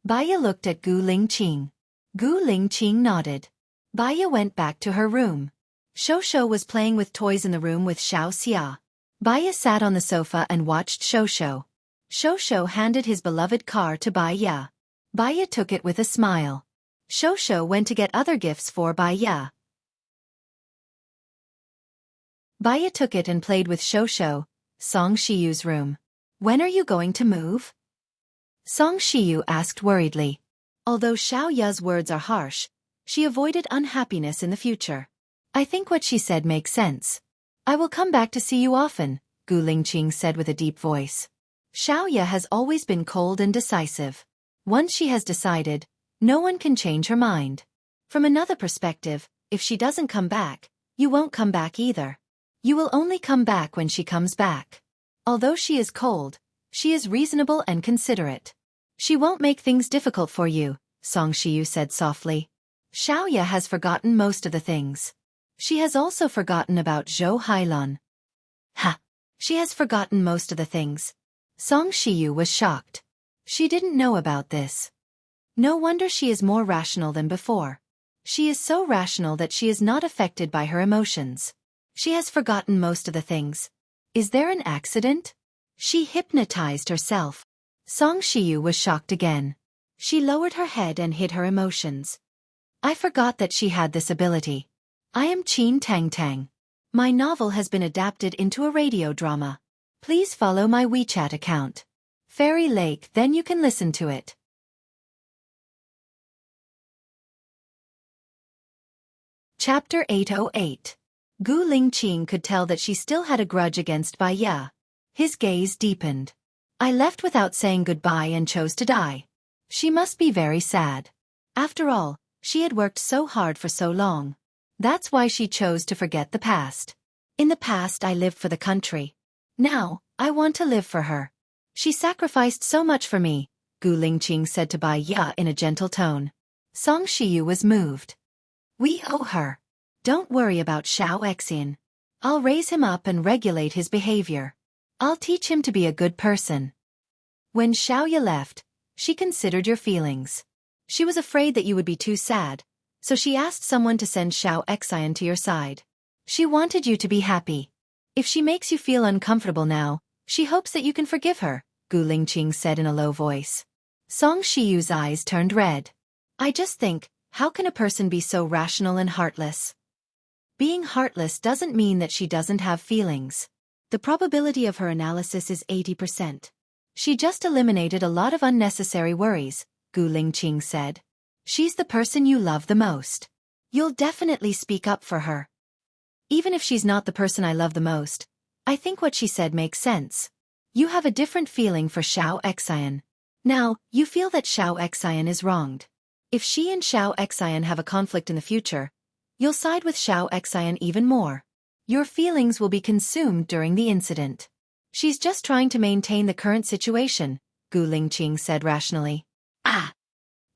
Baya looked at Gu Lingqing. Gu Lingqing nodded. Baya went back to her room. Shoushou was playing with toys in the room with Xiao Xia. Baya sat on the sofa and watched Shoushou. Shoushou handed his beloved car to Baya. Baya took it with a smile. Shoushou went to get other gifts for Baya. Baya took it and played with Shosho, Song Shiyu's room. When are you going to move? Song Shiyu asked worriedly. Although Xiao Ya's words are harsh, she avoided unhappiness in the future. I think what she said makes sense. I will come back to see you often, Gu Lingqing said with a deep voice. Xiao Ya has always been cold and decisive. Once she has decided, no one can change her mind. From another perspective, if she doesn't come back, you won't come back either. You will only come back when she comes back. Although she is cold, she is reasonable and considerate. She won't make things difficult for you, Song Shiyu said softly. Xiao Ya has forgotten most of the things. She has also forgotten about Zhou Hailun. Ha! She has forgotten most of the things. Song Shiyu was shocked. She didn't know about this. No wonder she is more rational than before. She is so rational that she is not affected by her emotions. She has forgotten most of the things. Is there an accident? She hypnotized herself. Song Shiyu was shocked again. She lowered her head and hid her emotions. I forgot that she had this ability. I am Qin Tang Tang. My novel has been adapted into a radio drama. Please follow my WeChat account. Fairy Lake, then you can listen to it. Chapter 808. Gu Lingqing could tell that she still had a grudge against Bai Ya. His gaze deepened. I left without saying goodbye and chose to die. She must be very sad. After all, she had worked so hard for so long. That's why she chose to forget the past. In the past I lived for the country. Now, I want to live for her. She sacrificed so much for me, Gu Lingqing said to Bai Ya in a gentle tone. Song Shiyu was moved. We owe her. Don't worry about Xiao Xian. I'll raise him up and regulate his behavior. I'll teach him to be a good person. When Xiao Ya left, she considered your feelings. She was afraid that you would be too sad, so she asked someone to send Xiao Xian to your side. She wanted you to be happy. If she makes you feel uncomfortable now, she hopes that you can forgive her, Gu Lingqing said in a low voice. Song Shiyu's eyes turned red. I just think, how can a person be so rational and heartless? Being heartless doesn't mean that she doesn't have feelings. The probability of her analysis is 80%. She just eliminated a lot of unnecessary worries, Gu Lingqing said. She's the person you love the most. You'll definitely speak up for her. Even if she's not the person I love the most, I think what she said makes sense. You have a different feeling for Xiao Xian. Now, you feel that Xiao Xian is wronged. If she and Xiao Xian have a conflict in the future, you'll side with Xiao Xian even more. Your feelings will be consumed during the incident. She's just trying to maintain the current situation, Gu Lingqing said rationally. Ah!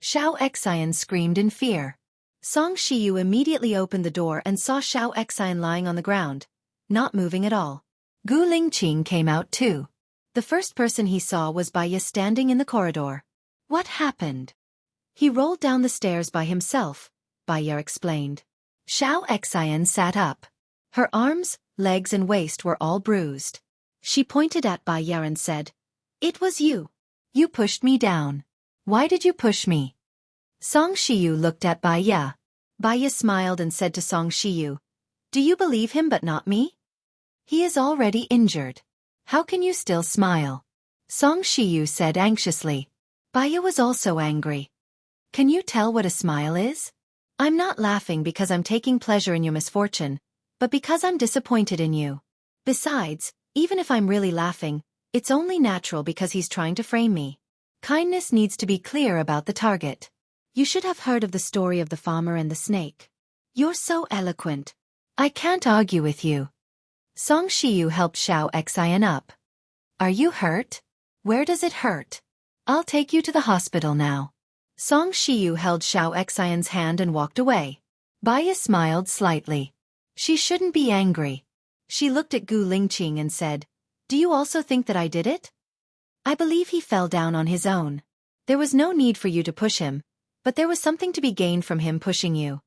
Xiao Xian screamed in fear. Song Shiyu immediately opened the door and saw Xiao Xian lying on the ground, not moving at all. Gu Lingqing came out too. The first person he saw was Bai Ya standing in the corridor. What happened? He rolled down the stairs by himself, Bai Ya explained. Xiao Xian sat up. Her arms, legs and waist were all bruised. She pointed at Bai Ya and said, It was you. You pushed me down. Why did you push me? Song Shiyu looked at Bai Ya. Bai Ya smiled and said to Song Shiyu, Do you believe him but not me? He is already injured. How can you still smile? Song Shiyu said anxiously. Bai Ya was also angry. Can you tell what a smile is? I'm not laughing because I'm taking pleasure in your misfortune, but because I'm disappointed in you. Besides, even if I'm really laughing, it's only natural because he's trying to frame me. Kindness needs to be clear about the target. You should have heard of the story of the farmer and the snake. You're so eloquent. I can't argue with you. Song Shiyu helped Xiao Xian up. Are you hurt? Where does it hurt? I'll take you to the hospital now. Song Shiyu held Xiao Xian's hand and walked away. Bai Ya smiled slightly. She shouldn't be angry. She looked at Gu Lingqing and said, Do you also think that I did it? I believe he fell down on his own. There was no need for you to push him, but there was something to be gained from him pushing you.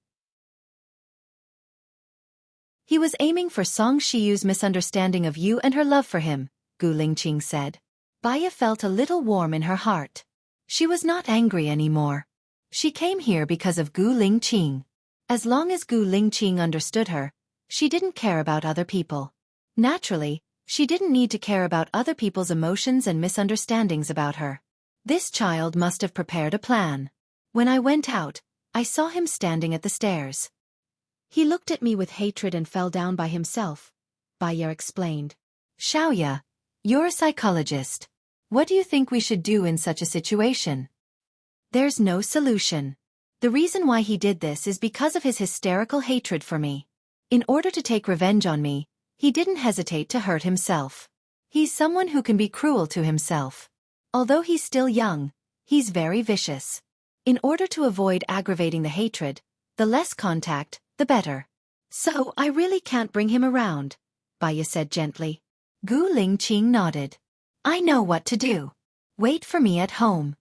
He was aiming for Song Shiyu's misunderstanding of you and her love for him, Gu Lingqing said. Bai Ya felt a little warm in her heart. She was not angry anymore. She came here because of Gu Lingqing. As long as Gu Lingqing understood her, She didn't care about other people. Naturally, she didn't need to care about other people's emotions and misunderstandings about her. This child must have prepared a plan. When I went out, I saw him standing at the stairs. He looked at me with hatred and fell down by himself, Baya explained. Xiaoya, you're a psychologist. What do you think we should do in such a situation? There's no solution. The reason why he did this is because of his hysterical hatred for me. In order to take revenge on me, he didn't hesitate to hurt himself. He's someone who can be cruel to himself. Although he's still young, he's very vicious. In order to avoid aggravating the hatred, the less contact, the better. So I really can't bring him around, Baya said gently. Gu Lingqing nodded. I know what to do. Wait for me at home.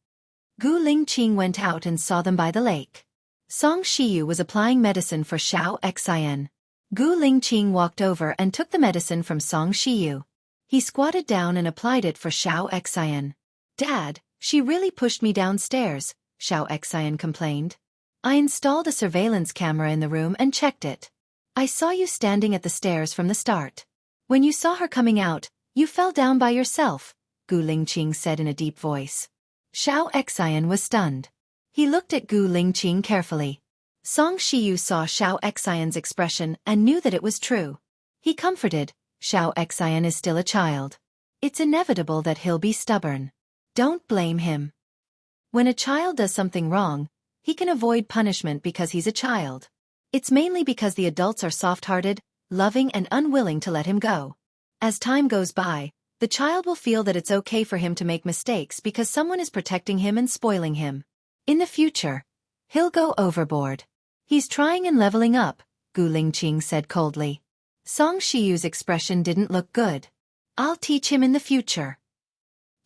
Gu Lingqing went out and saw them by the lake. Song Shiyu was applying medicine for Xiao Xian. Gu Lingqing walked over and took the medicine from Song Shiyu. He squatted down and applied it for Xiao Xian. Dad, she really pushed me downstairs, Xiao Xian complained. I installed a surveillance camera in the room and checked it. I saw you standing at the stairs from the start. When you saw her coming out, you fell down by yourself, Gu Lingqing said in a deep voice. Xiao Xian was stunned. He looked at Gu Lingqing carefully. Song Shiyu saw Xiao Xian's expression and knew that it was true. He comforted, Xiao Xian is still a child. It's inevitable that he'll be stubborn. Don't blame him. When a child does something wrong, he can avoid punishment because he's a child. It's mainly because the adults are soft-hearted, loving and unwilling to let him go. As time goes by, the child will feel that it's okay for him to make mistakes because someone is protecting him and spoiling him. In the future, he'll go overboard. He's trying and leveling up, Gu Lingqing said coldly. Song Shiyu's expression didn't look good. I'll teach him in the future.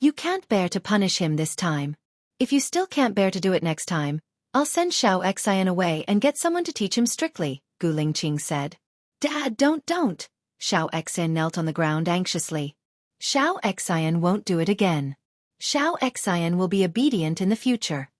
You can't bear to punish him this time. If you still can't bear to do it next time, I'll send Xiao Xian away and get someone to teach him strictly, Gu Lingqing said. Dad, don't. Xiao Xian knelt on the ground anxiously. Xiao Xian won't do it again. Xiao Xian will be obedient in the future.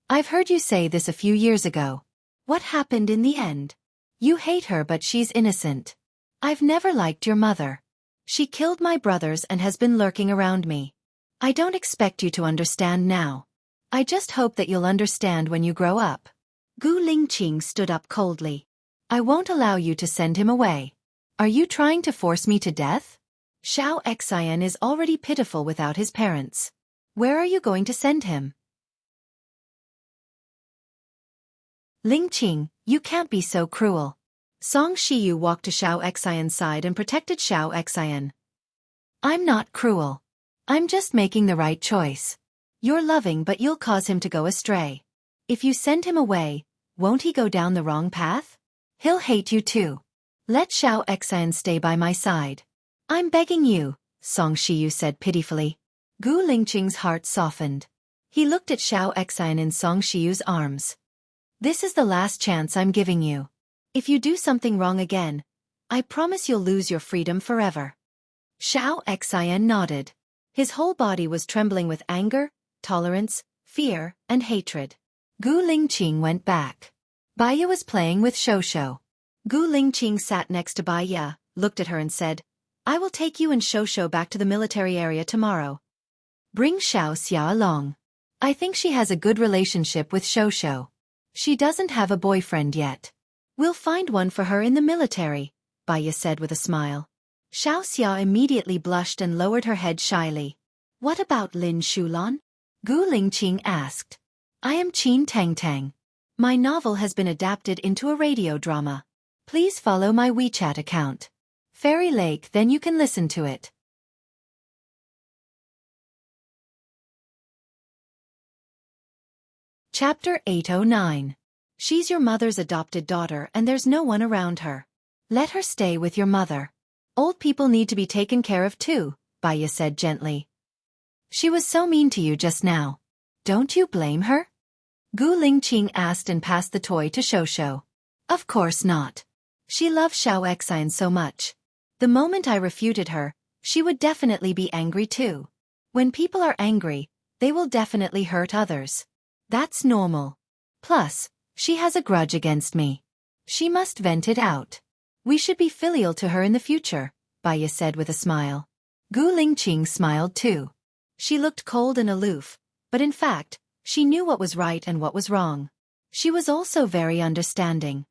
I've heard you say this a few years ago. What happened in the end? You hate her but she's innocent. I've never liked your mother. She killed my brothers and has been lurking around me. I don't expect you to understand now. I just hope that you'll understand when you grow up. Gu Lingqing stood up coldly. I won't allow you to send him away. Are you trying to force me to death? Xiao Xian is already pitiful without his parents. Where are you going to send him? Lingqing, you can't be so cruel. Song Shiyu walked to Xiao Xian's side and protected Xiao Xian. I'm not cruel. I'm just making the right choice. You're loving but you'll cause him to go astray. If you send him away, won't he go down the wrong path? He'll hate you too. Let Xiao Xian stay by my side. I'm begging you, Song Shiyu said pitifully. Gu Lingqing's heart softened. He looked at Xiao Xian in Song Shiyu's arms. This is the last chance I'm giving you. If you do something wrong again, I promise you'll lose your freedom forever. Xiao Xian nodded. His whole body was trembling with anger, tolerance, fear, and hatred. Gu Lingqing went back. Baya was playing with Shosho. Gu Lingqing sat next to Baya, looked at her and said, I will take you and Shosho back to the military area tomorrow. Bring Xiao Xia along. I think she has a good relationship with Shosho. She doesn't have a boyfriend yet. We'll find one for her in the military, Baya said with a smile. Xiao Xia immediately blushed and lowered her head shyly. What about Lin Shulan? Gu Lingqing asked. I am Qin Tangtang. My novel has been adapted into a radio drama. Please follow my WeChat account. Fairy Lake, then you can listen to it. Chapter 809. She's your mother's adopted daughter and there's no one around her. Let her stay with your mother. Old people need to be taken care of too, Baya said gently. She was so mean to you just now. Don't you blame her? Gu Lingqing asked and passed the toy to Shosho. Of course not. She loves Xiao Xian so much. The moment I refuted her, she would definitely be angry too. When people are angry, they will definitely hurt others. That's normal. Plus, she has a grudge against me. She must vent it out. We should be filial to her in the future, Baya said with a smile. Gu Lingqing smiled too. She looked cold and aloof, but in fact, she knew what was right and what was wrong. She was also very understanding.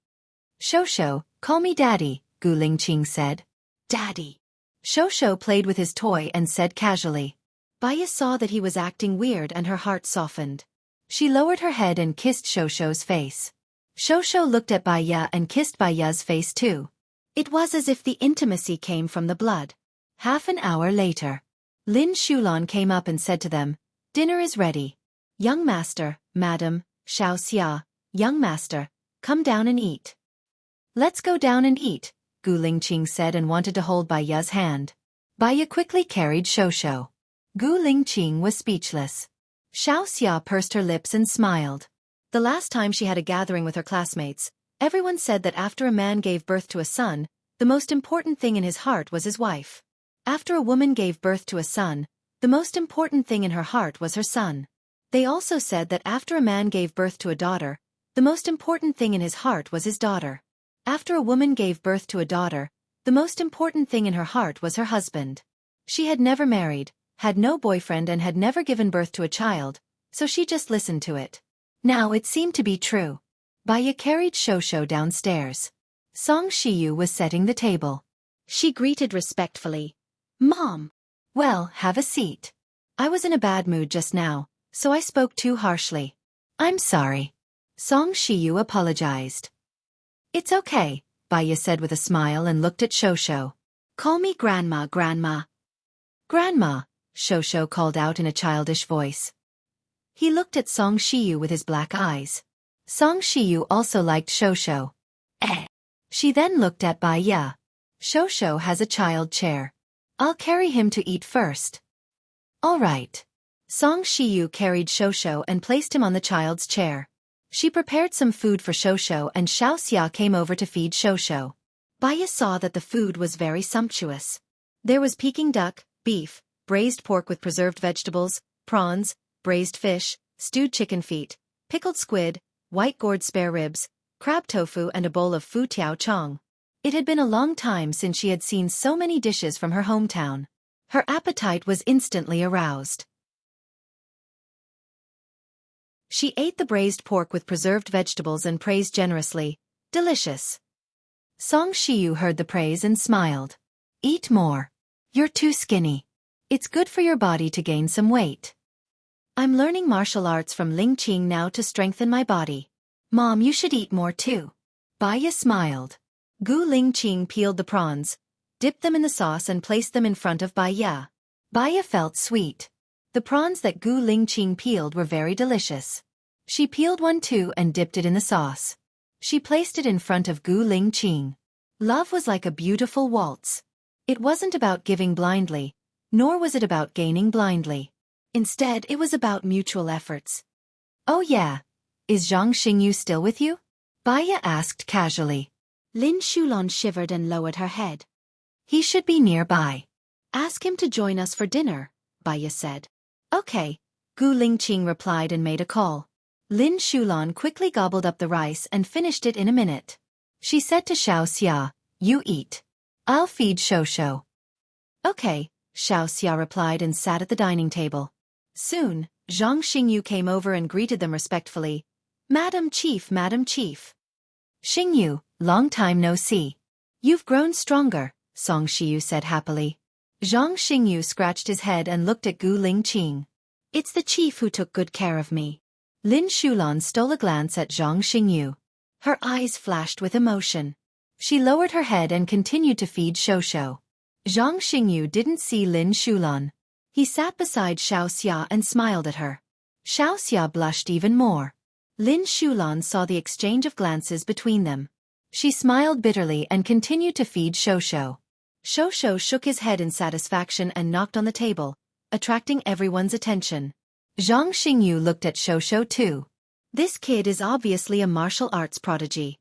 Shosho, call me Daddy, Gu Lingqing said. Daddy. Shosho played with his toy and said casually. Baya saw that he was acting weird and her heart softened. She lowered her head and kissed Shosho's face. Shosho looked at Baya and kissed Baya's face too. It was as if the intimacy came from the blood. Half an hour later, Lin Shulan came up and said to them, dinner is ready. Young master, madam, Xiaofan, young master, come down and eat. Let's go down and eat, Gu Lingqing said and wanted to hold Baya's hand. Baya quickly carried Shosho. Gu Lingqing was speechless. Xiaofan pursed her lips and smiled. The last time she had a gathering with her classmates, everyone said that after a man gave birth to a son, the most important thing in his heart was his wife. After a woman gave birth to a son, the most important thing in her heart was her son. They also said that after a man gave birth to a daughter, the most important thing in his heart was his daughter. After a woman gave birth to a daughter, the most important thing in her heart was her husband. She had never married, had no boyfriend and had never given birth to a child, so she just listened to it. Now it seemed to be true. Baya carried Shosho downstairs. Song Shiyu was setting the table. She greeted respectfully. Mom. Well, have a seat. I was in a bad mood just now, so I spoke too harshly. I'm sorry. Song Shiyu apologized. It's okay, Baya said with a smile and looked at Shosho. Call me Grandma, Grandma. Grandma, Shosho called out in a childish voice. He looked at Song Shiyu with his black eyes. Song Shiyu also liked Shosho. She then looked at Baya. Shosho has a child chair. I'll carry him to eat first. All right. Song Shiyu carried Shosho and placed him on the child's chair. She prepared some food for Shosho and Xiaofan came over to feed Shosho. Baya saw that the food was very sumptuous. There was Peking duck, beef, braised pork with preserved vegetables, prawns, braised fish, stewed chicken feet, pickled squid, white gourd spare ribs, crab tofu and a bowl of fu tiao chong. It had been a long time since she had seen so many dishes from her hometown. Her appetite was instantly aroused. She ate the braised pork with preserved vegetables and praised generously, delicious. Song Shiyu heard the praise and smiled. Eat more. You're too skinny. It's good for your body to gain some weight. I'm learning martial arts from Ling Qing now to strengthen my body. Mom, you should eat more too. Baya smiled. Gu Lingqing peeled the prawns, dipped them in the sauce and placed them in front of Baya. Baya felt sweet. The prawns that Gu Lingqing peeled were very delicious. She peeled one too and dipped it in the sauce. She placed it in front of Gu Lingqing. Love was like a beautiful waltz. It wasn't about giving blindly, nor was it about gaining blindly. Instead, it was about mutual efforts. Oh yeah. Is Zhang Xingyu still with you? Baya asked casually. Lin Shulan shivered and lowered her head. He should be nearby. Ask him to join us for dinner, Baya said. Okay, Gu Lingqing replied and made a call. Lin Shulan quickly gobbled up the rice and finished it in a minute. She said to Xiaofan, you eat. I'll feed Shosho. Okay, Xiaofan replied and sat at the dining table. Soon, Zhang Xingyu came over and greeted them respectfully. Madam Chief, Madam Chief. Xingyu, long time no see. You've grown stronger, Song Shiyu said happily. Zhang Xingyu scratched his head and looked at Gu Lingqing. It's the chief who took good care of me. Lin Shulan stole a glance at Zhang Xingyu. Her eyes flashed with emotion. She lowered her head and continued to feed Shosho. Zhang Xingyu didn't see Lin Shulan. He sat beside Xiaofan and smiled at her. Xiaofan blushed even more. Lin Shulan saw the exchange of glances between them. She smiled bitterly and continued to feed Shosho. Shosho shook his head in satisfaction and knocked on the table, attracting everyone's attention. Zhang Xingyu looked at Shosho too. This kid is obviously a martial arts prodigy.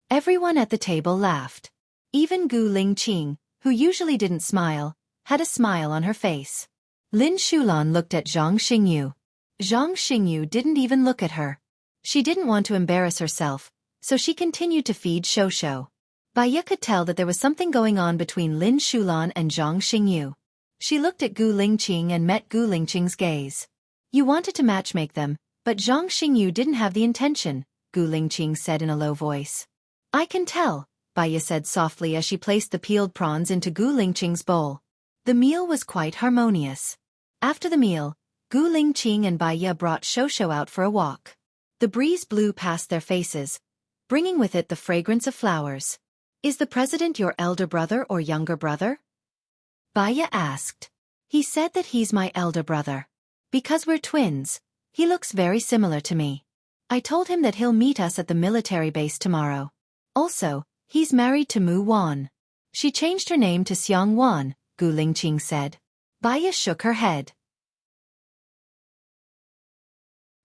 Everyone at the table laughed. Even Gu Lingqing, who usually didn't smile, had a smile on her face. Lin Shulan looked at Zhang Xingyu. Zhang Xingyu didn't even look at her. She didn't want to embarrass herself, so she continued to feed Shosho. Baiya could tell that there was something going on between Lin Shulan and Zhang Xingyu. She looked at Gu Lingqing and met Gu Lingqing's gaze. You wanted to matchmake them, but Zhang Xingyu didn't have the intention, Gu Lingqing said in a low voice. I can tell, Baiya said softly as she placed the peeled prawns into Gu Lingqing's bowl. The meal was quite harmonious. After the meal, Gu Lingqing and Baiya brought Shosho out for a walk. The breeze blew past their faces, bringing with it the fragrance of flowers. Is the president your elder brother or younger brother? Baiya asked. He said that he's my elder brother. Because we're twins, he looks very similar to me. I told him that he'll meet us at the military base tomorrow. Also, he's married to Mu Wan. She changed her name to Xiang Wan, Gu Lingqing said. Baiya shook her head.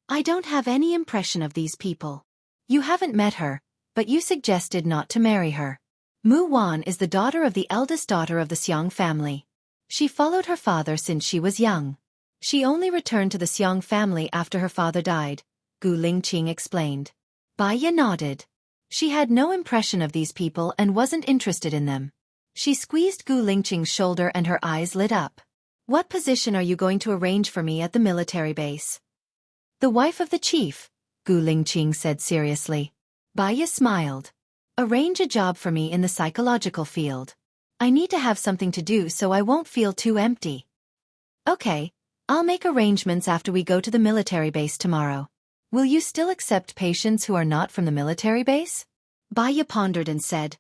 I don't have any impression of these people. You haven't met her, but you suggested not to marry her. Mu Wan is the daughter of the eldest daughter of the Xiang family. She followed her father since she was young. She only returned to the Xiang family after her father died, Gu Lingqing explained. Baiya nodded. She had no impression of these people and wasn't interested in them. She squeezed Gu Lingqing's shoulder and her eyes lit up. What position are you going to arrange for me at the military base? The wife of the chief, Gu Lingqing said seriously. Baiya smiled. Arrange a job for me in the psychological field. I need to have something to do so I won't feel too empty. Okay, I'll make arrangements after we go to the military base tomorrow. Will you still accept patients who are not from the military base? Baiya pondered and said,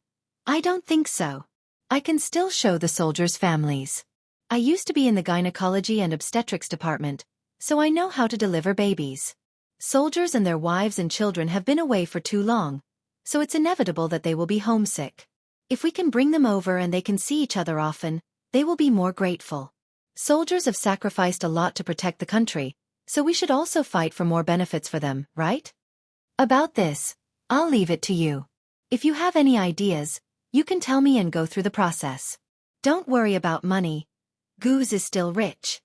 I don't think so. I can still show the soldiers' families. I used to be in the gynecology and obstetrics department, so I know how to deliver babies. Soldiers and their wives and children have been away for too long, so it's inevitable that they will be homesick. If we can bring them over and they can see each other often, they will be more grateful. Soldiers have sacrificed a lot to protect the country, so we should also fight for more benefits for them, right? About this, I'll leave it to you. If you have any ideas, you can tell me and go through the process. Don't worry about money. Goose is still rich.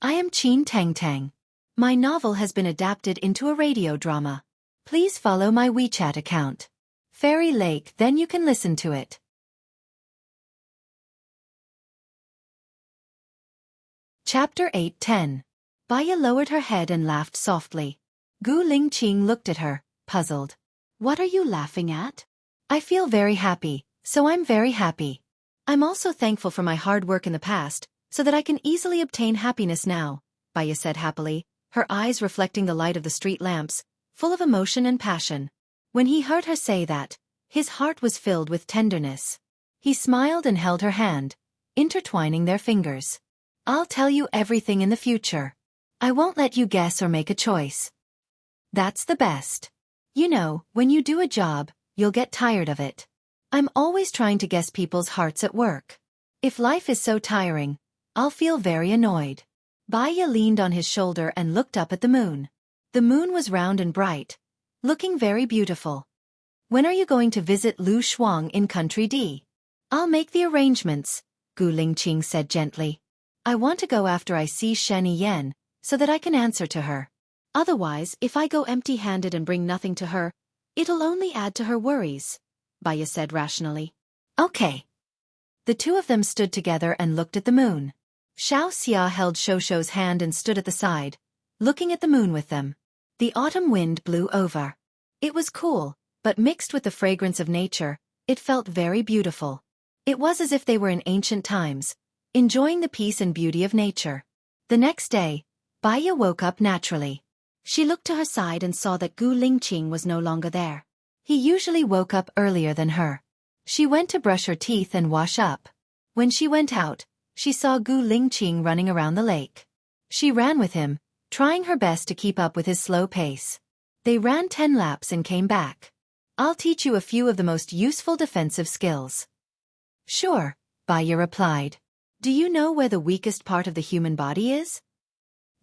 I am Qin Tang Tang. My novel has been adapted into a radio drama. Please follow my WeChat account. Fairy Lake, then you can listen to it. Chapter 8:10. Baiya lowered her head and laughed softly. Gu Lingqing looked at her, puzzled. What are you laughing at? I feel very happy, so I'm very happy. I'm also thankful for my hard work in the past, so that I can easily obtain happiness now, Baiya said happily, her eyes reflecting the light of the street lamps, full of emotion and passion. When he heard her say that, his heart was filled with tenderness. He smiled and held her hand, intertwining their fingers. I'll tell you everything in the future. I won't let you guess or make a choice. That's the best. You know, when you do a job, you'll get tired of it. I'm always trying to guess people's hearts at work. If life is so tiring, I'll feel very annoyed. Baiya leaned on his shoulder and looked up at the moon. The moon was round and bright, looking very beautiful. When are you going to visit Lu Shuang in Country D? I'll make the arrangements, Gu Lingqing said gently. I want to go after I see Shen Yan, so that I can answer to her. Otherwise, if I go empty-handed and bring nothing to her, it'll only add to her worries, Baiya said rationally. Okay. The two of them stood together and looked at the moon. Xiao Xia held Shosho's hand and stood at the side, looking at the moon with them. The autumn wind blew over. It was cool, but mixed with the fragrance of nature, it felt very beautiful. It was as if they were in ancient times, enjoying the peace and beauty of nature. The next day, Baiya woke up naturally. She looked to her side and saw that Gu Lingqing was no longer there. He usually woke up earlier than her. She went to brush her teeth and wash up. When she went out, she saw Gu Lingqing running around the lake. She ran with him, trying her best to keep up with his slow pace. They ran 10 laps and came back. I'll teach you a few of the most useful defensive skills. Sure, Baiya replied. Do you know where the weakest part of the human body is?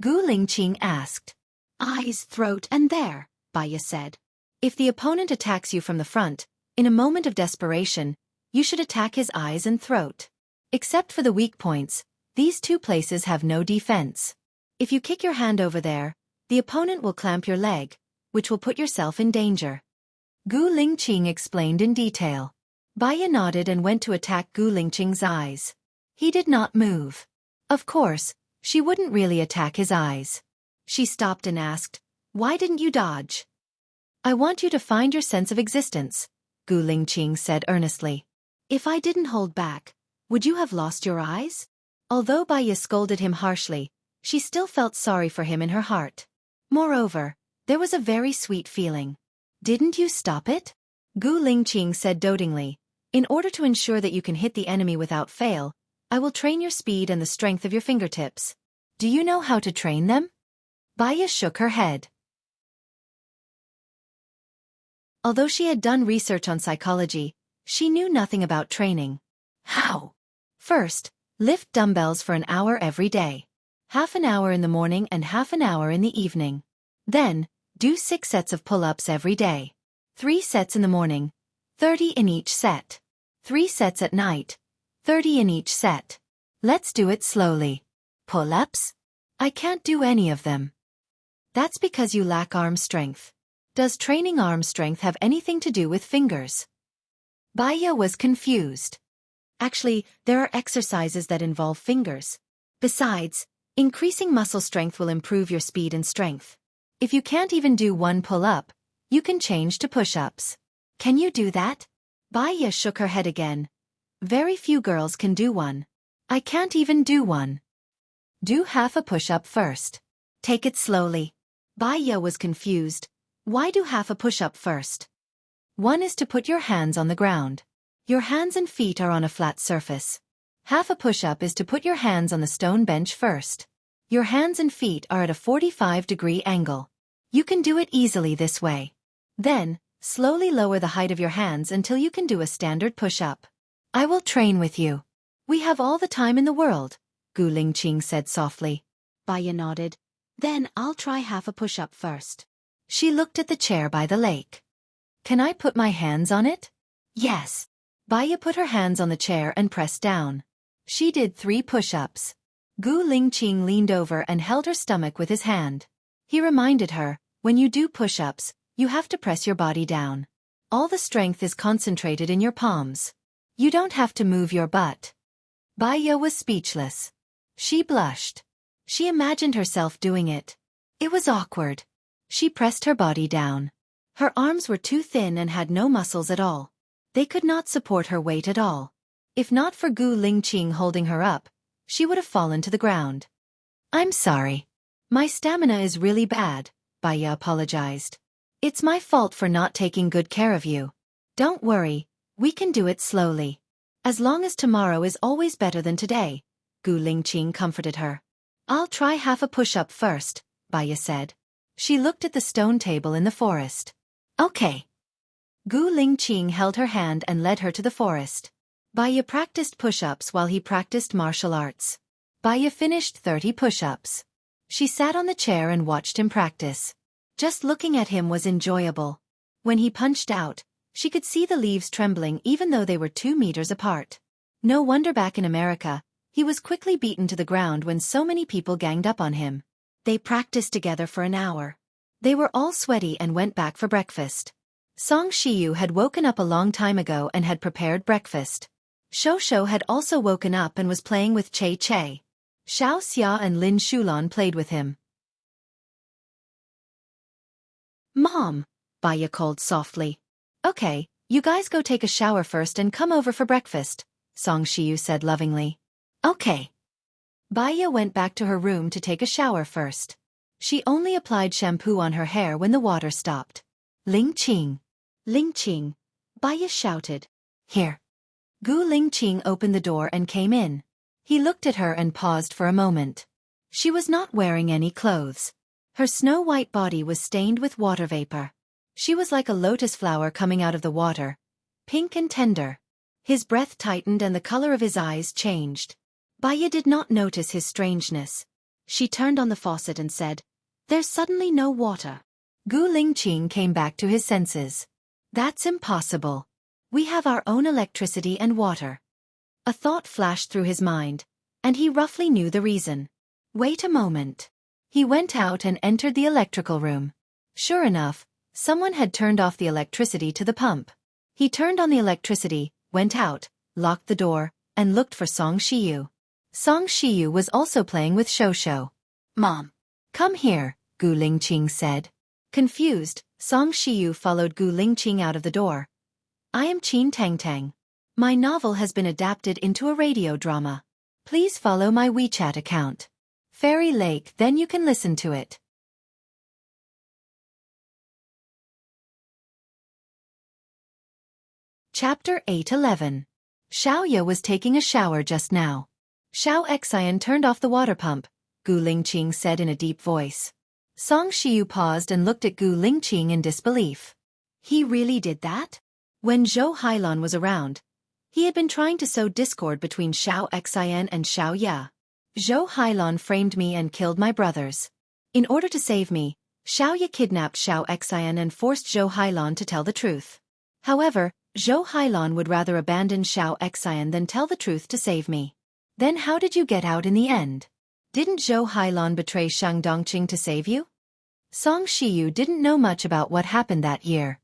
Gu Lingqing asked. Eyes, throat, and there, Baiya said. If the opponent attacks you from the front, in a moment of desperation, you should attack his eyes and throat. Except for the weak points, these two places have no defense. If you kick your hand over there, the opponent will clamp your leg, which will put yourself in danger. Gu Lingqing explained in detail. Baya nodded and went to attack Gu Lingqing's eyes. He did not move. Of course, she wouldn't really attack his eyes. She stopped and asked, "Why didn't you dodge?" "I want you to find your sense of existence," Gu Lingqing said earnestly. "If I didn't hold back, would you have lost your eyes?" Although Baya scolded him harshly, she still felt sorry for him in her heart. Moreover, there was a very sweet feeling. "Didn't you stop it?" Gu Lingqing said dotingly. "In order to ensure that you can hit the enemy without fail, I will train your speed and the strength of your fingertips. Do you know how to train them?" Baya shook her head. Although she had done research on psychology, she knew nothing about training. How? First, lift dumbbells for an hour every day. Half an hour in the morning and half an hour in the evening. Then, do 6 sets of pull-ups every day. 3 sets in the morning, 30 in each set. 3 sets at night, 30 in each set. Let's do it slowly. Pull-ups? I can't do any of them. That's because you lack arm strength. Does training arm strength have anything to do with fingers? Baya was confused. Actually, there are exercises that involve fingers. Besides, increasing muscle strength will improve your speed and strength. If you can't even do one pull-up, you can change to push-ups. Can you do that? Baya shook her head again. Very few girls can do one. I can't even do one. Do half a push-up first. Take it slowly. Baya was confused. Why do half a push-up first? One is to put your hands on the ground. Your hands and feet are on a flat surface. Half a push-up is to put your hands on the stone bench first. Your hands and feet are at a 45-degree angle. You can do it easily this way. Then, slowly lower the height of your hands until you can do a standard push-up. I will train with you. We have all the time in the world, Gu Lingqing said softly. Baya nodded. Then I'll try half a push-up first. She looked at the chair by the lake. Can I put my hands on it? Yes. Baya put her hands on the chair and pressed down. She did 3 push-ups. Gu Lingqing leaned over and held her stomach with his hand. He reminded her, when you do push-ups, you have to press your body down. All the strength is concentrated in your palms. You don't have to move your butt. Baya was speechless. She blushed. She imagined herself doing it. It was awkward. She pressed her body down. Her arms were too thin and had no muscles at all. They could not support her weight at all. If not for Gu Lingqing holding her up, she would have fallen to the ground. I'm sorry. My stamina is really bad, Baya apologized. It's my fault for not taking good care of you. Don't worry, we can do it slowly. As long as tomorrow is always better than today, Gu Lingqing comforted her. I'll try half a push-up first, Baya said. She looked at the stone table in the forest. Okay. Gu Lingqing held her hand and led her to the forest. Baya practiced push-ups while he practiced martial arts. Baya finished 30 push-ups. She sat on the chair and watched him practice. Just looking at him was enjoyable. When he punched out, she could see the leaves trembling even though they were 2 meters apart. No wonder back in America, he was quickly beaten to the ground when so many people ganged up on him. They practiced together for an hour. They were all sweaty and went back for breakfast. Song Shiyu had woken up a long time ago and had prepared breakfast. Shou had also woken up and was playing with Che Che. Xiao Xia and Lin Shulan played with him. Mom, Baya called softly. Okay, you guys go take a shower first and come over for breakfast, Song Shiyu said lovingly. Okay. Baya went back to her room to take a shower first. She only applied shampoo on her hair when the water stopped. Lingqing. Lingqing. Baya shouted. Here. Gu Lingqing opened the door and came in. He looked at her and paused for a moment. She was not wearing any clothes. Her snow-white body was stained with water vapor. She was like a lotus flower coming out of the water, pink and tender. His breath tightened and the color of his eyes changed. Baya did not notice his strangeness. She turned on the faucet and said, There's suddenly no water. Gu Lingqing came back to his senses. That's impossible. We have our own electricity and water. A thought flashed through his mind, and he roughly knew the reason. Wait a moment. He went out and entered the electrical room. Sure enough, someone had turned off the electricity to the pump. He turned on the electricity, went out, locked the door, and looked for Song Shiyu. Song Shiyu was also playing with Shosho. "Mom, come here," Gu Lingqing said. Confused, Song Shiyu followed Gu Lingqing out of the door. "I am Qin Tangtang. My novel has been adapted into a radio drama. Please follow my WeChat account. Fairy Lake, then you can listen to it." Chapter 8:11. Xiaoya was taking a shower just now. Xiao Xian turned off the water pump, Gu Lingqing said in a deep voice. Song Shiyu paused and looked at Gu Lingqing in disbelief. He really did that? When Zhou Hailon was around, he had been trying to sow discord between Xiao Xian and Xiao Ya. "Zhou Hailon framed me and killed my brothers. In order to save me, Xiao Ya kidnapped Xiao Xian and forced Zhou Hailon to tell the truth. However, Zhou Hailon would rather abandon Xiao Xian than tell the truth to save me. Then how did you get out in the end? Didn't Zhou Hailon betray Shang Dongqing to save you?" Song Shiyu didn't know much about what happened that year.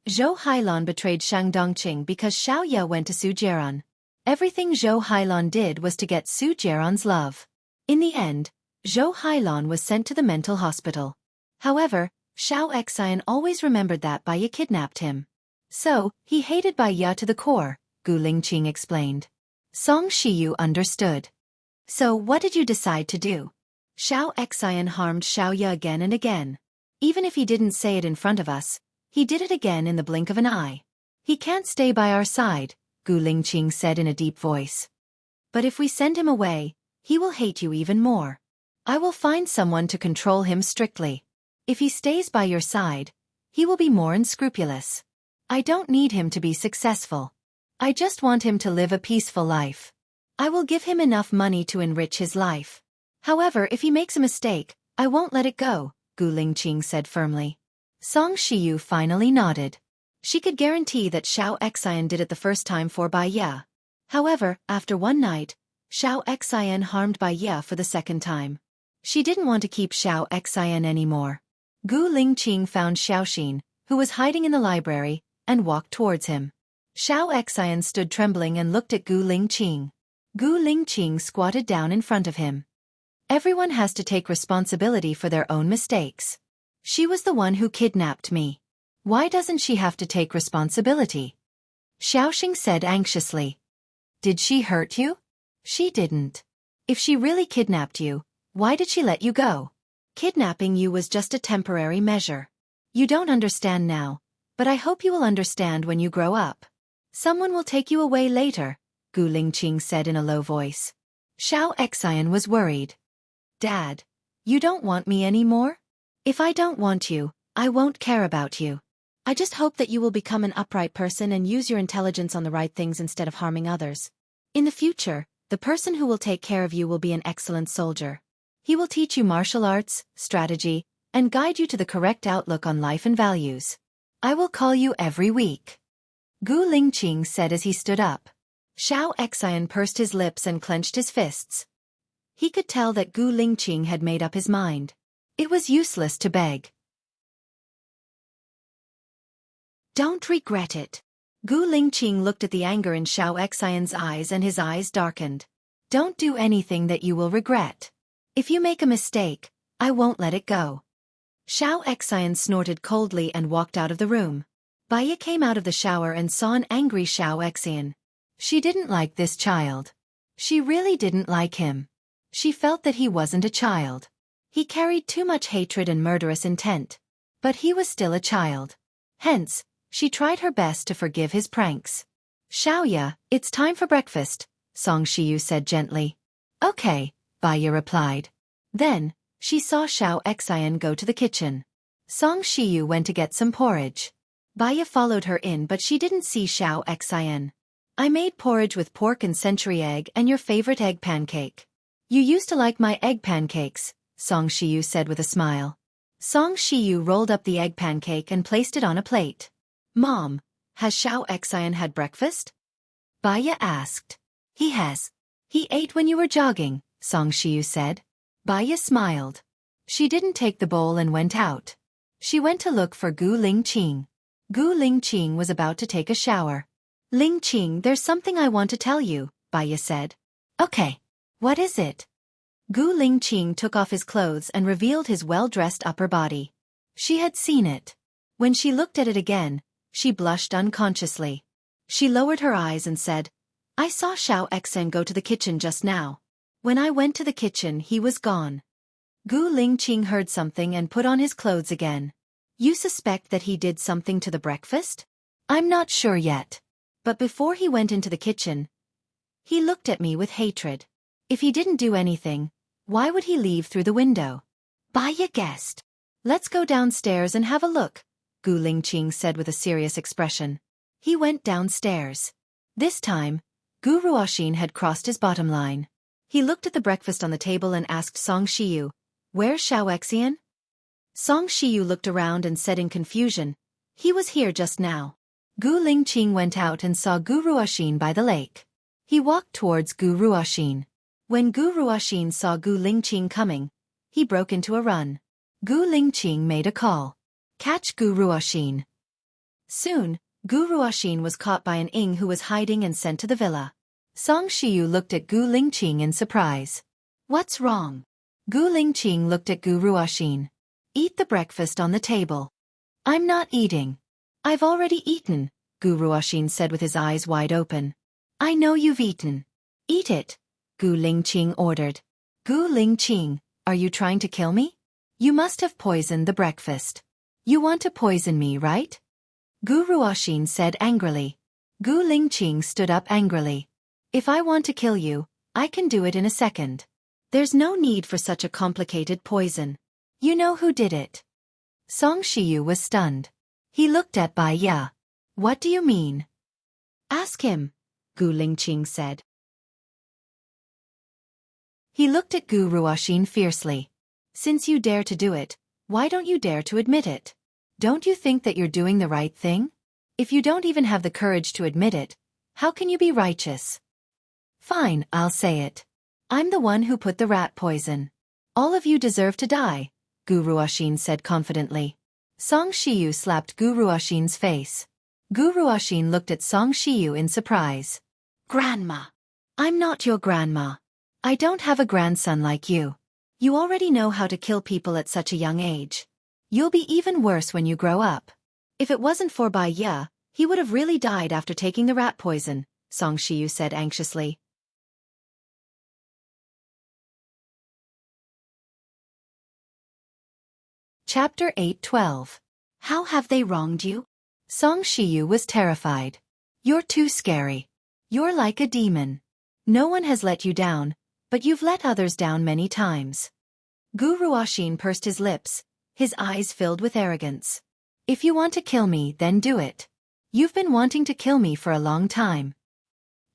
Zhou Hailon betrayed Shang Dongqing because Xiao Ya went to Su Jieran. Everything Zhou Hailon did was to get Su Jieran's love. In the end, Zhou Hailon was sent to the mental hospital. However, Xiao Xian always remembered that Bai Ya kidnapped him. So, he hated Bai Ya to the core, Gu Lingqing explained. Song Shiyu understood. "So what did you decide to do?" "Xiao Xian harmed Xiao Ya again and again. Even if he didn't say it in front of us, he did it again in the blink of an eye. He can't stay by our side," Gu Lingqing said in a deep voice. "But if we send him away, he will hate you even more. I will find someone to control him strictly. If he stays by your side, he will be more unscrupulous. I don't need him to be successful. I just want him to live a peaceful life. I will give him enough money to enrich his life. However, if he makes a mistake, I won't let it go," Gu Lingqing said firmly. Song Shiyu finally nodded. She could guarantee that Xiao Xian did it the first time for Bai Ya. However, after one night, Xiao Xian harmed Bai Ya for the second time. She didn't want to keep Xiao Xian anymore. Gu Lingqing found Xiaoxin, who was hiding in the library, and walked towards him. Xiao Xian stood trembling and looked at Gu Lingqing. Gu Lingqing squatted down in front of him. "Everyone has to take responsibility for their own mistakes. She was the one who kidnapped me. Why doesn't she have to take responsibility?" Xiaoxing said anxiously. "Did she hurt you?" "She didn't. If she really kidnapped you, why did she let you go? Kidnapping you was just a temporary measure. You don't understand now, but I hope you will understand when you grow up. Someone will take you away later," Gu Lingqing said in a low voice. Xiao Xian was worried. "Dad, you don't want me anymore? If I don't want you, I won't care about you. I just hope that you will become an upright person and use your intelligence on the right things instead of harming others. In the future, the person who will take care of you will be an excellent soldier. He will teach you martial arts, strategy, and guide you to the correct outlook on life and values. I will call you every week," Gu Lingqing said as he stood up. Xiao Xian pursed his lips and clenched his fists. He could tell that Gu Lingqing had made up his mind. It was useless to beg. "Don't regret it." Gu Lingqing looked at the anger in Xiao Xian's eyes and his eyes darkened. "Don't do anything that you will regret. If you make a mistake, I won't let it go." Xiao Xian snorted coldly and walked out of the room. Bai Ya came out of the shower and saw an angry Xiao Xian. She didn't like this child. She really didn't like him. She felt that he wasn't a child. He carried too much hatred and murderous intent. But he was still a child. Hence, she tried her best to forgive his pranks. "Xiao Ya, it's time for breakfast," Song Shiyu said gently. "Okay," Bai Ya replied. Then, she saw Xiao Xian go to the kitchen. Song Shiyu went to get some porridge. Bai Ya followed her in, but she didn't see Xiao Xian. "I made porridge with pork and century egg and your favorite egg pancake. You used to like my egg pancakes," Song Shiyu said with a smile. Song Shiyu rolled up the egg pancake and placed it on a plate. "Mom, has Xiao Xian had breakfast?" Bai Ya asked. "He has. He ate when you were jogging," Song Shiyu said. Bai Ya smiled. She didn't take the bowl and went out. She went to look for Gu Lingqing. Gu Lingqing was about to take a shower. Ling Qing, there's something I want to tell you, Baya said. Okay. What is it? Gu Ling Qing took off his clothes and revealed his well-dressed upper body. She had seen it. When she looked at it again, she blushed unconsciously. She lowered her eyes and said, I saw Xiaofan go to the kitchen just now. When I went to the kitchen, he was gone. Gu Ling Qing heard something and put on his clothes again. You suspect that he did something to the breakfast? I'm not sure yet. But before he went into the kitchen, he looked at me with hatred. If he didn't do anything, why would he leave through the window? Baya guessed. Let's go downstairs and have a look, Gu Ling Qing said with a serious expression. He went downstairs. This time, Gu Ruoxin had crossed his bottom line. He looked at the breakfast on the table and asked Song Shiyu, Where's Xiaoxian? Song Shiyu looked around and said in confusion, He was here just now. Gu Ling Qing went out and saw Gu Ruoxin by the lake. He walked towards Gu Ruoxin. When Gu Ruoxin saw Gu Ling Qing coming, he broke into a run. Gu Ling Qing made a call. Catch Gu Ruoxin. Soon, Gu Ruoxin was caught by an Ing who was hiding and sent to the villa. Song Shiyu looked at Gu Ling Qing in surprise. What's wrong? Gu Ling Qing looked at Gu Ruoxin. Eat the breakfast on the table. I'm not eating. I've already eaten, Gu Ruoxin said with his eyes wide open. I know you've eaten. Eat it, Gu Ling Qing ordered. Gu Ling Qing, are you trying to kill me? You must have poisoned the breakfast. You want to poison me, right? Gu Ruoxin said angrily. Gu Ling Qing stood up angrily. If I want to kill you, I can do it in a second. There's no need for such a complicated poison. You know who did it. Song Shiyu was stunned. He looked at Bai Ya. What do you mean? Ask him, Gu Ling Qing said. He looked at Gu Ruoxin fiercely. Since you dare to do it, why don't you dare to admit it? Don't you think that you're doing the right thing? If you don't even have the courage to admit it, how can you be righteous? Fine, I'll say it. I'm the one who put the rat poison. All of you deserve to die, Gu Ruoxin said confidently. Song Shiyu slapped Gu Ruoxin's face. Gu Ruoxin looked at Song Shiyu in surprise. Grandma. I'm not your grandma. I don't have a grandson like you. You already know how to kill people at such a young age. You'll be even worse when you grow up. If it wasn't for Bai Ya, he would have really died after taking the rat poison, Song Shiyu said anxiously. Chapter 8:12. How have they wronged you? Song Shiyu was terrified. You're too scary. You're like a demon. No one has let you down, but you've let others down many times. Gu Ruoxin pursed his lips, his eyes filled with arrogance. If you want to kill me, then do it. You've been wanting to kill me for a long time.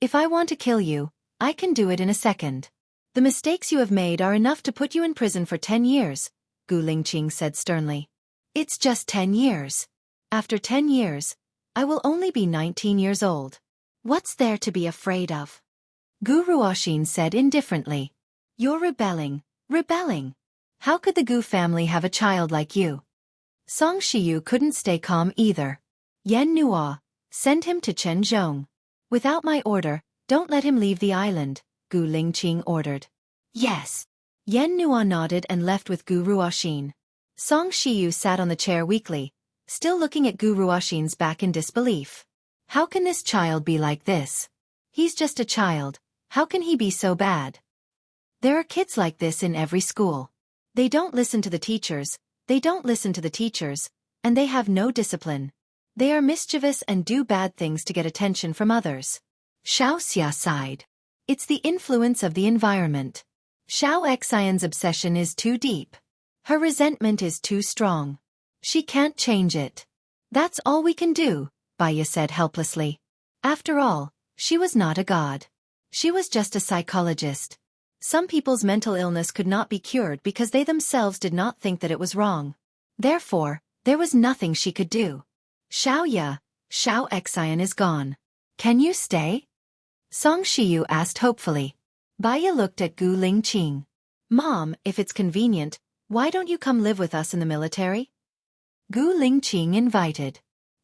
If I want to kill you, I can do it in a second. The mistakes you have made are enough to put you in prison for 10 years, Gu Ling Qing said sternly. It's just 10 years. After 10 years, I will only be 19 years old. What's there to be afraid of? Gu Ruoxin said indifferently. You're rebelling. How could the Gu family have a child like you? Song Shiyu couldn't stay calm either. Yan Nuo, send him to Chenzhong. Without my order, don't let him leave the island, Gu Ling Qing ordered. Yes. Yan Nuo nodded and left with Gu Ruoxin. Song Shiyu sat on the chair weakly, still looking at Gu Ruoxin's back in disbelief. How can this child be like this? He's just a child. How can he be so bad? There are kids like this in every school. They don't listen to the teachers, and they have no discipline. They are mischievous and do bad things to get attention from others. Xiaoxia sighed. It's the influence of the environment. Xiaoxian's obsession is too deep. Her resentment is too strong. She can't change it. That's all we can do, Baya said helplessly. After all, she was not a god. She was just a psychologist. Some people's mental illness could not be cured because they themselves did not think that it was wrong. Therefore, there was nothing she could do. Xiaoxian is gone. Can you stay? Song Shiyu asked hopefully. Baya looked at Gu Ling Qing. Mom, if it's convenient, why don't you come live with us in the military? Gu Ling Qing invited.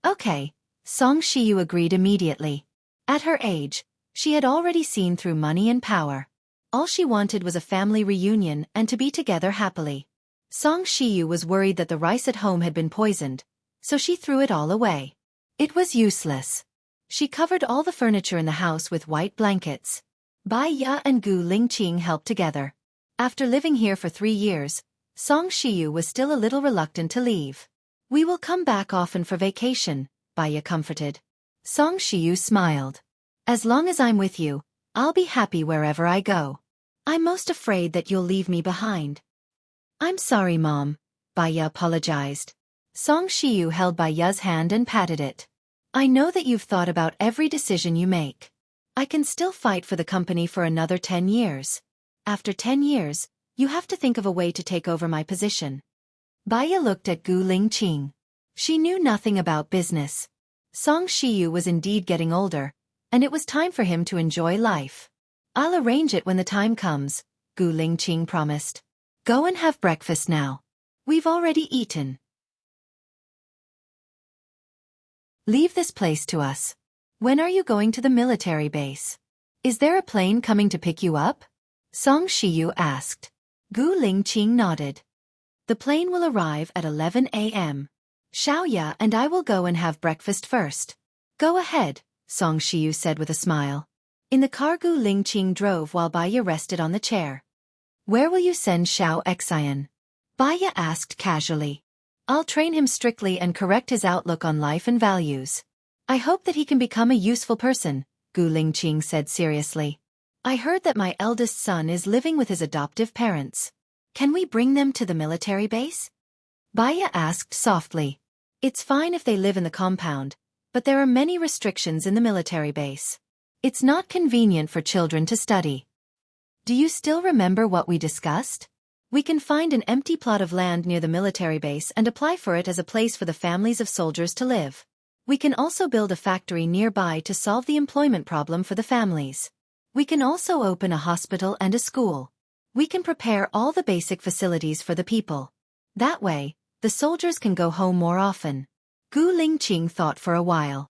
Okay, Song Shiyu agreed immediately. At her age, she had already seen through money and power. All she wanted was a family reunion and to be together happily. Song Shiyu was worried that the rice at home had been poisoned, so she threw it all away. It was useless. She covered all the furniture in the house with white blankets. Bai Ya and Gu Lingqing helped together. After living here for 3 years, Song Shiyu was still a little reluctant to leave. We will come back often for vacation, Bai Ya comforted. Song Shiyu smiled. As long as I'm with you, I'll be happy wherever I go. I'm most afraid that you'll leave me behind. I'm sorry, Mom, Bai Ya apologized. Song Shiyu held Bai Ya's hand and patted it. I know that you've thought about every decision you make. I can still fight for the company for another 10 years. After 10 years, you have to think of a way to take over my position. Bai Ya looked at Gu Lingqing. She knew nothing about business. Song Shiyu was indeed getting older, and it was time for him to enjoy life. I'll arrange it when the time comes, Gu Lingqing promised. Go and have breakfast now. We've already eaten. Leave this place to us. When are you going to the military base? Is there a plane coming to pick you up? Song Shiyu asked. Gu Lingqing nodded. The plane will arrive at 11 a.m. Xiaoya and I will go and have breakfast first. Go ahead, Song Shiyu said with a smile. In the car Gu Lingqing drove while Bai Ya rested on the chair. Where will you send Xiao Xian? Bai Ya asked casually. I'll train him strictly and correct his outlook on life and values. I hope that he can become a useful person, Gu Lingqing said seriously. I heard that my eldest son is living with his adoptive parents. Can we bring them to the military base? Bai Ya asked softly. It's fine if they live in the compound, but there are many restrictions in the military base. It's not convenient for children to study. Do you still remember what we discussed? We can find an empty plot of land near the military base and apply for it as a place for the families of soldiers to live. We can also build a factory nearby to solve the employment problem for the families. We can also open a hospital and a school. We can prepare all the basic facilities for the people. That way, the soldiers can go home more often. Gu Lingqing thought for a while.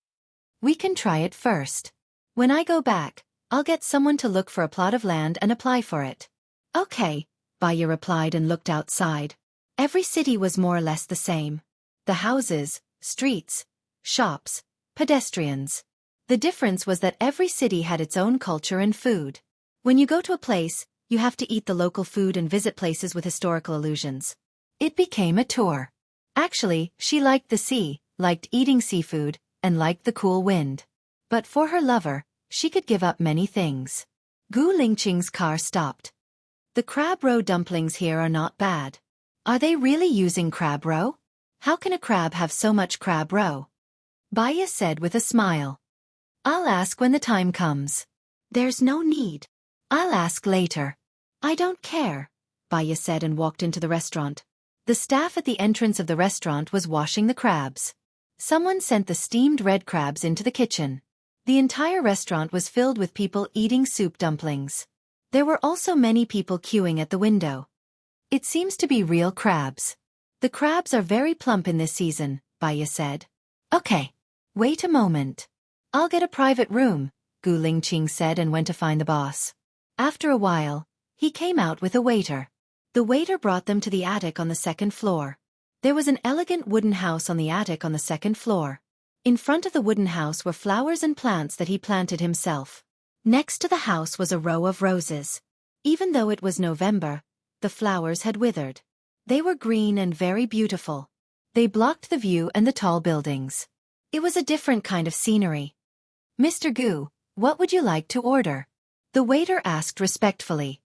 We can try it first. When I go back, I'll get someone to look for a plot of land and apply for it. Okay, Bai Ya replied and looked outside. Every city was more or less the same. The houses, streets, shops, pedestrians. The difference was that every city had its own culture and food. When you go to a place, you have to eat the local food and visit places with historical allusions. It became a tour. Actually, she liked the sea, liked eating seafood, and liked the cool wind. But for her lover, she could give up many things. Gu Lingqing's car stopped. The crab roe dumplings here are not bad. Are they really using crab roe? How can a crab have so much crab roe? Bai Ya said with a smile. I'll ask when the time comes. There's no need. I'll ask later. I don't care, Bai Ya said and walked into the restaurant. The staff at the entrance of the restaurant was washing the crabs. Someone sent the steamed red crabs into the kitchen. The entire restaurant was filled with people eating soup dumplings. There were also many people queuing at the window. It seems to be real crabs. The crabs are very plump in this season, Bai Ya said. Okay. Wait a moment. I'll get a private room, Gu Lingqing said and went to find the boss. After a while, he came out with a waiter. The waiter brought them to the attic on the 2nd floor. There was an elegant wooden house on the attic on the 2nd floor. In front of the wooden house were flowers and plants that he planted himself. Next to the house was a row of roses. Even though it was November, the flowers had withered. They were green and very beautiful. They blocked the view and the tall buildings. It was a different kind of scenery. Mr. Gu, what would you like to order? The waiter asked respectfully.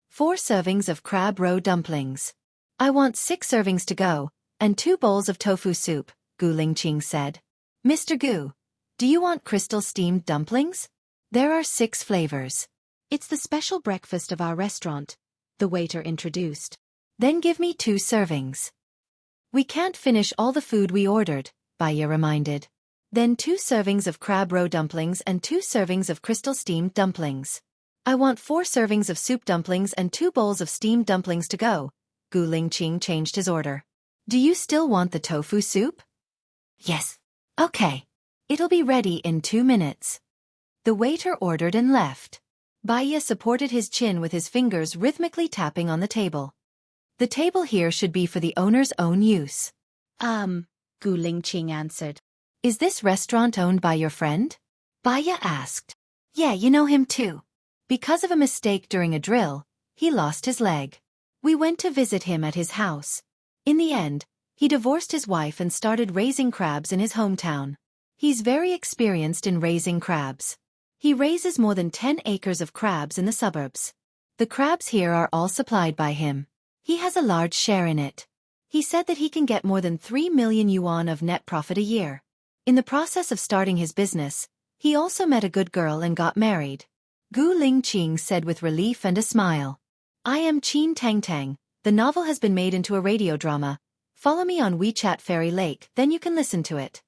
4 servings of crab roe dumplings. I want 6 servings to go, and 2 bowls of tofu soup, Gu Lingqing said. Mr. Gu, do you want crystal steamed dumplings? There are 6 flavors. It's the special breakfast of our restaurant, the waiter introduced. Then give me 2 servings. We can't finish all the food we ordered, Bai Ya reminded. Then 2 servings of crab roe dumplings and 2 servings of crystal steamed dumplings. I want 4 servings of soup dumplings and 2 bowls of steamed dumplings to go. Gu Lingqing changed his order. Do you still want the tofu soup? Yes. Okay. It'll be ready in 2 minutes. The waiter ordered and left. Baiya supported his chin with his fingers rhythmically tapping on the table. The table here should be for the owner's own use. Gu Lingqing answered. Is this restaurant owned by your friend? Baiya asked. Yeah, you know him too. Because of a mistake during a drill, he lost his leg. We went to visit him at his house. In the end, he divorced his wife and started raising crabs in his hometown. He's very experienced in raising crabs. He raises more than 10 acres of crabs in the suburbs. The crabs here are all supplied by him. He has a large share in it. He said that he can get more than 3 million yuan of net profit a year. In the process of starting his business, he also met a good girl and got married. Gu Lingqing said with relief and a smile. I am Qin Tang Tang. The novel has been made into a radio drama. Follow me on WeChat Fairy Lake, then you can listen to it.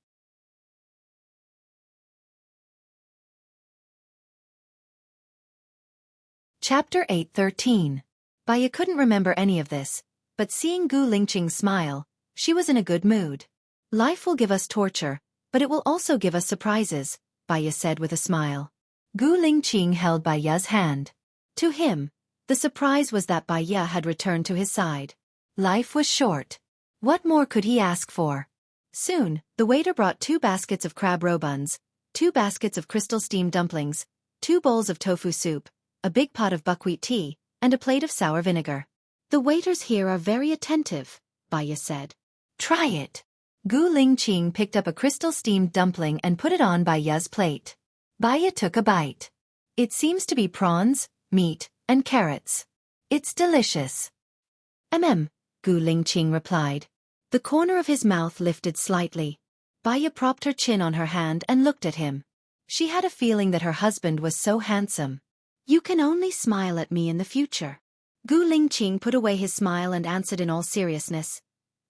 Chapter 8:13. Baiya couldn't remember any of this, but seeing Gu Lingqing smile, she was in a good mood. Life will give us torture, but it will also give us surprises, Baiya said with a smile. Gu Lingqing held Baiya's hand. To him, the surprise was that Baiya had returned to his side. Life was short. What more could he ask for? Soon, the waiter brought 2 baskets of crab roe buns, 2 baskets of crystal steamed dumplings, 2 bowls of tofu soup, a big pot of buckwheat tea, and a plate of sour vinegar. The waiters here are very attentive, Baiya said. Try it. Gu Lingqing picked up a crystal steamed dumpling and put it on Baiya's plate. Baiya took a bite. It seems to be prawns, meat, and carrots. It's delicious. Gu Lingqing replied. The corner of his mouth lifted slightly. Baiya propped her chin on her hand and looked at him. She had a feeling that her husband was so handsome. You can only smile at me in the future. Gu Lingqing put away his smile and answered in all seriousness.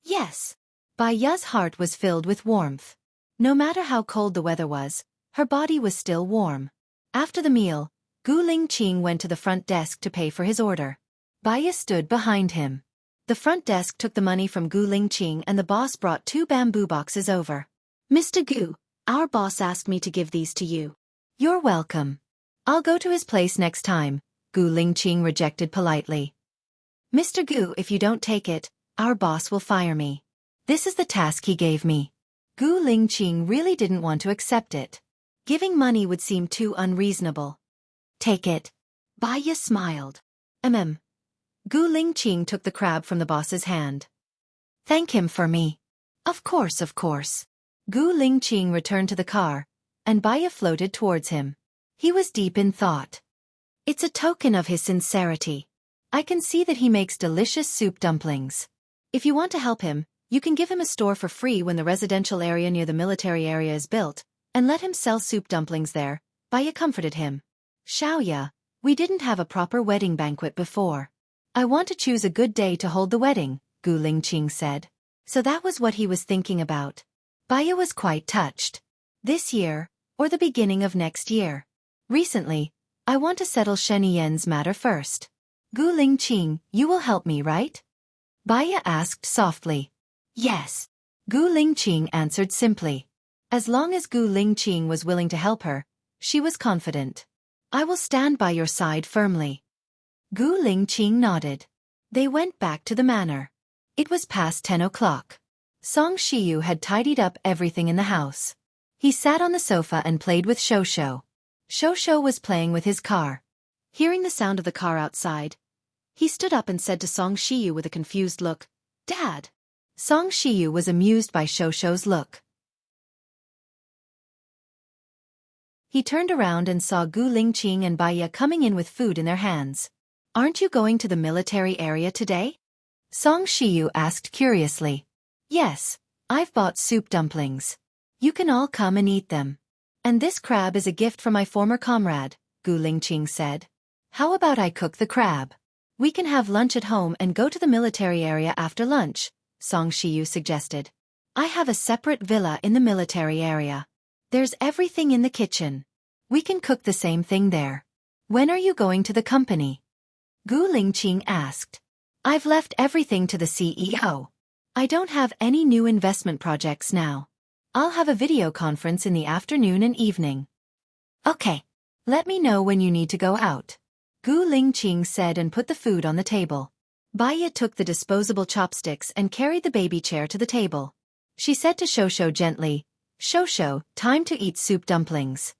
Yes. Baiya's heart was filled with warmth. No matter how cold the weather was, her body was still warm. After the meal, Gu Lingqing went to the front desk to pay for his order. Baiya stood behind him. The front desk took the money from Gu Lingqing and the boss brought 2 bamboo boxes over. Mr. Gu, our boss asked me to give these to you. You're welcome. I'll go to his place next time, Gu Lingqing rejected politely. Mr. Gu, if you don't take it, our boss will fire me. This is the task he gave me. Gu Lingqing really didn't want to accept it. Giving money would seem too unreasonable. Take it. Baiya smiled. Gu Lingqing took the crab from the boss's hand. Thank him for me. Of course, of course. Gu Lingqing returned to the car, and Baiya floated towards him. He was deep in thought. It's a token of his sincerity. I can see that he makes delicious soup dumplings. If you want to help him, you can give him a store for free when the residential area near the military area is built, and let him sell soup dumplings there, Baiya comforted him. Xiaoya, we didn't have a proper wedding banquet before. I want to choose a good day to hold the wedding, Gu Lingqing said. So that was what he was thinking about. Baiya was quite touched. This year, or the beginning of next year. Recently, I want to settle Shen Yan's matter first. Gu Lingqing, you will help me, right? Baiya asked softly. Yes. Gu Lingqing answered simply. As long as Gu Lingqing was willing to help her, she was confident. I will stand by your side firmly. Gu Lingqing nodded. They went back to the manor. It was past 10 o'clock. Song Shiyu had tidied up everything in the house. He sat on the sofa and played with Shosho. Shosho was playing with his car. Hearing the sound of the car outside, he stood up and said to Song Shiyu with a confused look, Dad. Song Shiyu was amused by Shosho's look. He turned around and saw Gu Lingqing and Baiya coming in with food in their hands. Aren't you going to the military area today? Song Shiyu asked curiously. Yes, I've bought soup dumplings. You can all come and eat them. And this crab is a gift from my former comrade, Gu Lingqing said. How about I cook the crab? We can have lunch at home and go to the military area after lunch, Song Shiyu suggested. I have a separate villa in the military area. There's everything in the kitchen. We can cook the same thing there. When are you going to the company? Gu Lingqing asked. I've left everything to the CEO. I don't have any new investment projects now. I'll have a video conference in the afternoon and evening. Okay. Let me know when you need to go out. Gu Lingqing said and put the food on the table. Baiya took the disposable chopsticks and carried the baby chair to the table. She said to Shosho gently, Shosho, time to eat soup dumplings.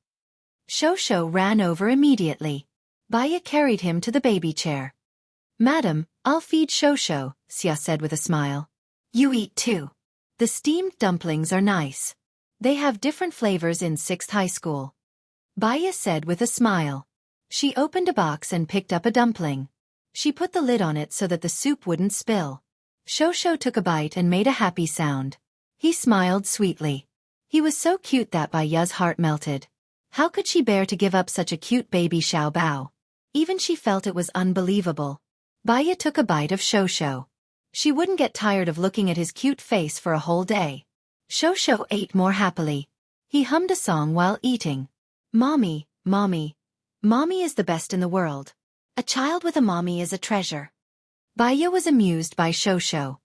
Shosho ran over immediately. Baiya carried him to the baby chair. Madam, I'll feed Shosho, Xia said with a smile. You eat too. The steamed dumplings are nice. They have different flavors in 6th high school. Baiya said with a smile. She opened a box and picked up a dumpling. She put the lid on it so that the soup wouldn't spill. Shosho took a bite and made a happy sound. He smiled sweetly. He was so cute that Baiya's heart melted. How could she bear to give up such a cute baby Xiao Bao? Even she felt it was unbelievable. Baiya took a bite of Shosho. She wouldn't get tired of looking at his cute face for a whole day. Shosho ate more happily. He hummed a song while eating. Mommy, mommy. Mommy is the best in the world. A child with a mommy is a treasure. Baiya was amused by Shosho.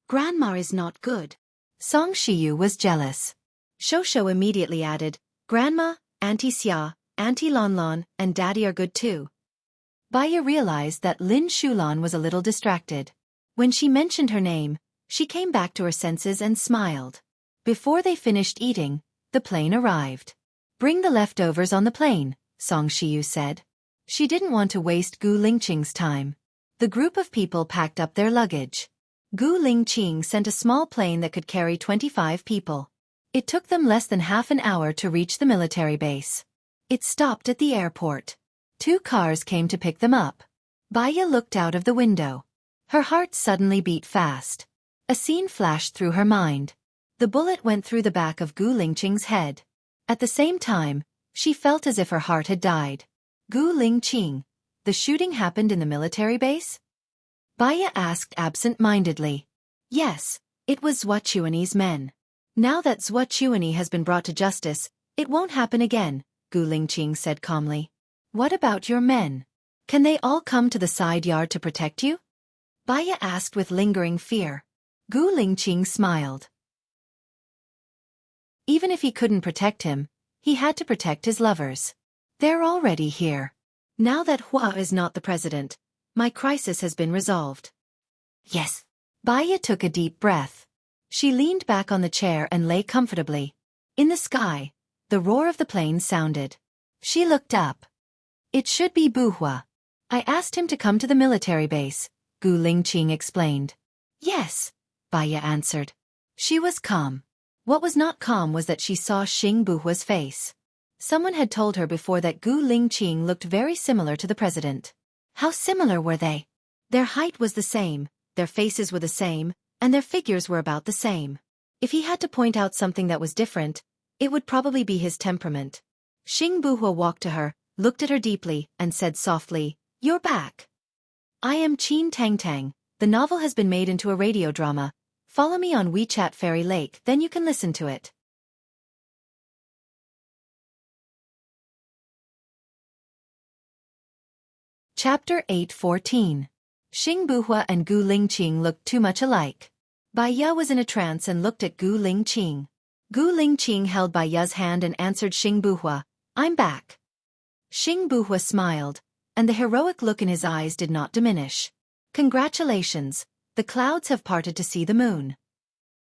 Grandma is not good. Song Shiyu was jealous. Shosho immediately added, Grandma, Auntie Xia, Auntie Lanlan, and Daddy are good too. Baiya realized that Lin Shulan was a little distracted. When she mentioned her name, she came back to her senses and smiled. Before they finished eating, the plane arrived. Bring the leftovers on the plane, Song Shiyu said. She didn't want to waste Gu Lingqing's time. The group of people packed up their luggage. Gu Lingqing sent a small plane that could carry 25 people. It took them less than half an hour to reach the military base. It stopped at the airport. 2 cars came to pick them up. Baiya looked out of the window. Her heart suddenly beat fast. A scene flashed through her mind. The bullet went through the back of Gu Lingqing's head. At the same time, she felt as if her heart had died. Gu Lingqing, the shooting happened in the military base? Baiya asked absent-mindedly. Yes, it was Zhua Chuani's men. Now that Zhua Chuani has been brought to justice, it won't happen again, Gu Lingqing said calmly. What about your men? Can they all come to the side yard to protect you? Baiya asked with lingering fear. Gu Lingqing smiled. Even if he couldn't protect him, he had to protect his lovers. They're already here. Now that Hua is not the president, my crisis has been resolved. Yes. Baiya took a deep breath. She leaned back on the chair and lay comfortably. In the sky, the roar of the plane sounded. She looked up. It should be Buhua. I asked him to come to the military base, Gu Lingqing explained. Yes, Baiya answered. She was calm. What was not calm was that she saw Xing Buhua's face. Someone had told her before that Gu Lingqing looked very similar to the president. How similar were they? Their height was the same, their faces were the same, and their figures were about the same. If he had to point out something that was different, it would probably be his temperament. Xing Buhua walked to her, looked at her deeply, and said softly, You're back. I am Qin Tang Tang. The novel has been made into a radio drama. Follow me on WeChat Fairy Lake, then you can listen to it. Chapter 8:14. Xing Buhua and Gu Lingqing looked too much alike. Baiya was in a trance and looked at Gu Lingqing. Gu Lingqing held Baiya's hand and answered Xing Buhua, I'm back. Xing Buhua smiled, and the heroic look in his eyes did not diminish. Congratulations, the clouds have parted to see the moon.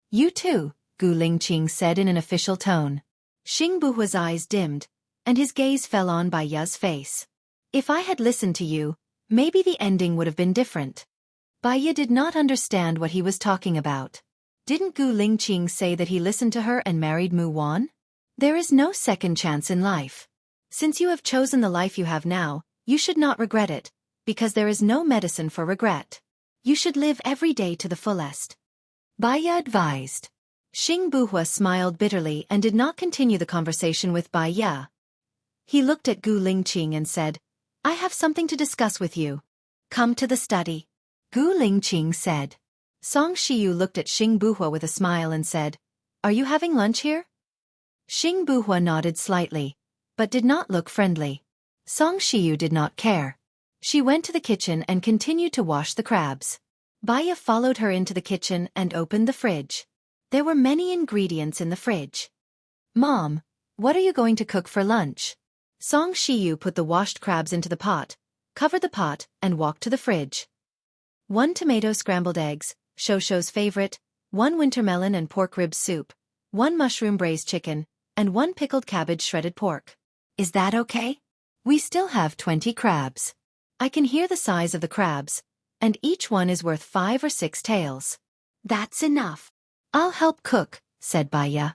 You too, Gu Lingqing said in an official tone. Xing Buhua's eyes dimmed, and his gaze fell on Baiya's face. If I had listened to you, maybe the ending would have been different. Baiya did not understand what he was talking about. Didn't Gu Lingqing say that he listened to her and married Mu Wan? There is no second chance in life. Since you have chosen the life you have now, you should not regret it, because there is no medicine for regret. You should live every day to the fullest. Baiya advised. Xing Buhua smiled bitterly and did not continue the conversation with Baiya. He looked at Gu Lingqing and said, I have something to discuss with you. Come to the study. Gu Lingqing said. Song Shiyu looked at Xing Buhua with a smile and said, Are you having lunch here? Xing Buhua nodded slightly, but did not look friendly. Song Shiyu did not care. She went to the kitchen and continued to wash the crabs. Baiya followed her into the kitchen and opened the fridge. There were many ingredients in the fridge. Mom, what are you going to cook for lunch? Song Shiyu put the washed crabs into the pot, covered the pot, and walked to the fridge. 1 tomato scrambled eggs, Shosho's favorite, 1 winter melon and pork rib soup, 1 mushroom braised chicken, and 1 pickled cabbage shredded pork. Is that okay? We still have 20 crabs. I can hear the size of the crabs, and each one is worth 5 or 6 taels. That's enough. I'll help cook, said Baya.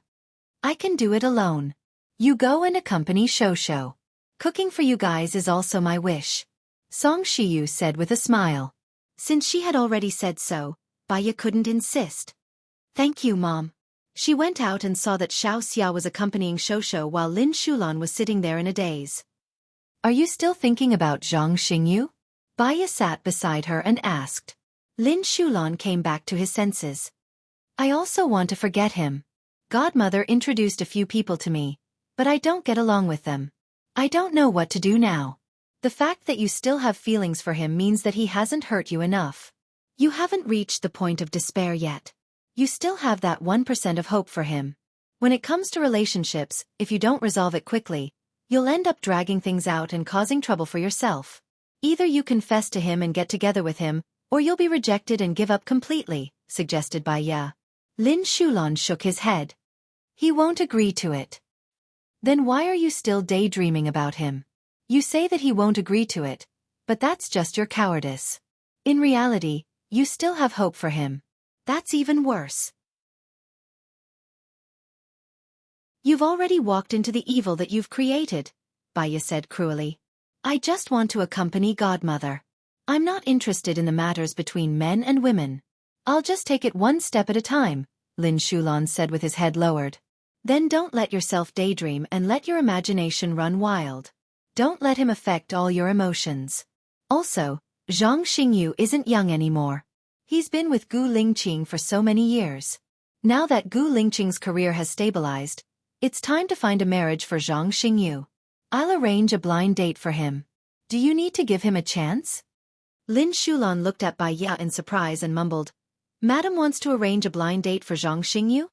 I can do it alone. You go and accompany Shosho. Cooking for you guys is also my wish. Song Shiyu said with a smile. Since she had already said so, Baya couldn't insist. Thank you, Mom. She went out and saw that Xiao Xia was accompanying Shosho while Lin Shulan was sitting there in a daze. Are you still thinking about Zhang Xingyu? Baya sat beside her and asked. Lin Shulan came back to his senses. I also want to forget him. Godmother introduced a few people to me, but I don't get along with them. I don't know what to do now. The fact that you still have feelings for him means that he hasn't hurt you enough. You haven't reached the point of despair yet. You still have that 1% of hope for him. When it comes to relationships, if you don't resolve it quickly, you'll end up dragging things out and causing trouble for yourself. Either you confess to him and get together with him, or you'll be rejected and give up completely, suggested Baya. Lin Shulan shook his head. He won't agree to it. Then why are you still daydreaming about him? You say that he won't agree to it, but that's just your cowardice. In reality, you still have hope for him. That's even worse. You've already walked into the evil that you've created, Baya said cruelly. I just want to accompany Godmother. I'm not interested in the matters between men and women. I'll just take it one step at a time, Lin Shulan said with his head lowered. Then don't let yourself daydream and let your imagination run wild. Don't let him affect all your emotions. Also, Zhang Xingyu isn't young anymore. He's been with Gu Lingqing for so many years. Now that Gu Lingqing's career has stabilized, it's time to find a marriage for Zhang Xingyu. I'll arrange a blind date for him. Do you need to give him a chance? Lin Shulan looked at Baya in surprise and mumbled, Madam wants to arrange a blind date for Zhang Xingyu?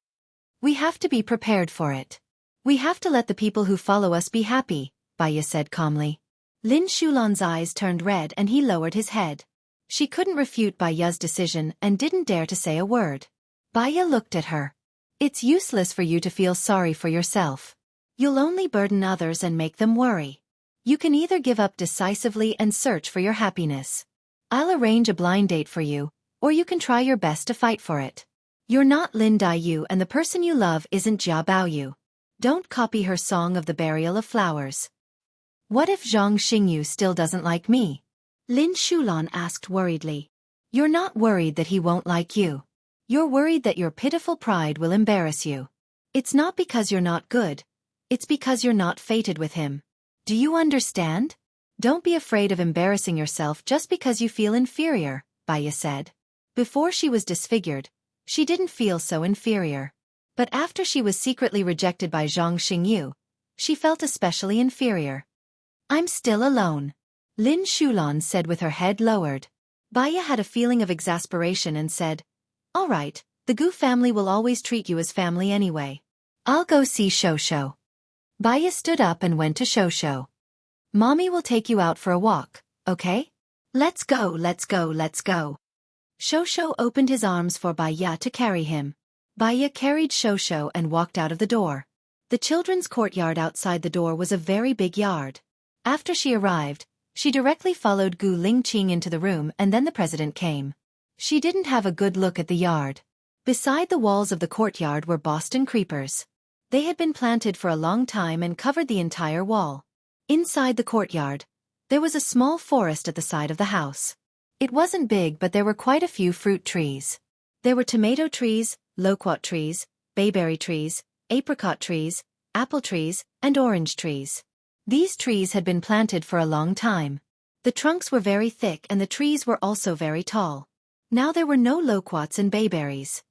We have to be prepared for it. We have to let the people who follow us be happy, Baya said calmly. Lin Shulan's eyes turned red and he lowered his head. She couldn't refute Baya's decision and didn't dare to say a word. Baya looked at her. It's useless for you to feel sorry for yourself. You'll only burden others and make them worry. You can either give up decisively and search for your happiness. I'll arrange a blind date for you, or you can try your best to fight for it. You're not Lin Daiyu and the person you love isn't Jia Baoyu. Don't copy her song of the burial of flowers. What if Zhang Xingyu still doesn't like me? Lin Shulan asked worriedly. You're not worried that he won't like you. You're worried that your pitiful pride will embarrass you. It's not because you're not good. It's because you're not fated with him. Do you understand? Don't be afraid of embarrassing yourself just because you feel inferior, Baya said. Before she was disfigured, she didn't feel so inferior. But after she was secretly rejected by Zhang Xingyu, she felt especially inferior. I'm still alone, Lin Shulan said with her head lowered. Baya had a feeling of exasperation and said, All right, the Gu family will always treat you as family anyway. I'll go see Shosho. Baya stood up and went to Shosho. Mommy will take you out for a walk, okay? Let's go, let's go, let's go. Shosho opened his arms for Baya to carry him. Baya carried Shosho and walked out of the door. The children's courtyard outside the door was a very big yard. After she arrived, she directly followed Gu Lingqing into the room and then the president came. She didn't have a good look at the yard. Beside the walls of the courtyard were Boston creepers. They had been planted for a long time and covered the entire wall. Inside the courtyard, there was a small forest at the side of the house. It wasn't big but there were quite a few fruit trees. There were tomato trees, loquat trees, bayberry trees, apricot trees, apple trees, and orange trees. These trees had been planted for a long time. The trunks were very thick and the trees were also very tall. Now there were no loquats and bayberries.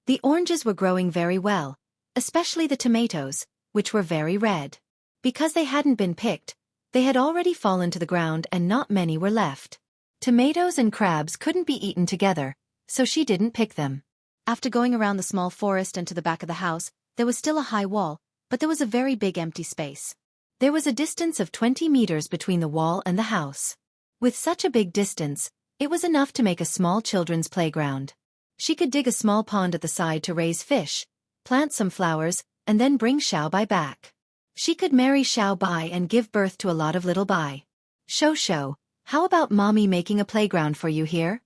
The oranges were growing very well, especially the tomatoes, which were very red. Because they hadn't been picked, they had already fallen to the ground and not many were left. Tomatoes and crabs couldn't be eaten together, so she didn't pick them. After going around the small forest and to the back of the house, there was still a high wall, but there was a very big empty space. There was a distance of 20 meters between the wall and the house. With such a big distance, it was enough to make a small children's playground. She could dig a small pond at the side to raise fish, plant some flowers, and then bring Xiaobai back. She could marry Xiaobai and give birth to a lot of little Bai. Shosho, how about mommy making a playground for you here?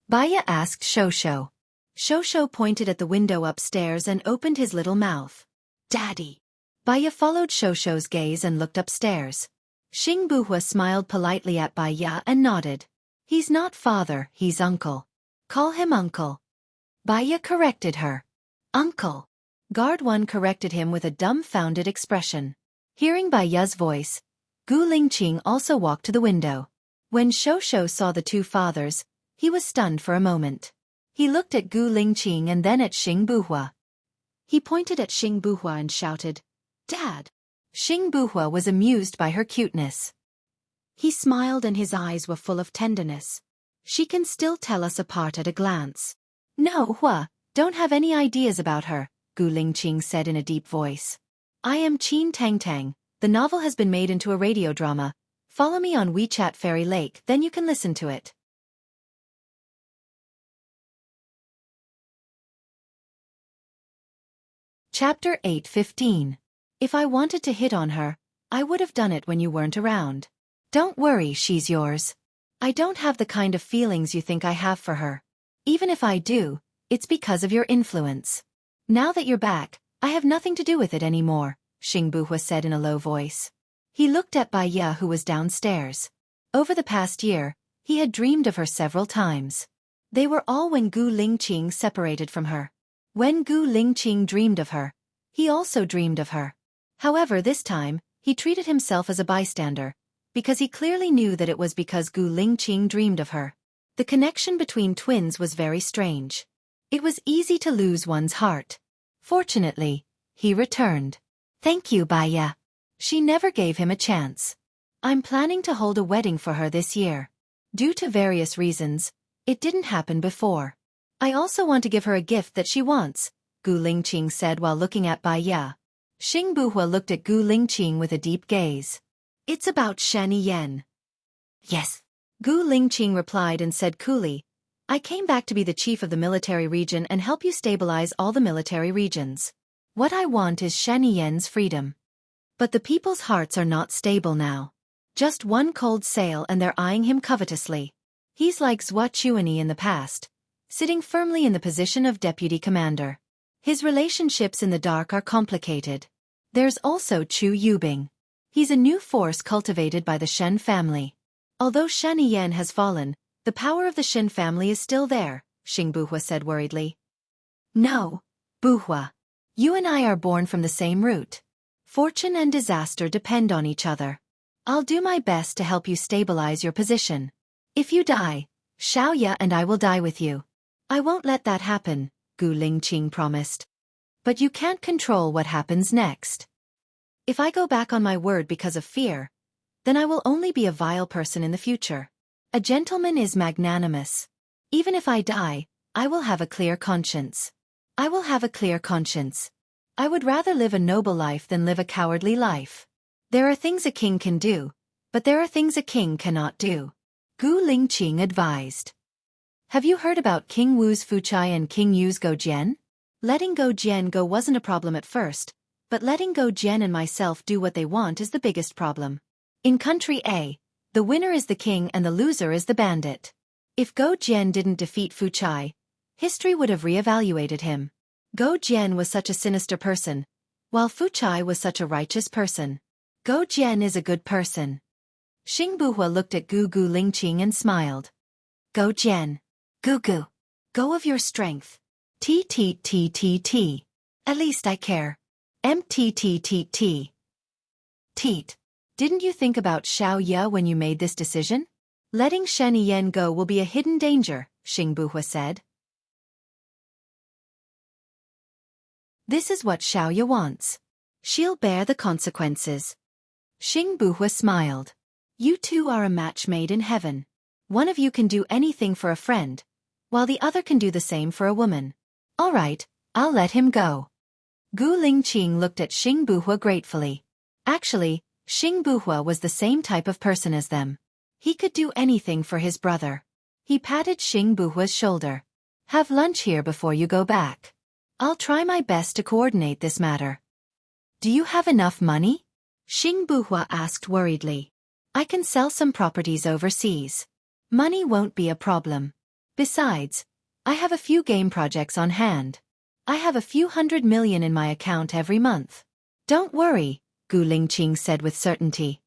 Baya asked Shosho. Shosho pointed at the window upstairs and opened his little mouth. Daddy. Baya followed Shosho's gaze and looked upstairs. Xing Buhua smiled politely at Baya and nodded. He's not father, he's uncle. Call him uncle. Baya corrected her. Uncle. Guard 1 corrected him with a dumbfounded expression. Hearing Baya's voice, Gu Lingqing also walked to the window. When Shosho saw the two fathers, he was stunned for a moment. He looked at Gu Lingqing and then at Xing Buhua. He pointed at Xing Buhua and shouted, Dad! Xing Buhua was amused by her cuteness. He smiled and his eyes were full of tenderness. She can still tell us apart at a glance. No, Hua, don't have any ideas about her, Gu Lingqing said in a deep voice. I am Qin Tang Tang. The novel has been made into a radio drama. Follow me on WeChat Fairy Lake, then you can listen to it. Chapter 8:15. If I wanted to hit on her, I would have done it when you weren't around. Don't worry, she's yours. I don't have the kind of feelings you think I have for her. Even if I do, it's because of your influence. Now that you're back, I have nothing to do with it anymore, Xing Buhua said in a low voice. He looked at Baya who was downstairs. Over the past year, he had dreamed of her several times. They were all when Gu Lingqing separated from her. When Gu Lingqing dreamed of her, he also dreamed of her. However, this time, he treated himself as a bystander, because he clearly knew that it was because Gu Lingqing dreamed of her. The connection between twins was very strange. It was easy to lose one's heart. Fortunately, he returned. Thank you, Baya. She never gave him a chance. I'm planning to hold a wedding for her this year. Due to various reasons, it didn't happen before. I also want to give her a gift that she wants, Gu Lingqing said while looking at Baya. Xing Buhua looked at Gu Lingqing with a deep gaze. It's about Shani Yan. Yes. Gu Lingqing replied and said coolly, I came back to be the chief of the military region and help you stabilize all the military regions. What I want is Shani Yan's freedom. But the people's hearts are not stable now. Just one cold sail and they're eyeing him covetously. He's like Zhua Chuani in the past, sitting firmly in the position of deputy commander. His relationships in the dark are complicated. There's also Chu Yubing. He's a new force cultivated by the Shen family. Although Shani Yan has fallen, the power of the Shen family is still there, Xing Buhua said worriedly. No, Buhua. You and I are born from the same root. Fortune and disaster depend on each other. I'll do my best to help you stabilize your position. If you die, Xiaoya and I will die with you. I won't let that happen, Gu Lingqing promised. But you can't control what happens next. If I go back on my word because of fear, then I will only be a vile person in the future. A gentleman is magnanimous. Even if I die, I will have a clear conscience. I will have a clear conscience. I would rather live a noble life than live a cowardly life. There are things a king can do, but there are things a king cannot do, Gu Lingqing advised. Have you heard about King Wu's Fuchai and King Yu's Go Jian? Letting Go Jian go wasn't a problem at first, but letting Go Jian and myself do what they want is the biggest problem. In country A, the winner is the king and the loser is the bandit. If Go Jian didn't defeat Fuchai, history would have re-evaluated him. Go Jian was such a sinister person, while Fuchai was such a righteous person. Go Jian is a good person. Xing Buhua looked at Gu Lingqing and smiled. Go Jian. Gu. Go of your strength. T. At least I care. T. Teet. Didn't you think about Xiao Ye when you made this decision? Letting Shani Yan go will be a hidden danger, Xing Buhua said. This is what Xiao Ye wants. She'll bear the consequences. Xing Buhua smiled. You two are a match made in heaven. One of you can do anything for a friend, while the other can do the same for a woman. All right, I'll let him go. Gu Lingqing looked at Xing Buhua gratefully. Actually, Xing Buhua was the same type of person as them. He could do anything for his brother. He patted Xing Buhua's shoulder. Have lunch here before you go back. I'll try my best to coordinate this matter. Do you have enough money? Xing Buhua asked worriedly. I can sell some properties overseas. Money won't be a problem. Besides, I have a few game projects on hand. I have a few $100 million in my account every month. Don't worry, Gu Lingqing said with certainty.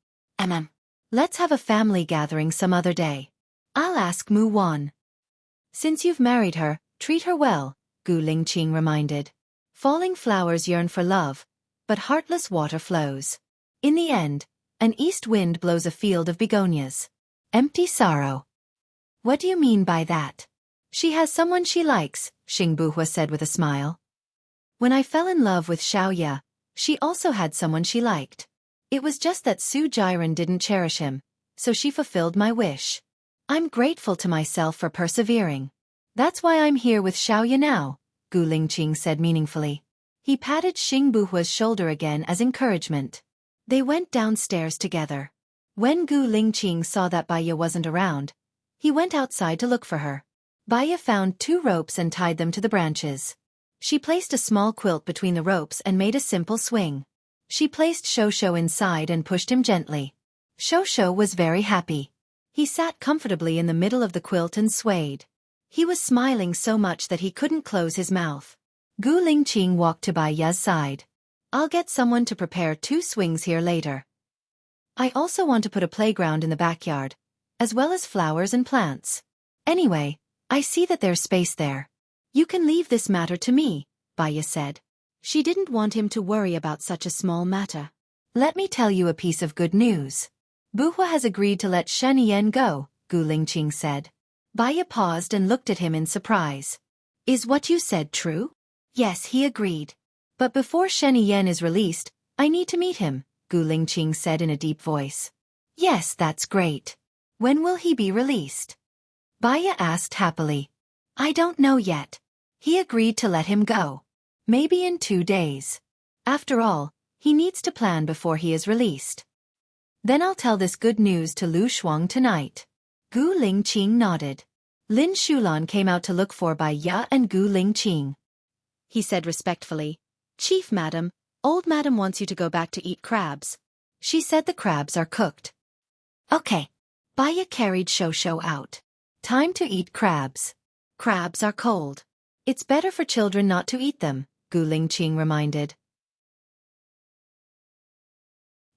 Let's have a family gathering some other day. I'll ask Mu Wan. Since you've married her, treat her well, Gu Lingqing reminded. Falling flowers yearn for love, but heartless water flows. In the end, an east wind blows a field of begonias. Empty sorrow. What do you mean by that? She has someone she likes, Xing Buhua said with a smile. When I fell in love with Xiaoya, she also had someone she liked. It was just that Su Jiren didn't cherish him, so she fulfilled my wish. I'm grateful to myself for persevering. That's why I'm here with Xiaoya now, Gu Lingqing said meaningfully. He patted Xing Buhua's shoulder again as encouragement. They went downstairs together. When Gu Lingqing saw that Baiya wasn't around, he went outside to look for her. Baiya found 2 ropes and tied them to the branches. She placed a small quilt between the ropes and made a simple swing. She placed Shosho inside and pushed him gently. Shosho was very happy. He sat comfortably in the middle of the quilt and swayed. He was smiling so much that he couldn't close his mouth. Gu Lingqing walked to Baiya's side. I'll get someone to prepare 2 swings here later. I also want to put a playground in the backyard, as well as flowers and plants. Anyway, I see that there's space there. You can leave this matter to me, Baiya said. She didn't want him to worry about such a small matter. Let me tell you a piece of good news. Buhua has agreed to let Shen Yan go, Gu Lingqing said. Baiya paused and looked at him in surprise. Is what you said true? Yes, he agreed. But before Shen Yan is released, I need to meet him, Gu Lingqing said in a deep voice. Yes, that's great. When will he be released? Baiya asked happily. I don't know yet. He agreed to let him go. Maybe in 2 days. After all, he needs to plan before he is released. Then I'll tell this good news to Lu Shuang tonight. Gu Lingqing nodded. Lin Shulan came out to look for Baiya and Gu Lingqing. He said respectfully, Chief Madam, old madam wants you to go back to eat crabs. She said the crabs are cooked. Okay. Baiya carried Shosho out. Time to eat crabs. Crabs are cold. It's better for children not to eat them, Gu Lingqing reminded.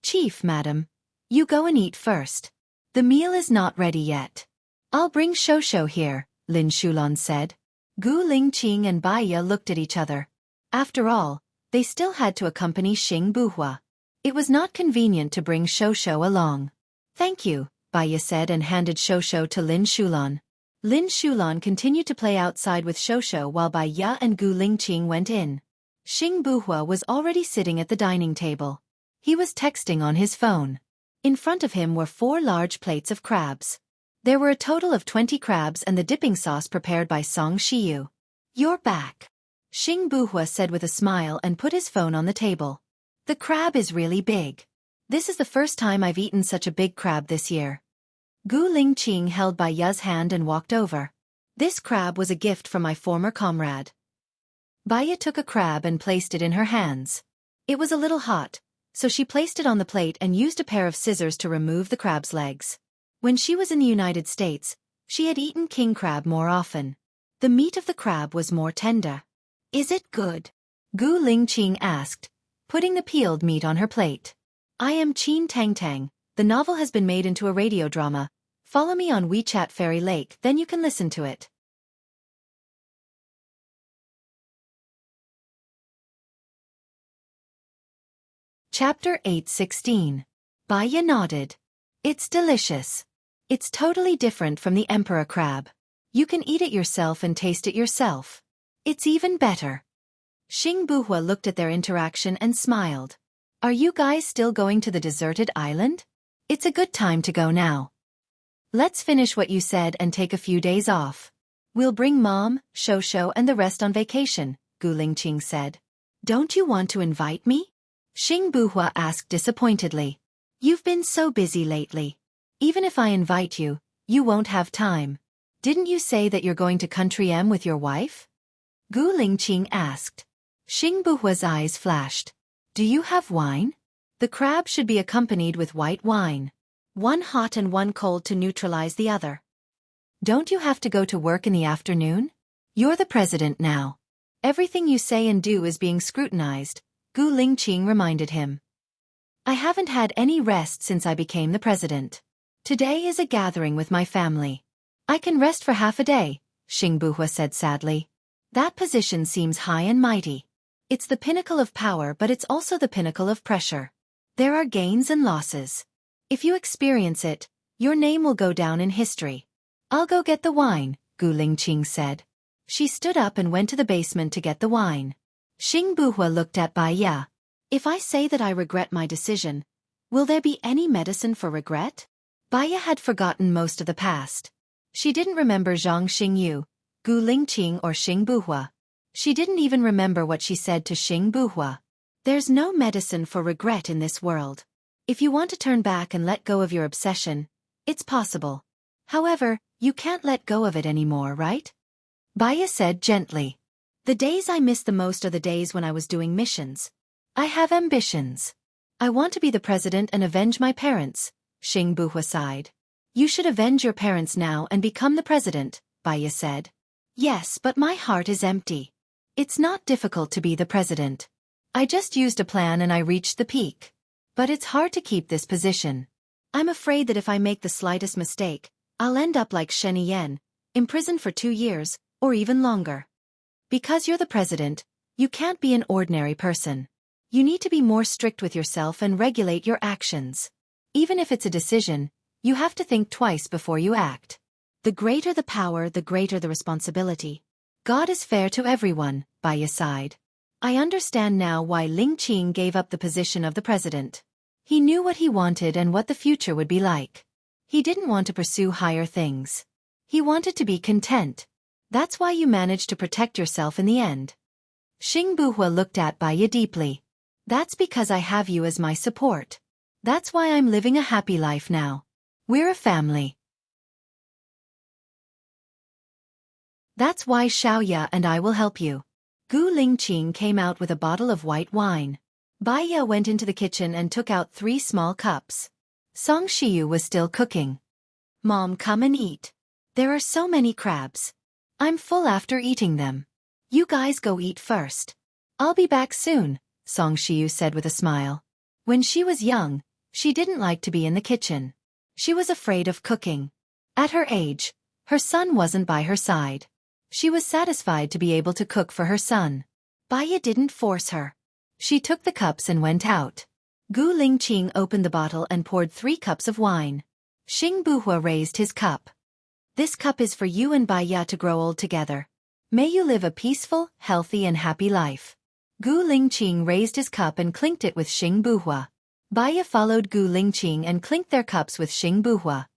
Chief Madam, you go and eat first. The meal is not ready yet. I'll bring Shosho here, Lin Shulan said. Gu Lingqing and Baiya looked at each other. After all, they still had to accompany Xing Buhua. It was not convenient to bring Shosho along. Thank you, Baiya said and handed Shosho to Lin Shulan. Lin Shulan continued to play outside with Shosho while Baiya and Gu Lingqing went in. Xing Buhua was already sitting at the dining table. He was texting on his phone. In front of him were 4 large plates of crabs. There were a total of 20 crabs and the dipping sauce prepared by Song Shiyu. You're back, Xing Buhua said with a smile and put his phone on the table. The crab is really big. This is the first time I've eaten such a big crab this year. Gu Lingqing held Baiya's hand and walked over. This crab was a gift from my former comrade. Baiya took a crab and placed it in her hands. It was a little hot, so she placed it on the plate and used a pair of scissors to remove the crab's legs. When she was in the United States, she had eaten king crab more often. The meat of the crab was more tender. Is it good? Gu Lingqing asked, putting the peeled meat on her plate. I am Qin Tang Tang. The novel has been made into a radio drama. Follow me on WeChat Fairy Lake, then you can listen to it. Chapter 8:16. Baiya nodded. It's delicious. It's totally different from the emperor crab. You can eat it yourself and taste it yourself. It's even better. Xing Buhua looked at their interaction and smiled. Are you guys still going to the deserted island? It's a good time to go now. Let's finish what you said and take a few days off. We'll bring Mom, Shosho and the rest on vacation, Gu Lingqing said. Don't you want to invite me? Xing Buhua asked disappointedly. You've been so busy lately. Even if I invite you, you won't have time. Didn't you say that you're going to Country M with your wife? Gu Lingqing asked. Xing Buhua's eyes flashed. Do you have wine? The crab should be accompanied with white wine. One hot and one cold to neutralize the other. Don't you have to go to work in the afternoon? You're the president now. Everything you say and do is being scrutinized, Gu Lingqing reminded him. I haven't had any rest since I became the president. Today is a gathering with my family. I can rest for half a day, Xing Buhua said sadly. That position seems high and mighty. It's the pinnacle of power, but it's also the pinnacle of pressure. There are gains and losses. If you experience it, your name will go down in history. I'll go get the wine, Gu Lingqing said. She stood up and went to the basement to get the wine. Xing Buhua looked at Bai Ya. If I say that I regret my decision, will there be any medicine for regret? Bai Ya had forgotten most of the past. She didn't remember Zhang Xingyu, Gu Lingqing or Xing Buhua. She didn't even remember what she said to Xing Buhua. There's no medicine for regret in this world. If you want to turn back and let go of your obsession, it's possible. However, you can't let go of it anymore, right? Bai Ya said gently. The days I miss the most are the days when I was doing missions. I have ambitions. I want to be the president and avenge my parents, Xing Buhua sighed. You should avenge your parents now and become the president, Bai Ya said. Yes, but my heart is empty. It's not difficult to be the president. I just used a plan and I reached the peak. But it's hard to keep this position. I'm afraid that if I make the slightest mistake, I'll end up like Shen Yan, imprisoned for 2 years, or even longer. Because you're the president, you can't be an ordinary person. You need to be more strict with yourself and regulate your actions. Even if it's a decision, you have to think twice before you act. The greater the power, the greater the responsibility. God is fair to everyone, Bai Ya sighed. I understand now why Lingqing gave up the position of the president. He knew what he wanted and what the future would be like. He didn't want to pursue higher things. He wanted to be content. That's why you managed to protect yourself in the end. Xing Buhua looked at Bai Ya deeply. That's because I have you as my support. That's why I'm living a happy life now. We're a family. That's why Xiaoya and I will help you. Gu Lingqing came out with a bottle of white wine. Bai Ya went into the kitchen and took out 3 small cups. Song Shiyu was still cooking. Mom, come and eat. There are so many crabs. I'm full after eating them. You guys go eat first. I'll be back soon, Song Shiyu said with a smile. When she was young, she didn't like to be in the kitchen. She was afraid of cooking. At her age, her son wasn't by her side. She was satisfied to be able to cook for her son. Bai Ya didn't force her. She took the cups and went out. Gu Lingqing opened the bottle and poured 3 cups of wine. Xing Buhua raised his cup. This cup is for you and Bai Ya to grow old together. May you live a peaceful, healthy and happy life. Gu Lingqing raised his cup and clinked it with Xing Buhua. Bai Ya followed Gu Lingqing and clinked their cups with Xing Buhua.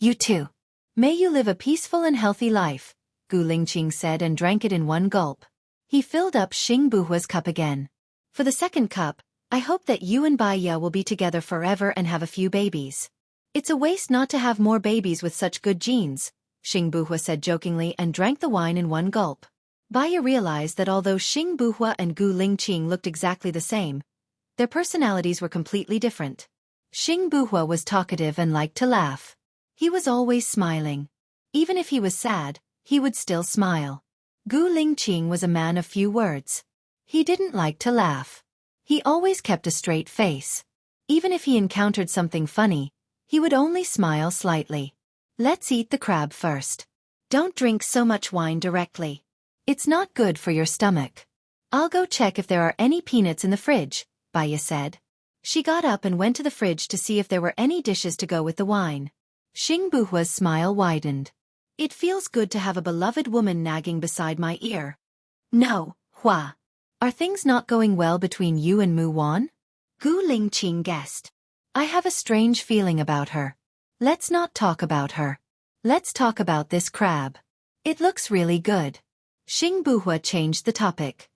You too. May you live a peaceful and healthy life, Gu Lingqing said and drank it in one gulp. He filled up Xing Buhua's cup again. For the second cup, I hope that you and Bai Ya will be together forever and have a few babies. It's a waste not to have more babies with such good genes, Xing Buhua said jokingly and drank the wine in one gulp. Bai Ya realized that although Xing Buhua and Gu Lingqing looked exactly the same, their personalities were completely different. Xing Buhua was talkative and liked to laugh. He was always smiling. Even if he was sad, he would still smile. Gu Lingqing was a man of few words. He didn't like to laugh. He always kept a straight face. Even if he encountered something funny, he would only smile slightly. Let's eat the crab first. Don't drink so much wine directly. It's not good for your stomach. I'll go check if there are any peanuts in the fridge, Bai Ya said. She got up and went to the fridge to see if there were any dishes to go with the wine. Xing Buhua's smile widened. It feels good to have a beloved woman nagging beside my ear. No, Hua. Are things not going well between you and Mu Wan? Gu Lingqing guessed. I have a strange feeling about her. Let's not talk about her. Let's talk about this crab. It looks really good. Xing Buhua changed the topic.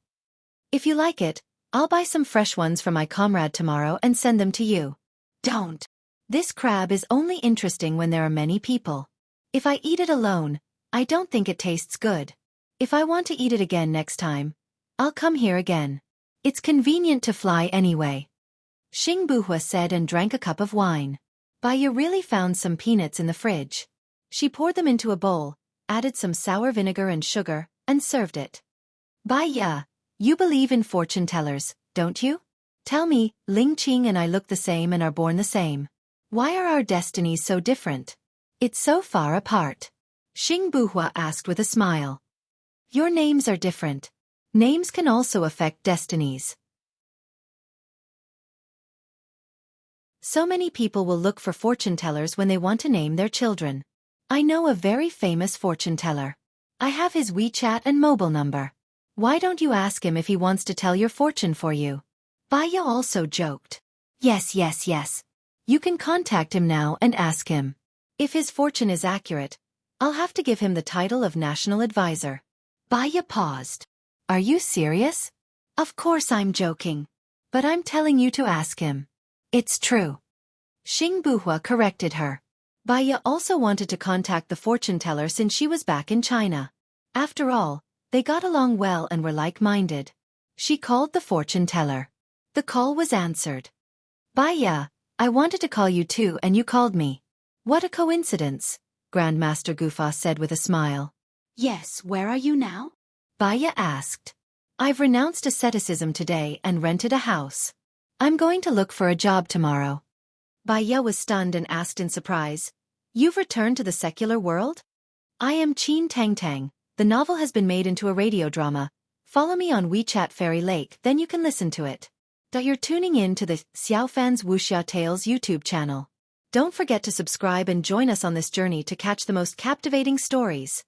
If you like it, I'll buy some fresh ones for my comrade tomorrow and send them to you. Don't. This crab is only interesting when there are many people. If I eat it alone, I don't think it tastes good. If I want to eat it again next time, I'll come here again. It's convenient to fly anyway. Xing Buhua said and drank a cup of wine. Baiya really found some peanuts in the fridge. She poured them into a bowl, added some sour vinegar and sugar, and served it. Baiya, you believe in fortune tellers, don't you? Tell me, Ling Qing and I look the same and are born the same. Why are our destinies so different? It's so far apart. Xing Buhua asked with a smile. Your names are different. Names can also affect destinies. So many people will look for fortune tellers when they want to name their children. I know a very famous fortune teller. I have his WeChat and mobile number. Why don't you ask him if he wants to tell your fortune for you? Baiya also joked. Yes. You can contact him now and ask him. If his fortune is accurate, I'll have to give him the title of National Advisor. Baiya paused. Are you serious? Of course I'm joking. But I'm telling you to ask him. It's true. Xing Buhua corrected her. Baiya also wanted to contact the fortune teller since she was back in China. After all, they got along well and were like-minded. She called the fortune teller. The call was answered. Baiya, I wanted to call you too and you called me. What a coincidence, Grandmaster Gufa said with a smile. Yes, where are you now? Baiya asked. I've renounced asceticism today and rented a house. I'm going to look for a job tomorrow. Baiya was stunned and asked in surprise, You've returned to the secular world? I am Qin Tang Tang. The novel has been made into a radio drama. Follow me on WeChat Fairy Lake, then you can listen to it. You're tuning in to the Xiaofan's Wuxia Tales YouTube channel. Don't forget to subscribe and join us on this journey to catch the most captivating stories.